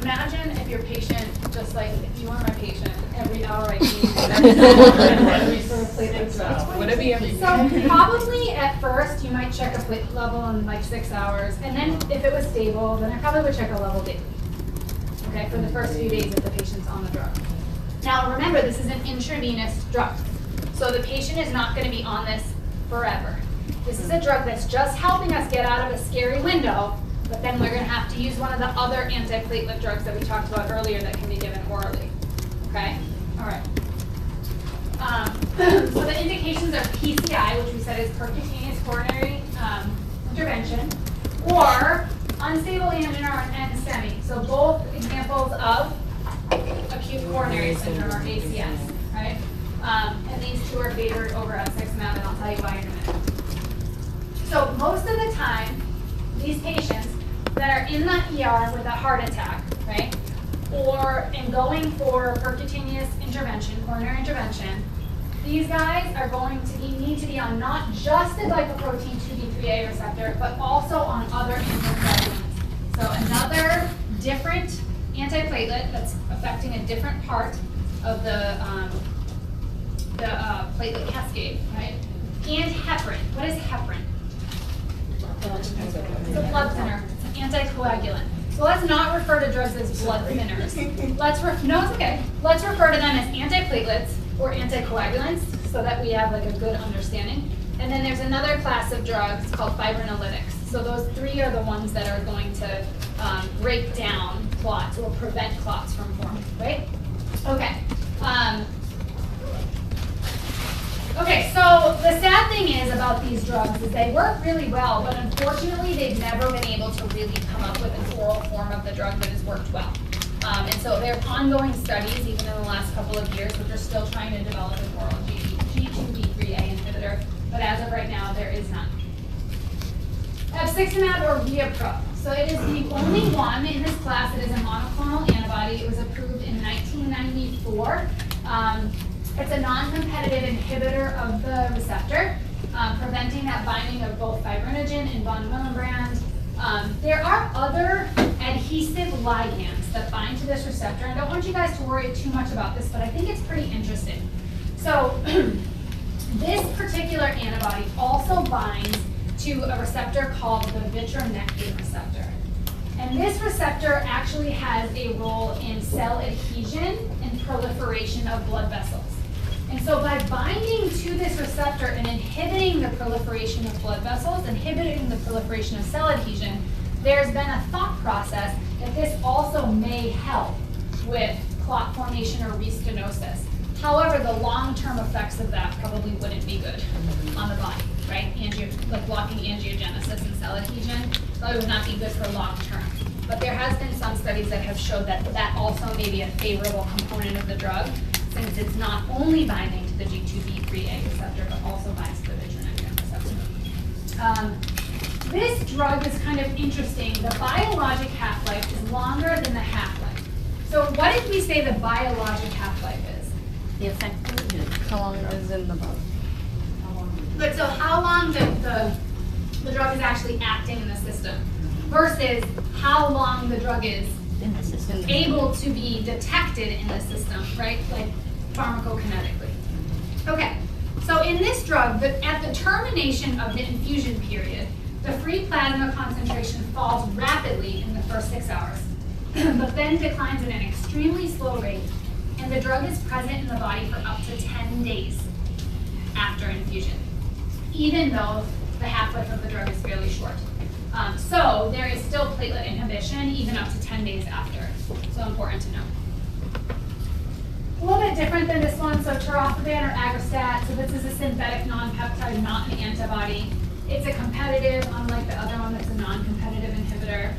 Imagine if your patient, just like if you were my patient, every hour I need every sort of platelet. Would it be every So probably at first you might check a platelet level in like 6 hours, and then if it was stable, then I probably would check a level daily. Okay, for the first few days if the patient's on the drug. Now remember, this is an intravenous drug, so the patient is not going to be on this forever. This is a drug that's just helping us get out of a scary window, but then we're going to have to use one of the other antiplatelet drugs that we talked about earlier that can be given orally. Okay? All right. So the indications are PCI, which we said is percutaneous coronary intervention, or unstable angina and STEMI. So both examples of acute coronary syndrome or ACS, right? And these two are favored over F6-mab, and I'll tell you why in a minute. So most of the time, these patients that are in the ER with a heart attack, right, or in going for percutaneous intervention, coronary intervention, these guys are going to need to be on not just the glycoprotein 2B3A receptor, but also on other anticoagulants. So another different antiplatelet that's affecting a different part of the platelet cascade, right? And heparin. What is heparin? It's a blood thinner. It's an anticoagulant. So let's not refer to drugs as blood thinners. No, it's okay. Let's refer to them as antiplatelets or anticoagulants so that we have like a good understanding. And then there's another class of drugs called fibrinolytics. So those three are the ones that are going to break down clots or prevent clots from forming, right? Okay. Okay, so the sad thing is about these drugs is they work really well, but unfortunately they've never been able to really come up with an oral form of the drug that has worked well. And so there are ongoing studies, even in the last couple of years, which are still trying to develop an oral G2B3A inhibitor, but as of right now, there is none. F6-mab or Viapro. So it is the only one in this class that is a monoclonal antibody. It was approved in 1994. It's a non-competitive inhibitor of the receptor, preventing that binding of both fibrinogen and von Willebrand. There are other adhesive ligands that bind to this receptor. I don't want you guys to worry too much about this, but I think it's pretty interesting. So this particular antibody also binds to a receptor called the vitronectin receptor. And this receptor actually has a role in cell adhesion and proliferation of blood vessels. And so by binding to this receptor and inhibiting the proliferation of blood vessels, inhibiting the proliferation of cell adhesion, there's been a thought process that this also may help with clot formation or restenosis. However, the long-term effects of that probably wouldn't be good on the body, right? Like blocking angiogenesis and cell adhesion, probably would not be good for long-term. But there has been some studies that have showed that that also may be a favorable component of the drug, since it's not only binding to the G2B3A receptor, but also binds to the vitronectin receptor. This drug is kind of interesting. The biologic half-life is longer than the half-life. So what if we say the biologic half-life is? The effective, how long it is in the body. But so how long the drug is actually acting in the system versus how long the drug is In the system. able to be detected in the system, right? Like pharmacokinetically. Okay, so in this drug, at the termination of the infusion period, the free plasma concentration falls rapidly in the first 6 hours, but then declines at an extremely slow rate, and the drug is present in the body for up to 10 days after infusion, even though the half-life of the drug is fairly short. So there is still platelet inhibition even up to 10 days after. So important to know. A little bit different than this one, so tirofiban or aggrostat. So this is a synthetic non-peptide, not an antibody. It's a competitive, unlike the other one that's a non-competitive inhibitor.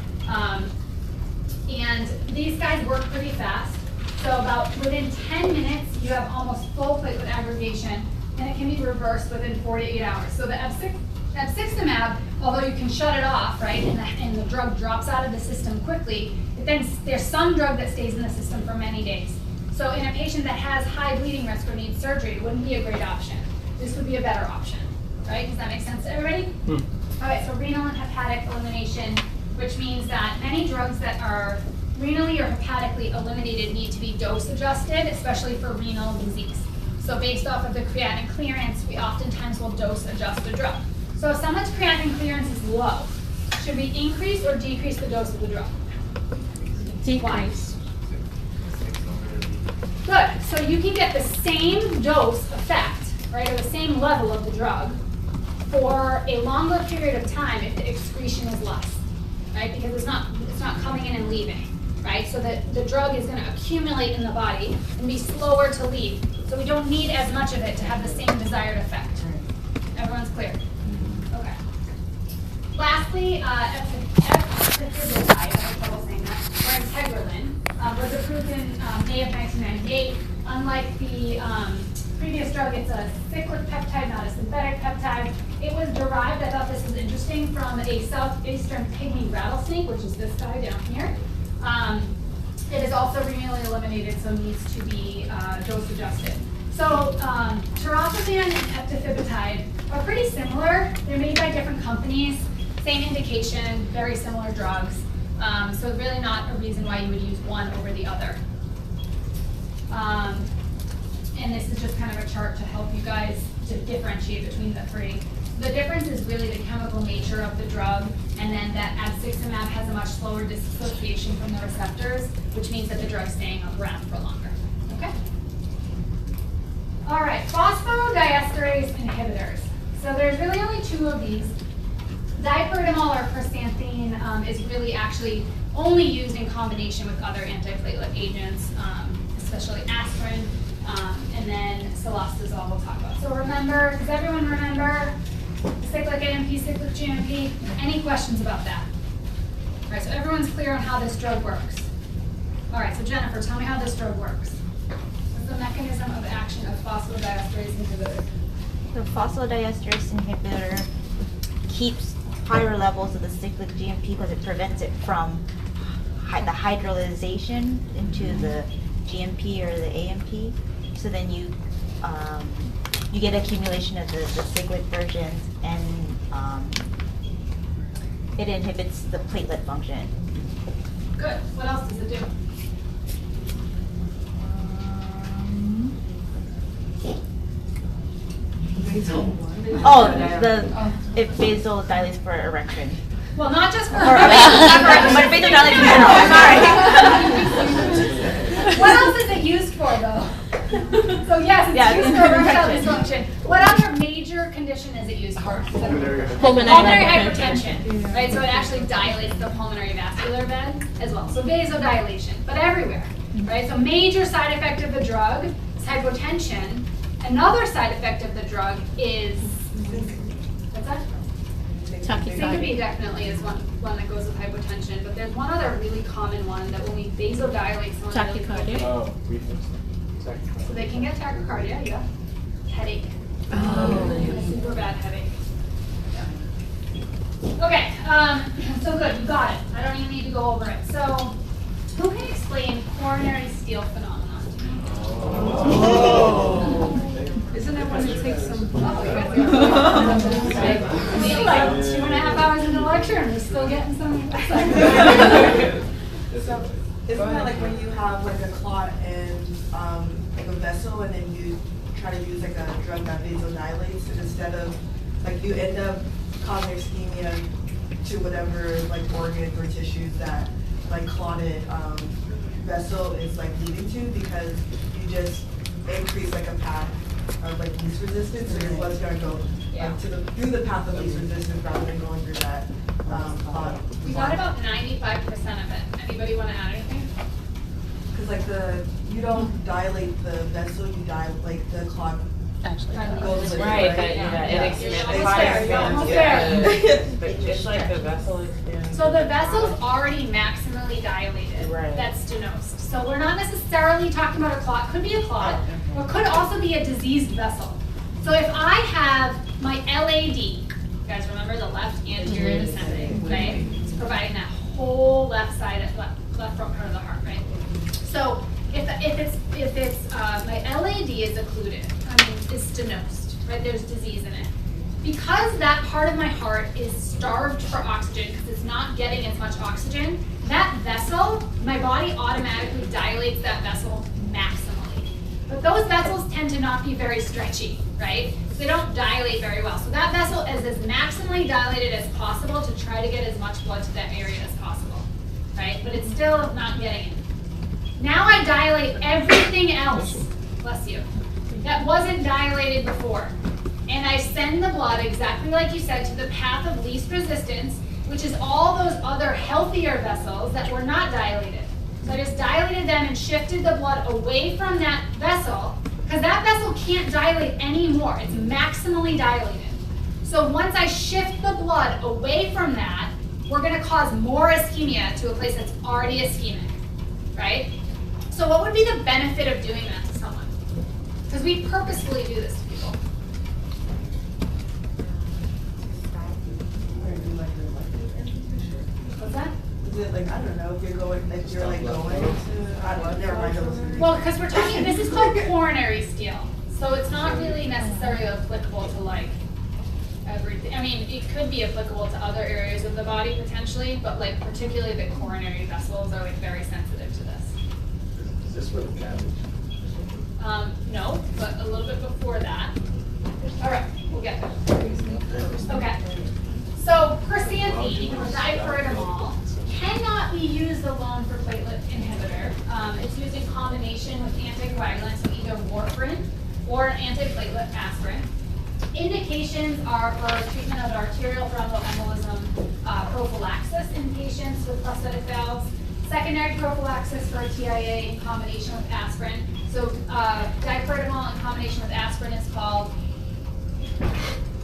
And these guys work pretty fast. So about within 10 minutes, you have almost full platelet aggregation, and it can be reversed within 4 to 8 hours. So the F6-mab, although you can shut it off, right, and the drug drops out of the system quickly, but then there's some drug that stays in the system for many days. So in a patient that has high bleeding risk or needs surgery, it wouldn't be a great option. This would be a better option, right? Does that make sense to everybody? All right, so renal and hepatic elimination, which means that many drugs that are renally or hepatically eliminated need to be dose adjusted, especially for renal disease. So based off of the creatinine clearance, we oftentimes will dose adjust the drug. So if someone's creatinine clearance is low, should we increase or decrease the dose of the drug? Decrease. Good. So you can get the same dose effect, right, or the same level of the drug for a longer period of time if the excretion is less, right? Because it's not coming in and leaving. right? So that the drug is going to accumulate in the body and be slower to leave. So we don't need as much of it to have the same desired effect. Everyone's clear? Okay. Lastly, Antiplatelet, I have trouble saying that, or Antiplatelet, was approved in May of 1998. Unlike the previous drug, it's a cyclic peptide, not a synthetic peptide. It was derived, I thought this was interesting, from a southeastern pygmy rattlesnake, which is this guy down here. It is also renally eliminated, so needs to be dose adjusted. So Toracafan and eptifibatide are pretty similar. They're made by different companies, same indication, very similar drugs. So really not a reason why you would use one over the other. And this is just kind of a chart to help you guys to differentiate between the three. The difference is really the chemical nature of the drug, and then that abciximab has a much slower dissociation from the receptors, which means that the drug's staying around for longer. Okay? All right, phosphodiesterase inhibitors. So there's really only two of these. Dipyridamol or chrysanthine is really actually only used in combination with other antiplatelet agents, especially aspirin, and then cilostazol we'll talk about. So remember, does everyone remember cyclic AMP, cyclic GMP? Any questions about that? All right, so everyone's clear on how this drug works. All right, so Jennifer, tell me how this drug works. What's the mechanism of action of phosphodiesterase inhibitor? The phosphodiesterase inhibitor keeps higher levels of the cyclic GMP because it prevents it from the hydrolyzation into the GMP or the AMP. So then you get accumulation of the cyclic versions, and it inhibits the platelet function. Good. What else does it do? It vasodilates for erection. Well, not just for but vasodilates in general. Sorry. What else is it used for, though? So yes, it's used for erectile dysfunction. What other major condition is it used for? Pulmonary hypertension, right? So it actually dilates the pulmonary vascular bed as well. So vasodilation, but everywhere, right? So major side effect of the drug is hypotension. Another side effect of the drug is, what's that? Syncope definitely is one that goes with hypotension, but there's one other really common one that when we vasodilate someone really quickly, so they can get tachycardia, yeah. Headache. Super bad headache. Yeah. Okay, so good, you got it. I don't even need to go over it. So, who can explain coronary steal phenomenon to me? Isn't that when it takes some? Maybe like 2.5 hours into lecture and we're still getting some. So, isn't that like when you have like a clot and like a vessel, and then you try to use like a drug that vasodilates, and instead of like you end up causing ischemia to whatever like organs or tissues that like clotted vessel is like leading to, because you just increase like a path of like least resistance, so your blood's gonna go through the path of least resistance rather than going through that clot. We got about 95% of it. Anybody want to add anything? Because like you don't dilate the vessel, you dilate like the clot. Actually, goes with it, right? right? It expands. Almost there. But it's like the vessel expands. So the vessel's already maximally dilated. Right. That's stenosed. So we're not necessarily talking about a clot. Could be a clot, or could also be a diseased vessel. So if I have my LAD, you guys remember the left anterior descending, right? It's providing that whole left side, left front part of the heart, right? So if it's my LAD is occluded, is stenosed, right? There's disease in it. Because that part of my heart is starved for oxygen because it's not getting as much oxygen, that vessel, my body automatically dilates that vessel maximally. But those vessels tend to not be very stretchy, right? They don't dilate very well. So that vessel is as maximally dilated as possible to try to get as much blood to that area as possible, right? But it's still not getting it. Now I dilate everything else, bless you, that wasn't dilated before. And I send the blood, exactly like you said, to the path of least resistance, which is all those other healthier vessels that were not dilated. So I just dilated them and shifted the blood away from that vessel, because that vessel can't dilate anymore. It's maximally dilated. So once I shift the blood away from that, we're going to cause more ischemia to a place that's already ischemic, right? So what would be the benefit of doing that to someone? Because we purposefully do this to people. What's that? Is it like, I don't know, if you're going to, I don't know, never mind. Well, because we're talking, this is called coronary steel. So it's not really necessarily applicable to like everything. I mean, it could be applicable to other areas of the body potentially, but like particularly the coronary vessels are like very sensitive to this. Is this for the cabbage? No, but a little bit before that. All right, we'll get there. Okay. So chrysanthine or dipyridamol cannot be used alone for platelet inhibitor. It's used in combination with anticoagulants, so either warfarin or an antiplatelet aspirin. Indications are for treatment of arterial thromboembolism prophylaxis in patients with prosthetic valves, secondary prophylaxis for TIA in combination with aspirin. So dipyridamol in combination with aspirin is called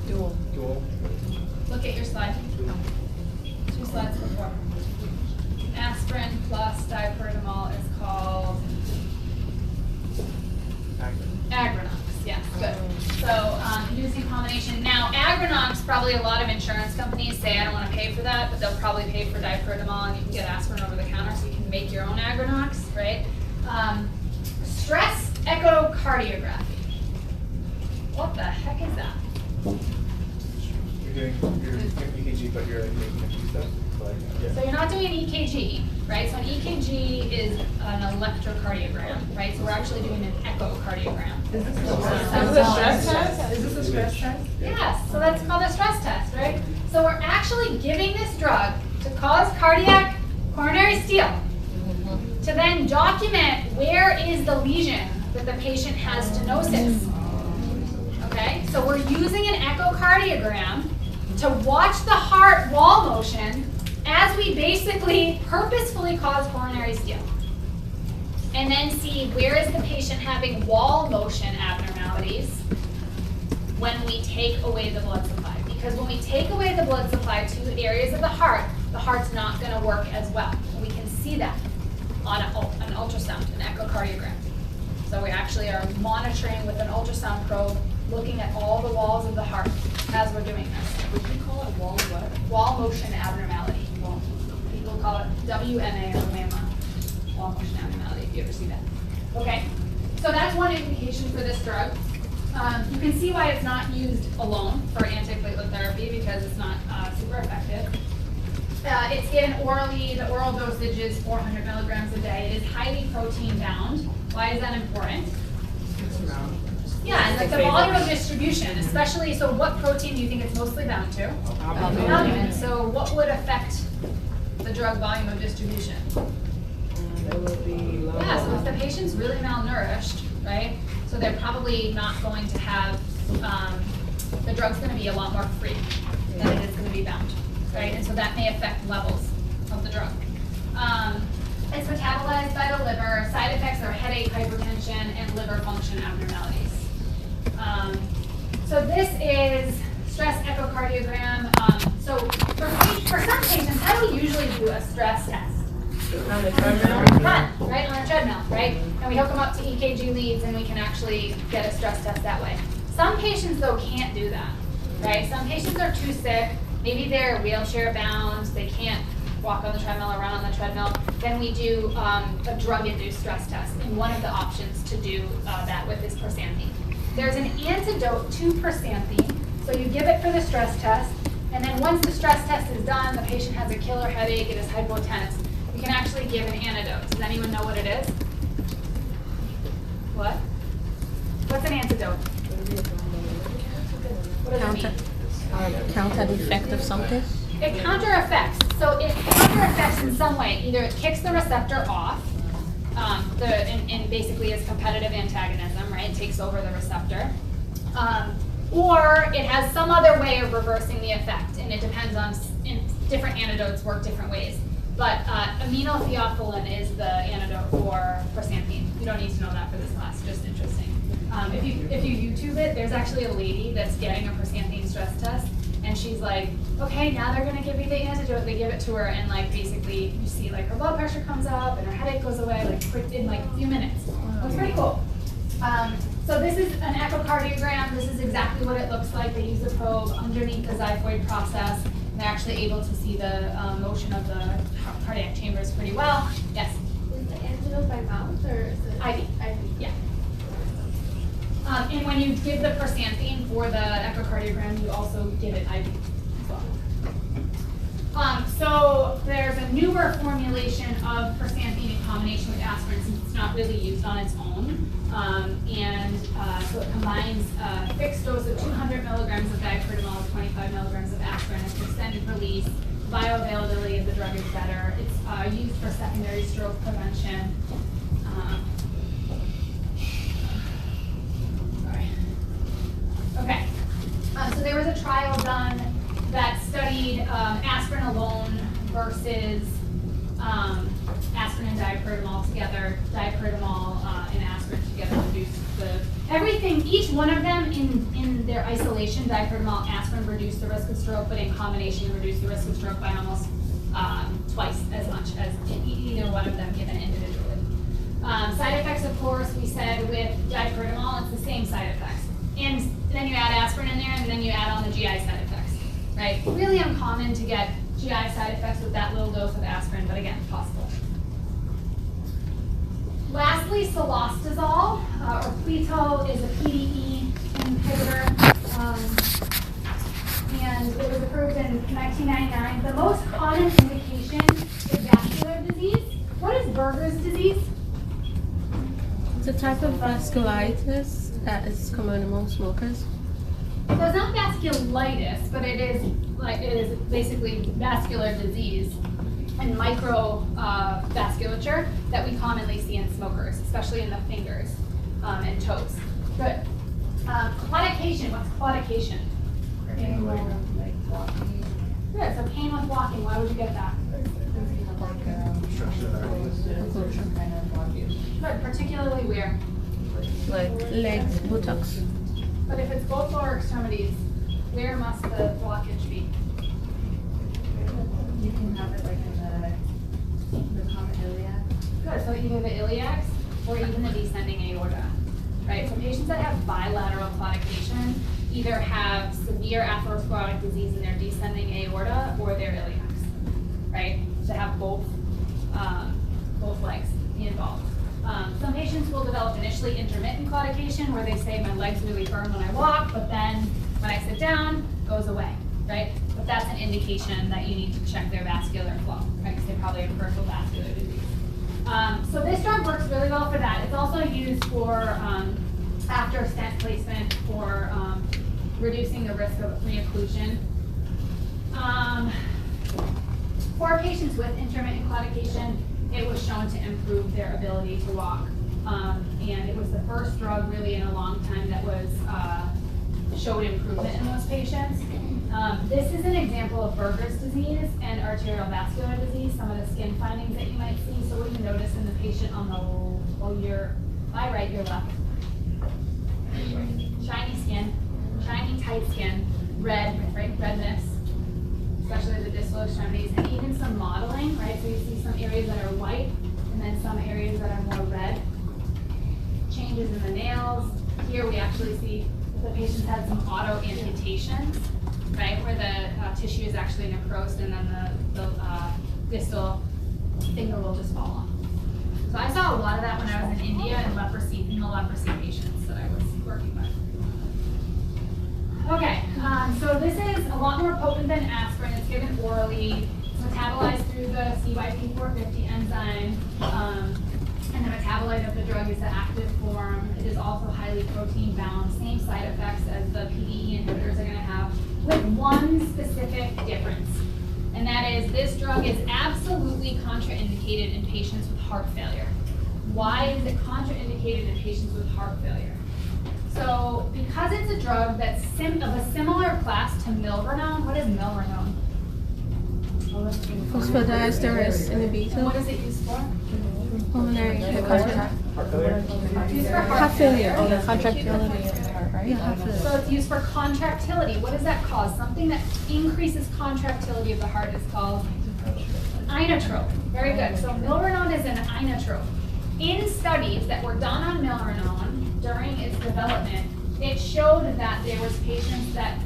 Dual. Look at your slide. 2 slides before. Aspirin plus dipyridamol is called Agrinox. Yes, good. So using combination. Now, Agrinox, probably a lot of insurance companies say I don't want to pay for that, but they'll probably pay for dipyridamol, and you can get aspirin over the counter, so you can make your own Agrinox, right? Stress echocardiography. What the heck is that? You're doing your EKG, but you're like making a few stuff. Like, So you're not doing an EKG, right? So an EKG is an electrocardiogram, right? So we're actually doing an echocardiogram. Is this a stress test? Is this a stress test? Yes, so that's called a stress test, right? So we're actually giving this drug to cause cardiac coronary steel, to then document where is the lesion that the patient has stenosis. Okay, so we're using an echocardiogram to watch the heart wall motion as we basically purposefully cause coronary steel. And then see where is the patient having wall motion abnormalities when we take away the blood supply. Because when we take away the blood supply to areas of the heart's not going to work as well. And we can see that on an ultrasound, an echocardiogram. So we actually are monitoring with an ultrasound probe, looking at all the walls of the heart as we're doing this. Would you call it wall what? Wall motion abnormality. People call it WMA or WAMA, wall motion abnormality, if you ever see that. Okay, so that's one indication for this drug. You can see why it's not used alone for antiplatelet therapy because it's not super effective. It's given orally. The oral dosage is 400 milligrams a day. It is highly protein bound. Why is that important? Yeah, and like the volume of distribution, especially, so what protein do you think it's mostly bound to? Albumin. So what would affect the drug volume of distribution? It would be low. Yeah, so if the patient's really malnourished, right, so they're probably not going to have, the drug's going to be a lot more free than it is going to be bound, right? And so that may affect levels of the drug. It's metabolized by the liver. Side effects are headache, hypertension, and liver function abnormalities. So this is stress echocardiogram. So for some patients, how do we usually do a stress test? On the treadmill? Right, on a treadmill, right? And we hook them up to EKG leads and we can actually get a stress test that way. Some patients, though, can't do that, right? Some patients are too sick. Maybe they're wheelchair bound. They can't walk on the treadmill or run on the treadmill. Then we do a drug-induced stress test. And one of the options to do that with is chrysanthine. There's an antidote to chrysanthine. So you give it for the stress test. And then once the stress test is done, the patient has a killer headache, it is hypotense. You can actually give an antidote. Does anyone know what it is? What? What's an antidote? What does it mean? Counter effect of something? It counter effects. So it counter effects in some way. Either it kicks the receptor off, and basically is competitive antagonism, right? It takes over the receptor. Or it has some other way of reversing the effect, and it depends on, different antidotes work different ways. But aminotheophylline is the antidote for prostampine. You don't need to know that for this class, just interesting. If you YouTube it, there's actually a lady that's getting a prostampine stress test, and she's like, okay, now they're gonna give me the antidote. They give it to her, and like basically you see like her blood pressure comes up and her headache goes away like quick in like a few minutes. That's pretty cool. So this is an echocardiogram. This is exactly what it looks like. They use a probe underneath the xiphoid process. And they're actually able to see the motion of the cardiac chambers pretty well. Yes? Is the antidote by mouth or is it IV. IV? Yeah. And when you give the prostampine for the echocardiogram, you also give it IV as well. So there's a newer formulation of prostampine in combination with aspirin since it's not really used on its own. So it combines a fixed dose of 200 milligrams of dipyridamole with 25 milligrams of aspirin. It's extended release. Bioavailability of the drug is better. It's used for secondary stroke prevention. Okay, so there was a trial done that studied aspirin alone versus aspirin and dipyridamole together. Dipyridamole and aspirin together reduced each one of them in their isolation, dipyridamole, aspirin reduced the risk of stroke, but in combination reduced the risk of stroke by almost twice as much as either one of them given individually. Side effects, of course, we said with dipyridamole, it's the same side effects. And then you add aspirin in there, and then you add on the GI side effects, right? Really uncommon to get GI side effects with that little dose of aspirin, but again, possible. Lastly, cilostazol, or Pleto, is a PDE inhibitor, and it was approved in 1999. The most common indication is vascular disease. What is Berger's disease? It's a type of vasculitis that is common among smokers. So it's not vasculitis, but it is basically vascular disease and microvasculature that we commonly see in smokers, especially in the fingers and toes. Good. Claudication. What's claudication? Pain with like walking. Good. So pain with walking. Why would you get that? Occlusion kind of blockage. Good. Particularly where? Like legs, buttocks. But if it's both lower extremities, where must the blockage be? You can have it like in the common iliac. Good. So either the iliacs or even the descending aorta, right? So patients that have bilateral claudication either have severe atherosclerotic disease in their descending aorta or their iliacs, right? To have both legs involved. Some patients will develop initially intermittent claudication where they say my legs really burn when I walk, but then when I sit down, it goes away, right? But that's an indication that you need to check their vascular flow, right? Because they probably have peripheral vascular disease. So this drug works really well for that. It's also used for after stent placement for reducing the risk of reocclusion. For patients with intermittent claudication, it was shown to improve their ability to walk. And it was the first drug really in a long time that was showed improvement in those patients. This is an example of Berger's disease and arteriovascular disease, some of the skin findings that you might see. So what do you notice in the patient on the, my right, your left? Shiny skin, shiny tight skin, red, right, redness, especially the distal extremities, and even some modeling, right? So you see some areas that are white and then some areas that are more red. Changes in the nails. Here we actually see the patients had some auto amputations, right? Where the tissue is actually necrosed and then the distal finger will just fall off. So I saw a lot of that when I was in India in the leprosy patients that I was working with. Okay, so this is a lot more potent than aspirin. It's given orally. It's metabolized through the CYP450 enzyme. And the metabolite of the drug is the active form. It is also highly protein bound. Same side effects as the PDE inhibitors are going to have, with one specific difference. And that is this drug is absolutely contraindicated in patients with heart failure. Why is it contraindicated in patients with heart failure? So because it's a drug that's of a similar class to milrinone. What is milrinone? Phosphodiesterase inhibitor. What is it used for? Pulmonary hypertension. Heart failure? Used for Heart failure. Contractility. So it's used for contractility. What does that cause? Something that increases contractility of the heart is called inotrope. Very good. So milrinone is an inotrope. In studies that were done on milrinone during its development, it showed that there was patients that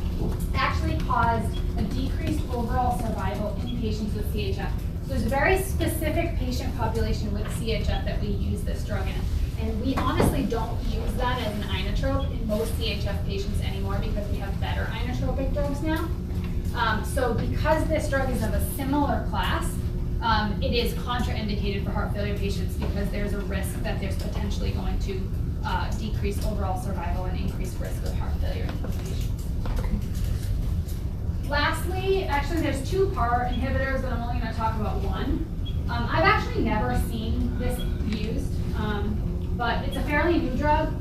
actually caused a decreased overall survival in patients with CHF. So there's a very specific patient population with CHF that we use this drug in. And we honestly don't use that as an inotrope in most CHF patients anymore because we have better inotropic drugs now. So because this drug is of a similar class, it is contraindicated for heart failure patients because there's a risk that there's potentially going to decrease overall survival and increase risk of heart failure in those patients. Lastly, actually there's two PAR inhibitors, but I'm only going to talk about one. I've actually never seen this used, but it's a fairly new drug.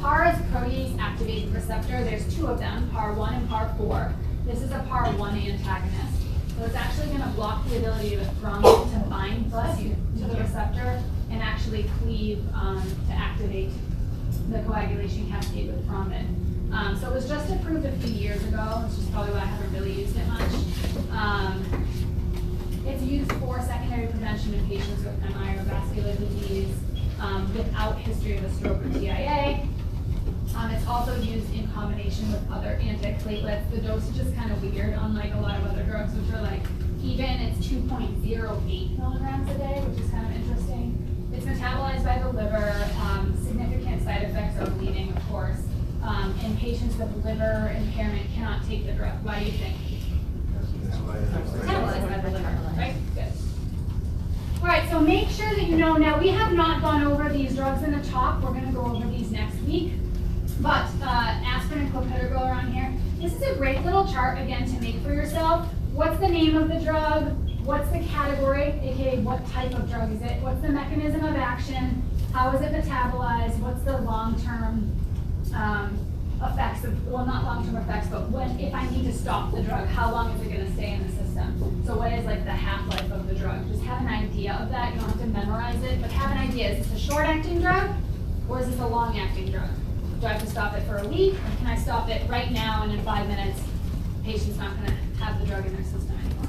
PAR is protease activating receptor. There's two of them, PAR1 and PAR4. This is a PAR1 antagonist. So it's actually going to block the ability of thrombin to bind to the receptor and actually cleave to activate the coagulation cascade with thrombin. So it was just approved a few years ago, which is probably why I haven't really used it much. It's used for secondary prevention in patients with MI or vascular disease without history of a stroke or TIA. It's also used in combination with other antiplatelets. The dosage is kind of weird, unlike a lot of other drugs, which are like, even it's 2.08 milligrams a day, which is kind of interesting. It's metabolized by the liver. Significant side effects are bleeding, of course. And patients with liver impairment cannot take the drug. Why do you think? Metabolized by the liver, right? Good. All right, so make sure that you know, now we have not gone over these drugs in the talk. We're going to go over these next week. But aspirin and clopidogrel are on here. This is a great little chart, again, to make for yourself. What's the name of the drug? What's the category, aka what type of drug is it? What's the mechanism of action? How is it metabolized? What's the long-term effects of, well, not long-term effects, but if I need to stop the drug, how long is it going to stay in the system? So what is like the half-life of the drug? Just have an idea of that. You don't have to memorize it, but have an idea. Is this a short-acting drug or is this a long-acting drug? Do I have to stop it for a week, or can I stop it right now and in 5 minutes, the patient's not going to have the drug in their system anymore?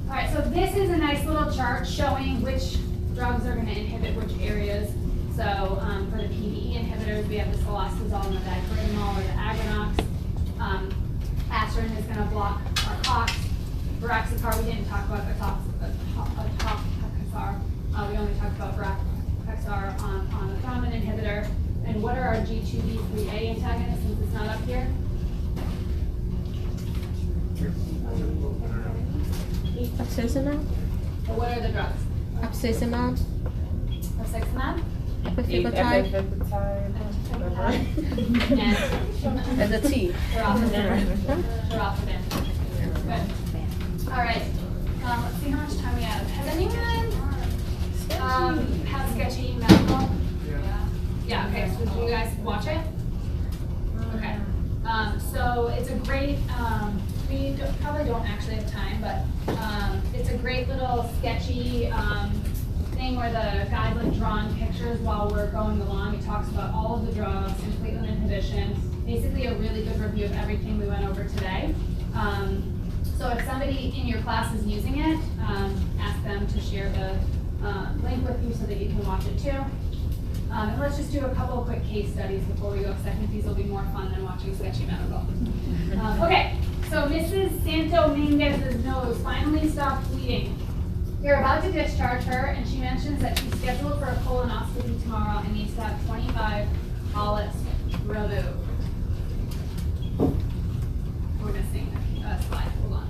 All right, so this is a nice little chart showing which drugs are going to inhibit which areas. So for the PDE inhibitors, we have the cilostazol and the diclofenac or the Agranox. Aspirin is going to block our COX. Braxipar, we didn't talk about the Atoxar. We only talked about Braxipar on the thrombin inhibitor. And what are our G2B3A antagonists, since it's not up here? Abscessimab. Or what are the drugs? Abscessimab. Abscessimab? Abscessimab. And the T. Ferofidin. Good. All right. Let's see how much time we have. Has anyone have sketchy medical? Yeah, okay, so do you guys watch it? Okay. So it's a great, we probably don't actually have time, but it's a great little sketchy thing where the guy's like drawing pictures while we're going along. He talks about all of the drugs and platelet inhibition. Basically a really good review of everything we went over today. So if somebody in your class is using it, ask them to share the link with you so that you can watch it too. And let's just do a couple of quick case studies before we go, because I think these will be more fun than watching sketchy medical. Okay, so Mrs. Santo-Minguez's nose finally stopped bleeding. You're about to discharge her, and she mentions that she's scheduled for a colonoscopy tomorrow and needs to have 25 polyps removed. We're missing a slide. Hold on.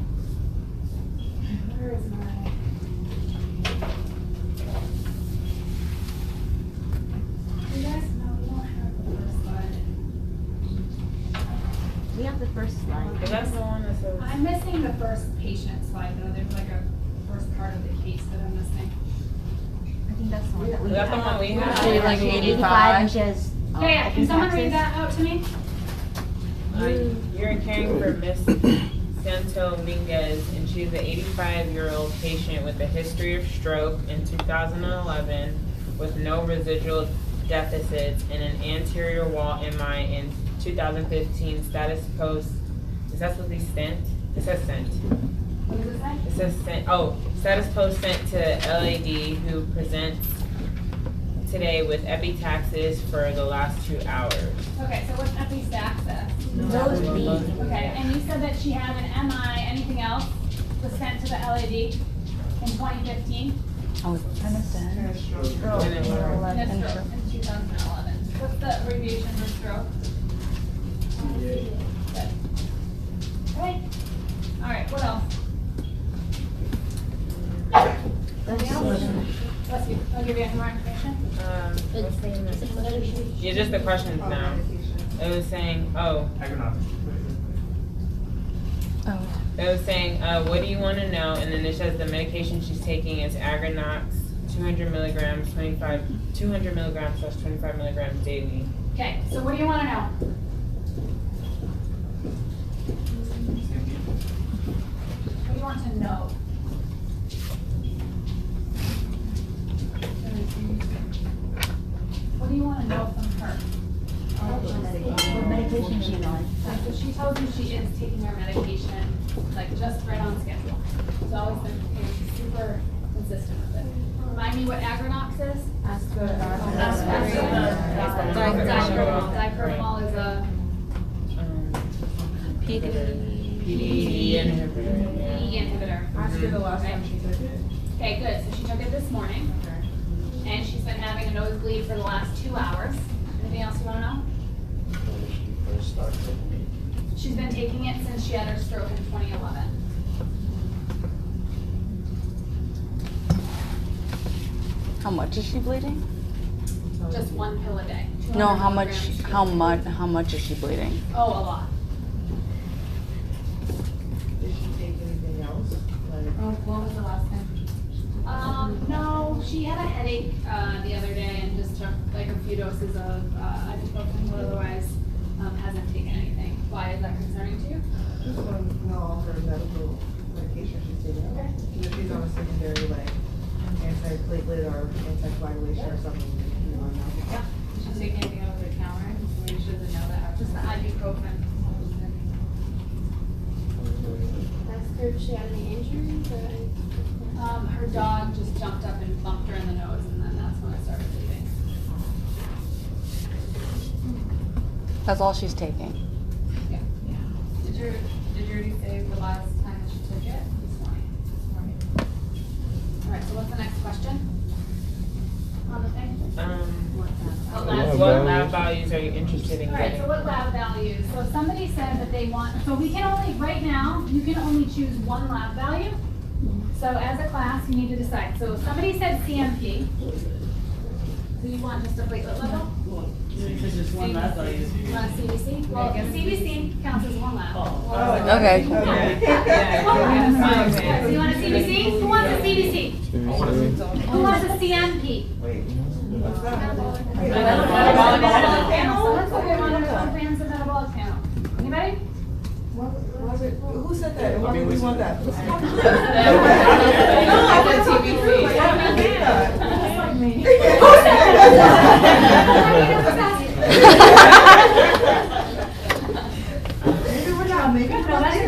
Where is my... You guys know we don't have the first slide. We have the first slide. That's the one that says. I'm missing the first patient slide though. There's like a first part of the case that I'm missing. I think that's the one that we That's the have. one we have. Actually, like 85 and she has. Yeah, can someone read taxes. that out to me? You're caring for Miss Santominguez, and she's an 85-year-old patient with a history of stroke in 2011 with no residual deficits and an anterior wall MI in 2015. Status post, is that supposed to be stent? It says stent. What does it say? It says sent, oh, status post sent to LAD who presents today with epitaxis for the last 2 hours. Okay, so what's epistaxis? Nosebleed. Okay, and you said that she had an MI, anything else, was sent to the LAD in 2015? Oh, understand. And a stroke in 2011. What's the abbreviation for stroke? Good. Okay. All right, what else? Bless you. I'll give you more information. Yeah, just the questions now. It was saying, oh, it was saying, what do you want to know? And then it says the medication she's taking is Agranox, 200 milligrams, 200 milligrams plus 25 milligrams daily. Okay, so what do you want to know? What do you want to know? What do you want to know from her? What medication is she on? So she told you she is taking her medication, like just right on schedule. She's always been super consistent with it. Remind me what Agranox is? Dipropamol is a PD inhibitor. inhibitor. Ask her the last time she took it. Okay, good. So she took it this morning, and she's been having a nosebleed for the last 2 hours. Anything else you want to know? When she first started taking it. She's been taking it since she had her stroke in 2011. How much is she bleeding? Just 1 pill a day. No, 200 how milligrams. much is she bleeding? Oh, a lot. Did she take anything else? Like, When was the last time? No, she had a headache the other day and just took like a few doses of ibuprofen, but otherwise hasn't taken anything. Why is that concerning to you? just want to know all her medical medication she's taking. Okay. If she's on a secondary like antiplatelet or anticoagulation or something, you want to know. Yeah. She's taking anything over the counter? We should know that. Just the ibuprofen. Ask her if she had any injuries or anything. Her dog just jumped up and bumped her in the nose, and then that's when I started bleeding. That's all she's taking. Yeah. Did you already say the last time that she took it? This morning. All right, so what's the next question on the thing? What lab What lab values are you interested in All right, getting? so what lab values? So somebody said that they want, so we can only, right now, you can only choose one lab value. So as a class, you need to decide. So somebody said CMP. Do you want just a platelet level? It's just one lab value. You want a CBC? Well, CBC counts as one lab. Okay. So you want a CBC? Who wants a CBC? Who wants a CMP? Wait, what's that? Metabolic panel. So let's look at one of the comprehensive metabolic panel. Anybody? Who said that? Why would we want that? I said TBC.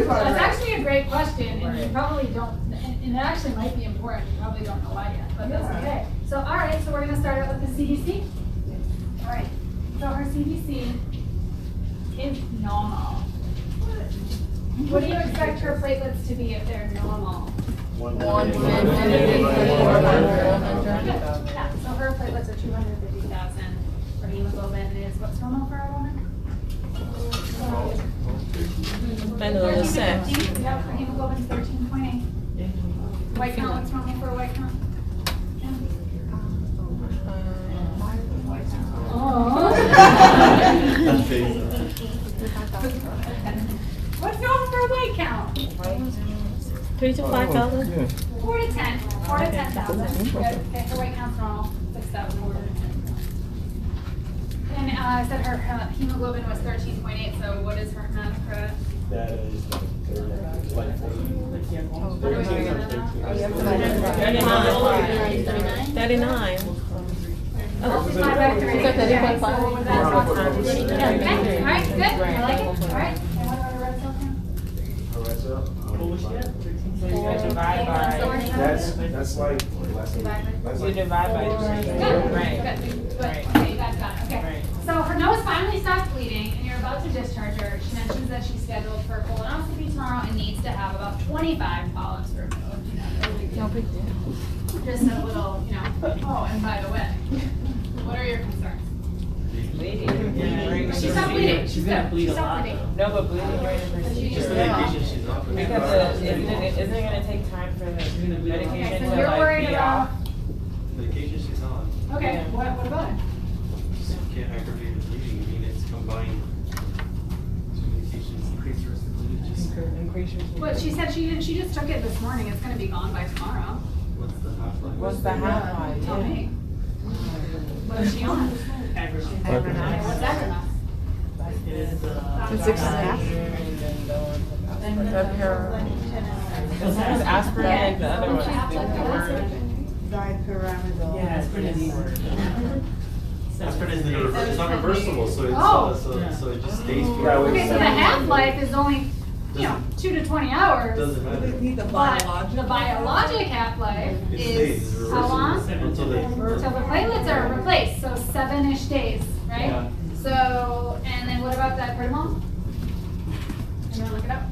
That's actually a great question, and you probably don't, and it actually might be important, you probably don't know why yet, but that's okay. So, all right, so we're gonna start out with the CBC. All right, so her CBC is normal. What do you expect her platelets to be if they're normal? 150. Yeah, so her platelets are 250,000. Her hemoglobin is, what's normal for a woman? 13. Yep, her hemoglobin is 13.8. White count, what's normal for a white count? What's normal for a white count? 3 to 5,000? 4 to 10. 4 to 10,000. Good. Okay, her white count's normal. 6,000. 4 to 10. And I said her hemoglobin was 13.8, so what is her hematocrit? That is $39. Multiply by 3. Okay, so what would that approximate? Okay, all right, good. I like it. All right. And what about a red cell count? A red cell? So you gotta divide by. That's like less than. You divide by 3. Good. Right. Good. Right. Okay, you guys got it. Okay. Right. So her nose finally stopped bleeding, and you're about to discharge her. She mentions that she's scheduled for a colonoscopy tomorrow and needs to have about 25 polyps removed. You know, no big deal. Just a little, you know. Oh, and by the way, what are your concerns? Bleeding. She's not bleeding. She's gonna good. bleed She's a not lot, bleeding. No, but bleeding during the procedure. Just the medication she's on. Because isn't it gonna take time for the medication Okay, so to you're like worried be about. off? Medication she's on. Okay, Yeah. what about it? Just can't aggravate the bleeding. I mean, it's combined. Two medications increase the risk of bleeding. Just Increase your. But she said she just took it this morning. It's gonna be gone by tomorrow. what's the half-life? What's the half-life? Tell me. What is she on? What's that? Is It's 6.5. This is aspirin and the other one. Dipyramidol. Yeah, aspirin is it's not reversible, so it's Oh. so it just stays. Okay, so the half-life is only, 2 to 20 hours. Doesn't matter. They need the But biological. the biologic half-life It stays. is It's how long? reversible until they. Till the platelets are replaced, so 7-ish days, right? Yeah. So, and then what about that Pertamol? Anyone look it up?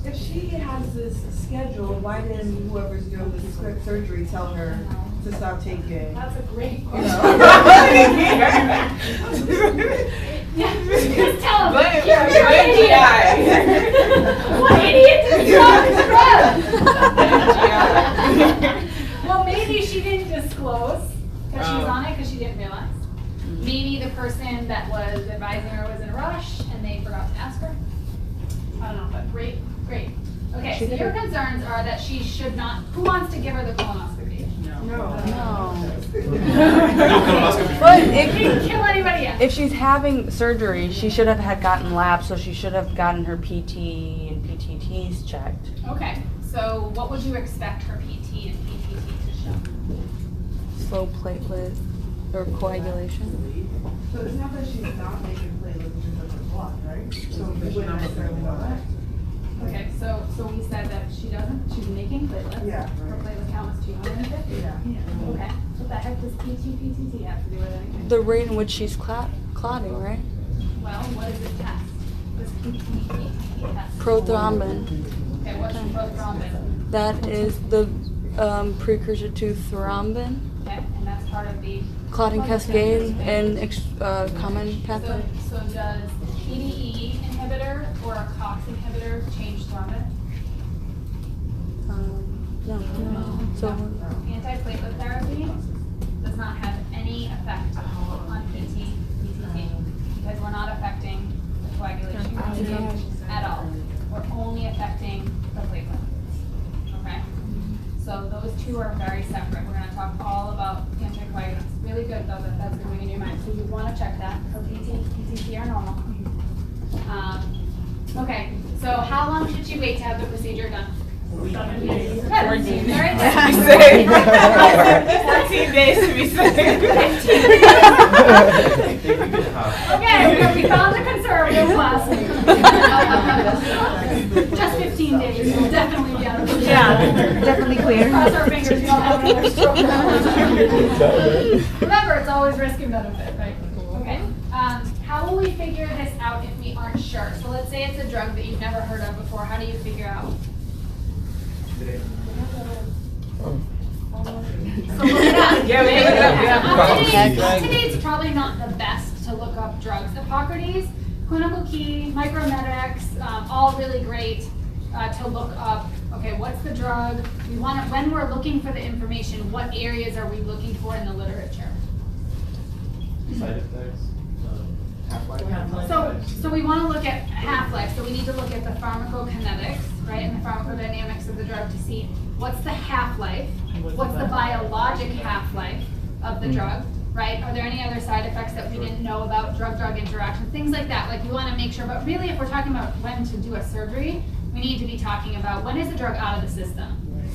If she has this schedule, why didn't whoever's doing the surgery tell her to stop taking? That's a great You question. know? Yeah, just tell him. Blame You're an idiot. What idiot just dropped the drug? Well, maybe she didn't disclose that she was on it because she didn't realize. Maybe the person that was advising her was in a rush and they forgot to ask her. I don't know, but great. Okay, so your concerns are that she should not, who wants to give her the colonoscopy? No. But if you didn't kill anybody else. If she's having surgery, she should have had gotten labs, so she should have gotten her PT and PTTs checked. Okay, so what would you expect her PT and PTT to show? Slow platelet or coagulation. So it's not that she's not making platelets, it's just a clot, right? So we wouldn't necessarily know that. Okay, so we said that she's making platelets. Yeah. Her platelet count is 250? Yeah. Okay, what the heck does PTT have to do with anything? The rate in which she's clotting, right? Well, what does it test? What does PTT test? Prothrombin. Okay, what's prothrombin? That is the precursor to thrombin, Okay, and that's part of the. clotting cascade, and common pathway. So does PDE inhibitor or a COX inhibitor change thrombin? No. So Antiplatelet therapy does not have any effect on PTT because we're not affecting the coagulation at all. We're only affecting the platelet. Okay? So those two are very separate. We're going to talk all about anticoagulants. Really good though, that's going in your mind. So you want to check that. Her PTT are normal. Okay, so how long should she wait to have the procedure done? 14 days. 14 Very good. 14 days to be safe. Okay, we found the conservative class. Just 15 days, we'll definitely be out of the Definitely clear. Cross our fingers, you don't have another stroke. Remember, it's always risk and benefit, right? Okay. How will we figure this out if we aren't sure? So let's say it's a drug that you've never heard of before. How do you figure out? So look it up. Yeah, we can look it up, yeah. Today it's probably not the best to look up drugs. Hippocrates, Clinical Key, Micromedics, all really great to look up. Okay, what's the drug? We want to, when we're looking for the information, what areas are we looking for in the literature? Side effects. Half-life. So we want to look at half-life. So we need to look at the pharmacokinetics, right, and the pharmacodynamics of the drug to see what's the half-life, what's the biologic half-life of the drug, right? Are there any other side effects that we didn't know about, drug-drug interaction, things like that? Like, we want to make sure, but really, if we're talking about when to do a surgery, we need to be talking about when is the drug out of the system,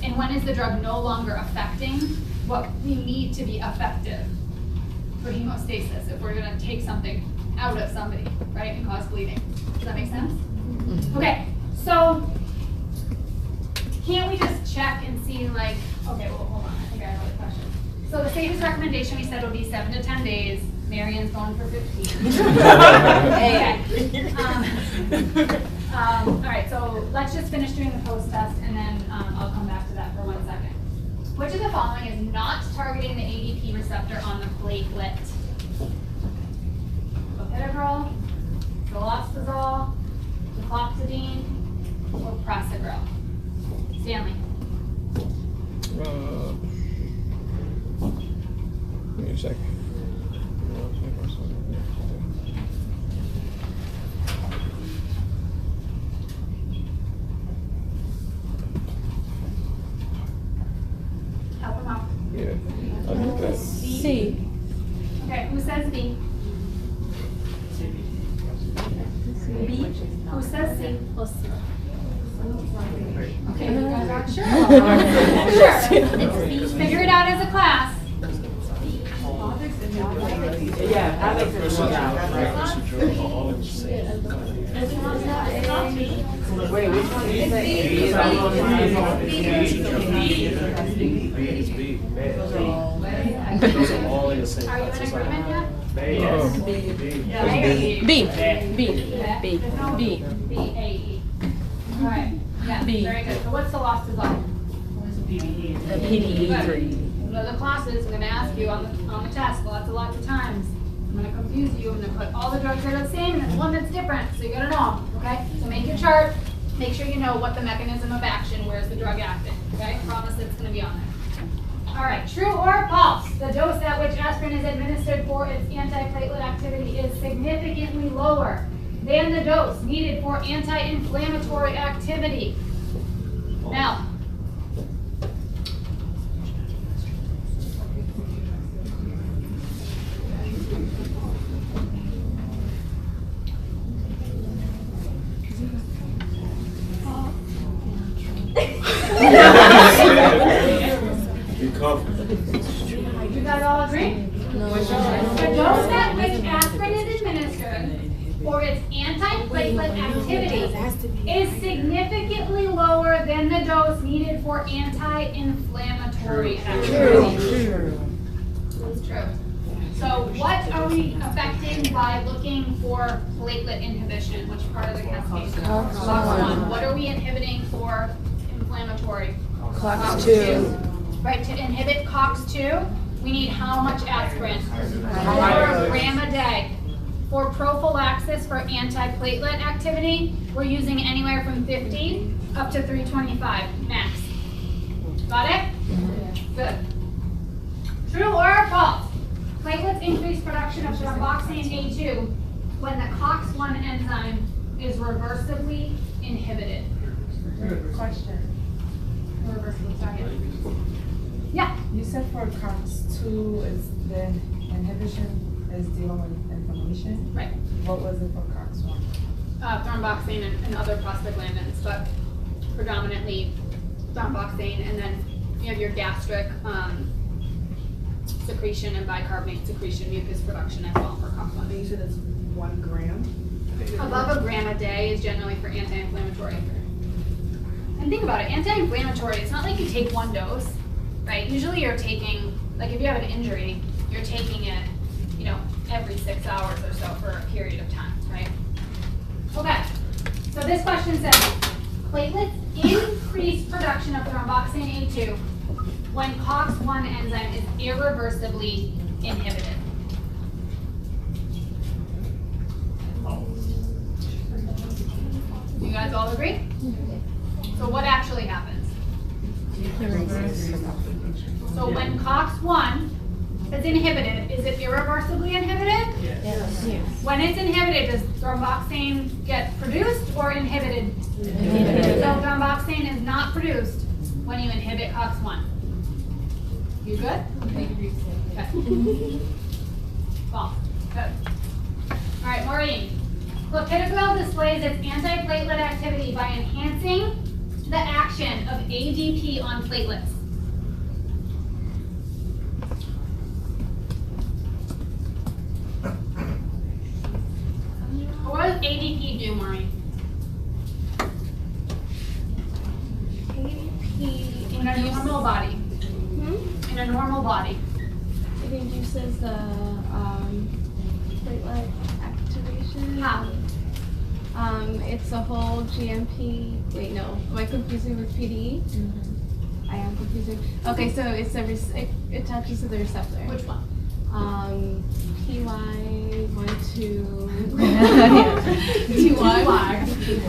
and when is the drug no longer affecting what we need to be effective for hemostasis, if we're going to take something out of somebody, right, and cause bleeding. Does that make sense? Okay, so can't we just check and see, like, okay, well, hold on, I think I have another question. So the safest recommendation we said would be 7 to 10 days. Marion's going for 15. Okay. All right, so let's just finish doing the post-test, and then I'll come back to that for 1 second. Which of the following is not targeting the ADP receptor on the platelet? Clopidogrel, ciloxazole, cloxidine, or prasugrel? Stanley. Give me a second. Help him out. Yeah, I think that. C. Okay, who says B? B? Who says C? Okay, you guys aren't sure? Sure. Figure it out as a class. Yeah, Alex is one out, right? Wait, which one did you say? B is on one Those are all in the same Are you in class. agreement yet? Yes. B. B. B. B, A, E. All right, yeah, B. very good. So what's the loss dissolve? PDE3. One of the classes, I'm going to ask you on the test lots of times. I'm going to confuse you. I'm going to put all the drugs that are the same and then one that's different, so you got to know them, okay? So make your chart. Make sure you know what the mechanism of action, where's the drug acting, okay? Promise it's going to be on there. All right, true or false? The dose at which aspirin is administered for its antiplatelet activity is significantly lower than the dose needed for anti-inflammatory activity. Now, Be confident. you guys all agree? The dose at which aspirin is administered for its antiplatelet activity is significantly lower than the dose needed for anti-inflammatory activity. It's true. So what are we affecting by looking for platelet inhibition? Which part of the cascade? COX-1. What are we inhibiting for inflammatory? COX-2. Right, to inhibit COX-2, we need how much aspirin? 4 grams a day. For prophylaxis for antiplatelet activity, we're using anywhere from 50 up to 325 max. Got it? Good. True or false? Platelets increase production of thromboxane A2 when the COX-1 enzyme is reversibly inhibited. Question. Reversibly, sorry. Yeah. You said for COX-2 is the inhibition is dealing with inflammation. Right. What was it for COX-1? Thromboxane and other prostaglandins, but predominantly thromboxane, and then you have your gastric secretion and bicarbonate secretion, mucus production as well for COX-1. And you said it's 1 gram? Above a gram a day is generally for anti-inflammatory. And think about it, anti-inflammatory, it's not like you take one dose, right? Usually you're taking, like if you have an injury, you're taking it, you know, every 6 hours or so for a period of time, right? Okay, so this question says, platelets increase production of thromboxane A2 when COX-1 enzyme is irreversibly inhibited. Do you guys all agree? So what actually happens? So when COX-1 is inhibited, is it irreversibly inhibited? Yes. When it's inhibited, does thromboxane get produced or inhibited? Inhibited. So thromboxane is not produced when you inhibit COX-1. You good? Okay. False. Good. All right, Maureen. Clopidogrel displays its antiplatelet activity by enhancing the action of ADP on platelets. What does ADP do, Maureen? ADP In a normal body. In a normal body. It induces the platelet activation. How? It's a whole GMP. Wait, no. Am I confusing with PDE? I am confusing. Okay, so it's it attaches to the receptor. Which one? PY12.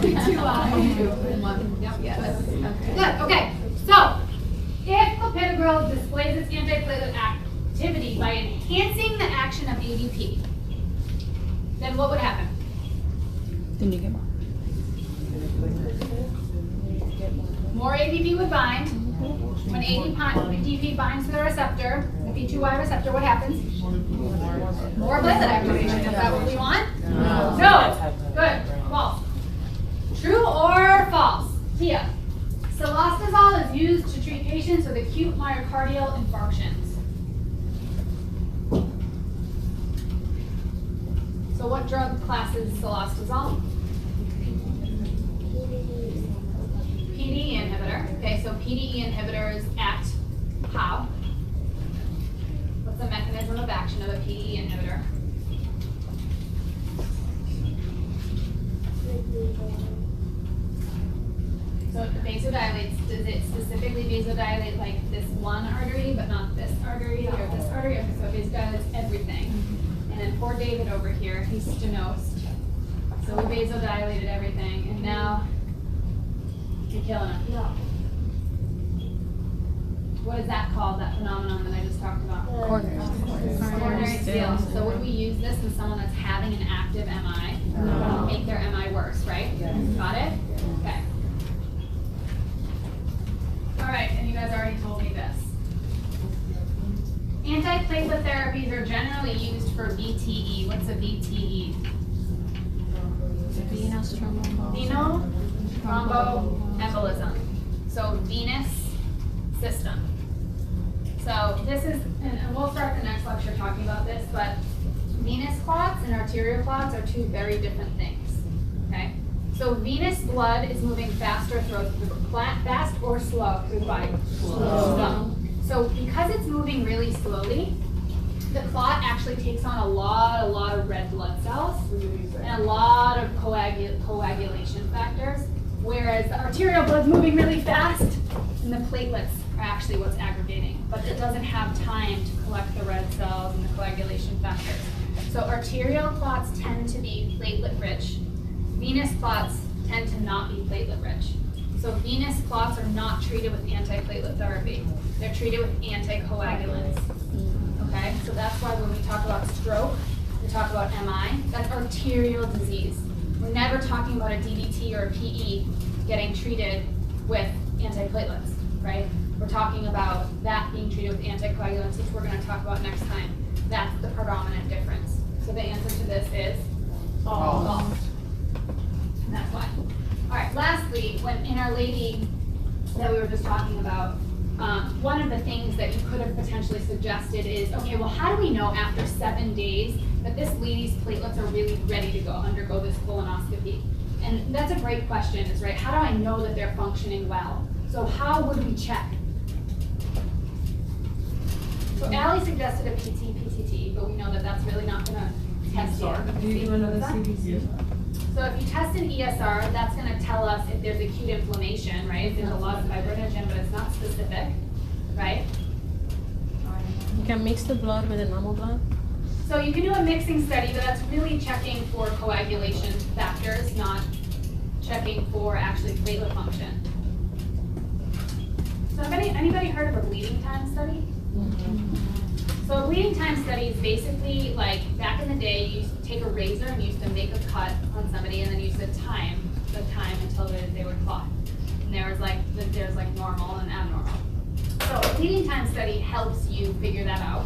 2Y. Yep. Yes. Okay. Good, okay. So, if clopidogrel displays its antiplatelet activity by enhancing the action of ADP, then what would happen? Then you get more. More ADP would bind. When ADP binds to the receptor, the P2Y receptor, what happens? More platelet activation. Is that what we want? No. No. Good. False. True or false? Tia. Cilostazol is used to treat patients with acute myocardial infarctions. So what drug class is cilostazol? PDE inhibitor. Okay, so PDE inhibitors act how? What's the mechanism of action of a PDE inhibitor? So it vasodilates. Does it specifically vasodilate like this one artery, but not this artery or this artery? Okay, so it vasodilates everything. And then poor David over here, he's stenosed. So we vasodilated everything, and now you're killing him. No. What is that called, that phenomenon that I just talked about? Coronary seal. So would we use this in someone that's having an active MI? No. Make their MI worse, right? Yes. Got it? Okay. All right, and you guys already told me this. Antiplatelet therapies are generally used for VTE. What's a VTE? Venous thromboembolism. So venous system. So this is, and we'll start the next lecture talking about this, but venous clots and arterial clots are two very different things, okay? So venous blood is moving faster fast or slow through the body? Slow. So because it's moving really slowly, the clot actually takes on a lot of red blood cells and a lot of coagulation factors, whereas the arterial blood's moving really fast and the platelets are actually what's aggregating, but it doesn't have time to collect the red cells and the coagulation factors. So arterial clots tend to be platelet rich. Venous clots tend to not be platelet rich. So venous clots are not treated with antiplatelet therapy. They're treated with anticoagulants. Okay, so that's why when we talk about stroke, we talk about MI, that's arterial disease. We're never talking about a DVT or a PE getting treated with antiplatelets, right? We're talking about that being treated with anticoagulants, which we're going to talk about next time. That's the predominant difference. So the answer to this is false. And that's why. All right, lastly, when in Our Lady that we were just talking about, one of the things that you could have potentially suggested is, okay, well, how do we know after 7 days that this lady's platelets are really ready to go undergo this colonoscopy? And that's a great question, is right, how do I know that they're functioning well? So how would we check? So Allie suggested a PT-PTT, but we know that that's really not going to test you. Do you do another CBC? So if you test an ESR, that's going to tell us if there's acute inflammation, right? If there's a lot of fibrinogen, but it's not specific, right? You can mix the blood with the normal blood? So you can do a mixing study, but that's really checking for coagulation factors, not checking for actually platelet function. So anybody heard of a bleeding time study? So a bleeding time study is basically like back in the day, you used to take a razor and you used to make a cut on somebody, and then you used to time the time until they would clot. And there's like normal and abnormal. So a bleeding time study helps you figure that out.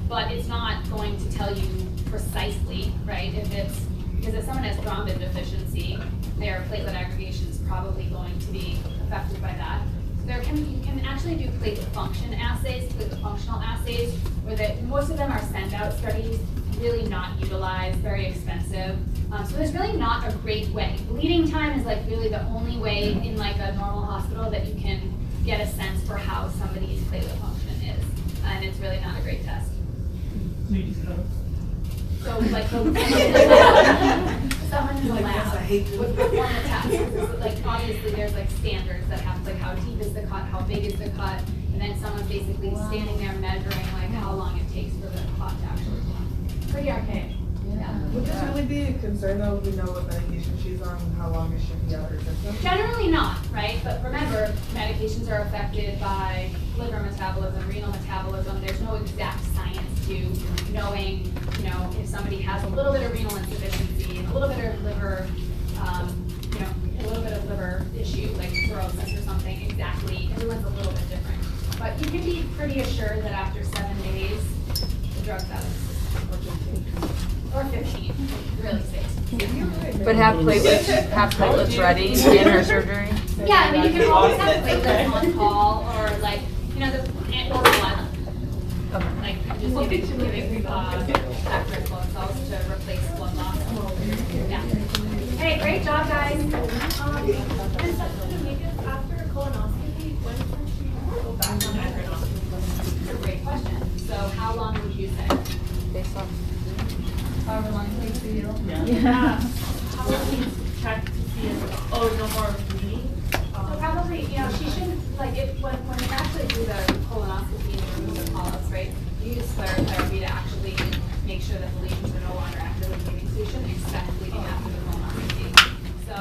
but it's not going to tell you precisely, right? Because if someone has thrombin deficiency, their platelet aggregation is probably going to be affected by that. So you can actually do platelet function assays, platelet functional assays, where most of them are send-out studies, really not utilized, very expensive. So there's really not a great way. Bleeding time is like really the only way in like a normal hospital that you can get a sense for how somebody's platelet function is. And it's really not a great test. So like someone in the lab would perform a test. Like obviously there's like standards that have like how deep is the cut, how big is the cut, and then someone's basically standing there measuring like how long it takes for the clot to actually form. Pretty archaic. Yeah. Would this really be a concern though if we know what medication she's on and how long it should be out her system? Generally not, right? But remember, medications are affected by liver metabolism, renal metabolism. There's no exact science to knowing, if somebody has a little bit of renal insufficiency and a little bit of liver, a little bit of liver issue, like cirrhosis or something, exactly. Everyone's a little bit different. But you can be pretty assured that after 7 days, the drug's out of the system. Or 15, really safe. But have platelets ready in her surgery? Yeah, I mean, you can always have platelets on call, or like, or blood. Like, just giving accurate blood cells to replace blood loss. Yeah. Hey, great job, guys. After colonoscopy, when can she go back on hydronoscopy? That's a great question. So how long would you say? Based on However long it takes for you. Yeah. How long do you check to see if, no more bleeding? So probably, she shouldn't, like, when you actually do the colonoscopy and remove the polyps, right, you use sclerotherapy to actually make sure that the lesions are no longer actively bleeding, so you shouldn't expect bleeding after the colonoscopy. So,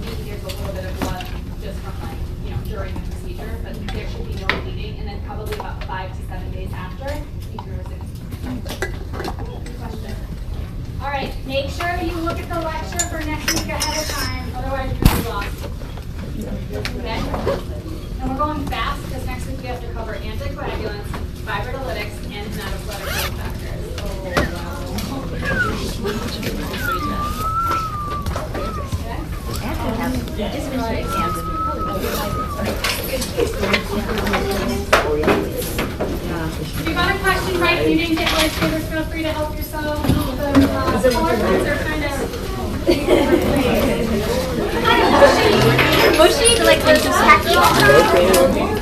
maybe there's a little bit of blood just from like, during the procedure, but there should be no bleeding, and then probably about 5 to 7 days after, you can resume. Good question. All right, make sure you look at the lecture for next week ahead of time, otherwise you're going to be lost. Okay? And we're going fast because next week we have to cover anticoagulants, fibrinolytics, and hematopoietic growth factors. If you got a question right and you didn't get lifesavers, feel free to help yourself. The forwards are kind of Bushy, like those tacky.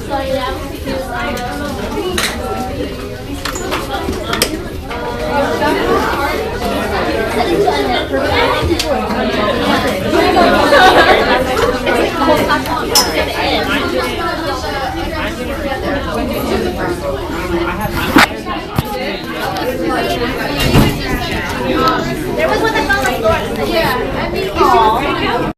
So yeah.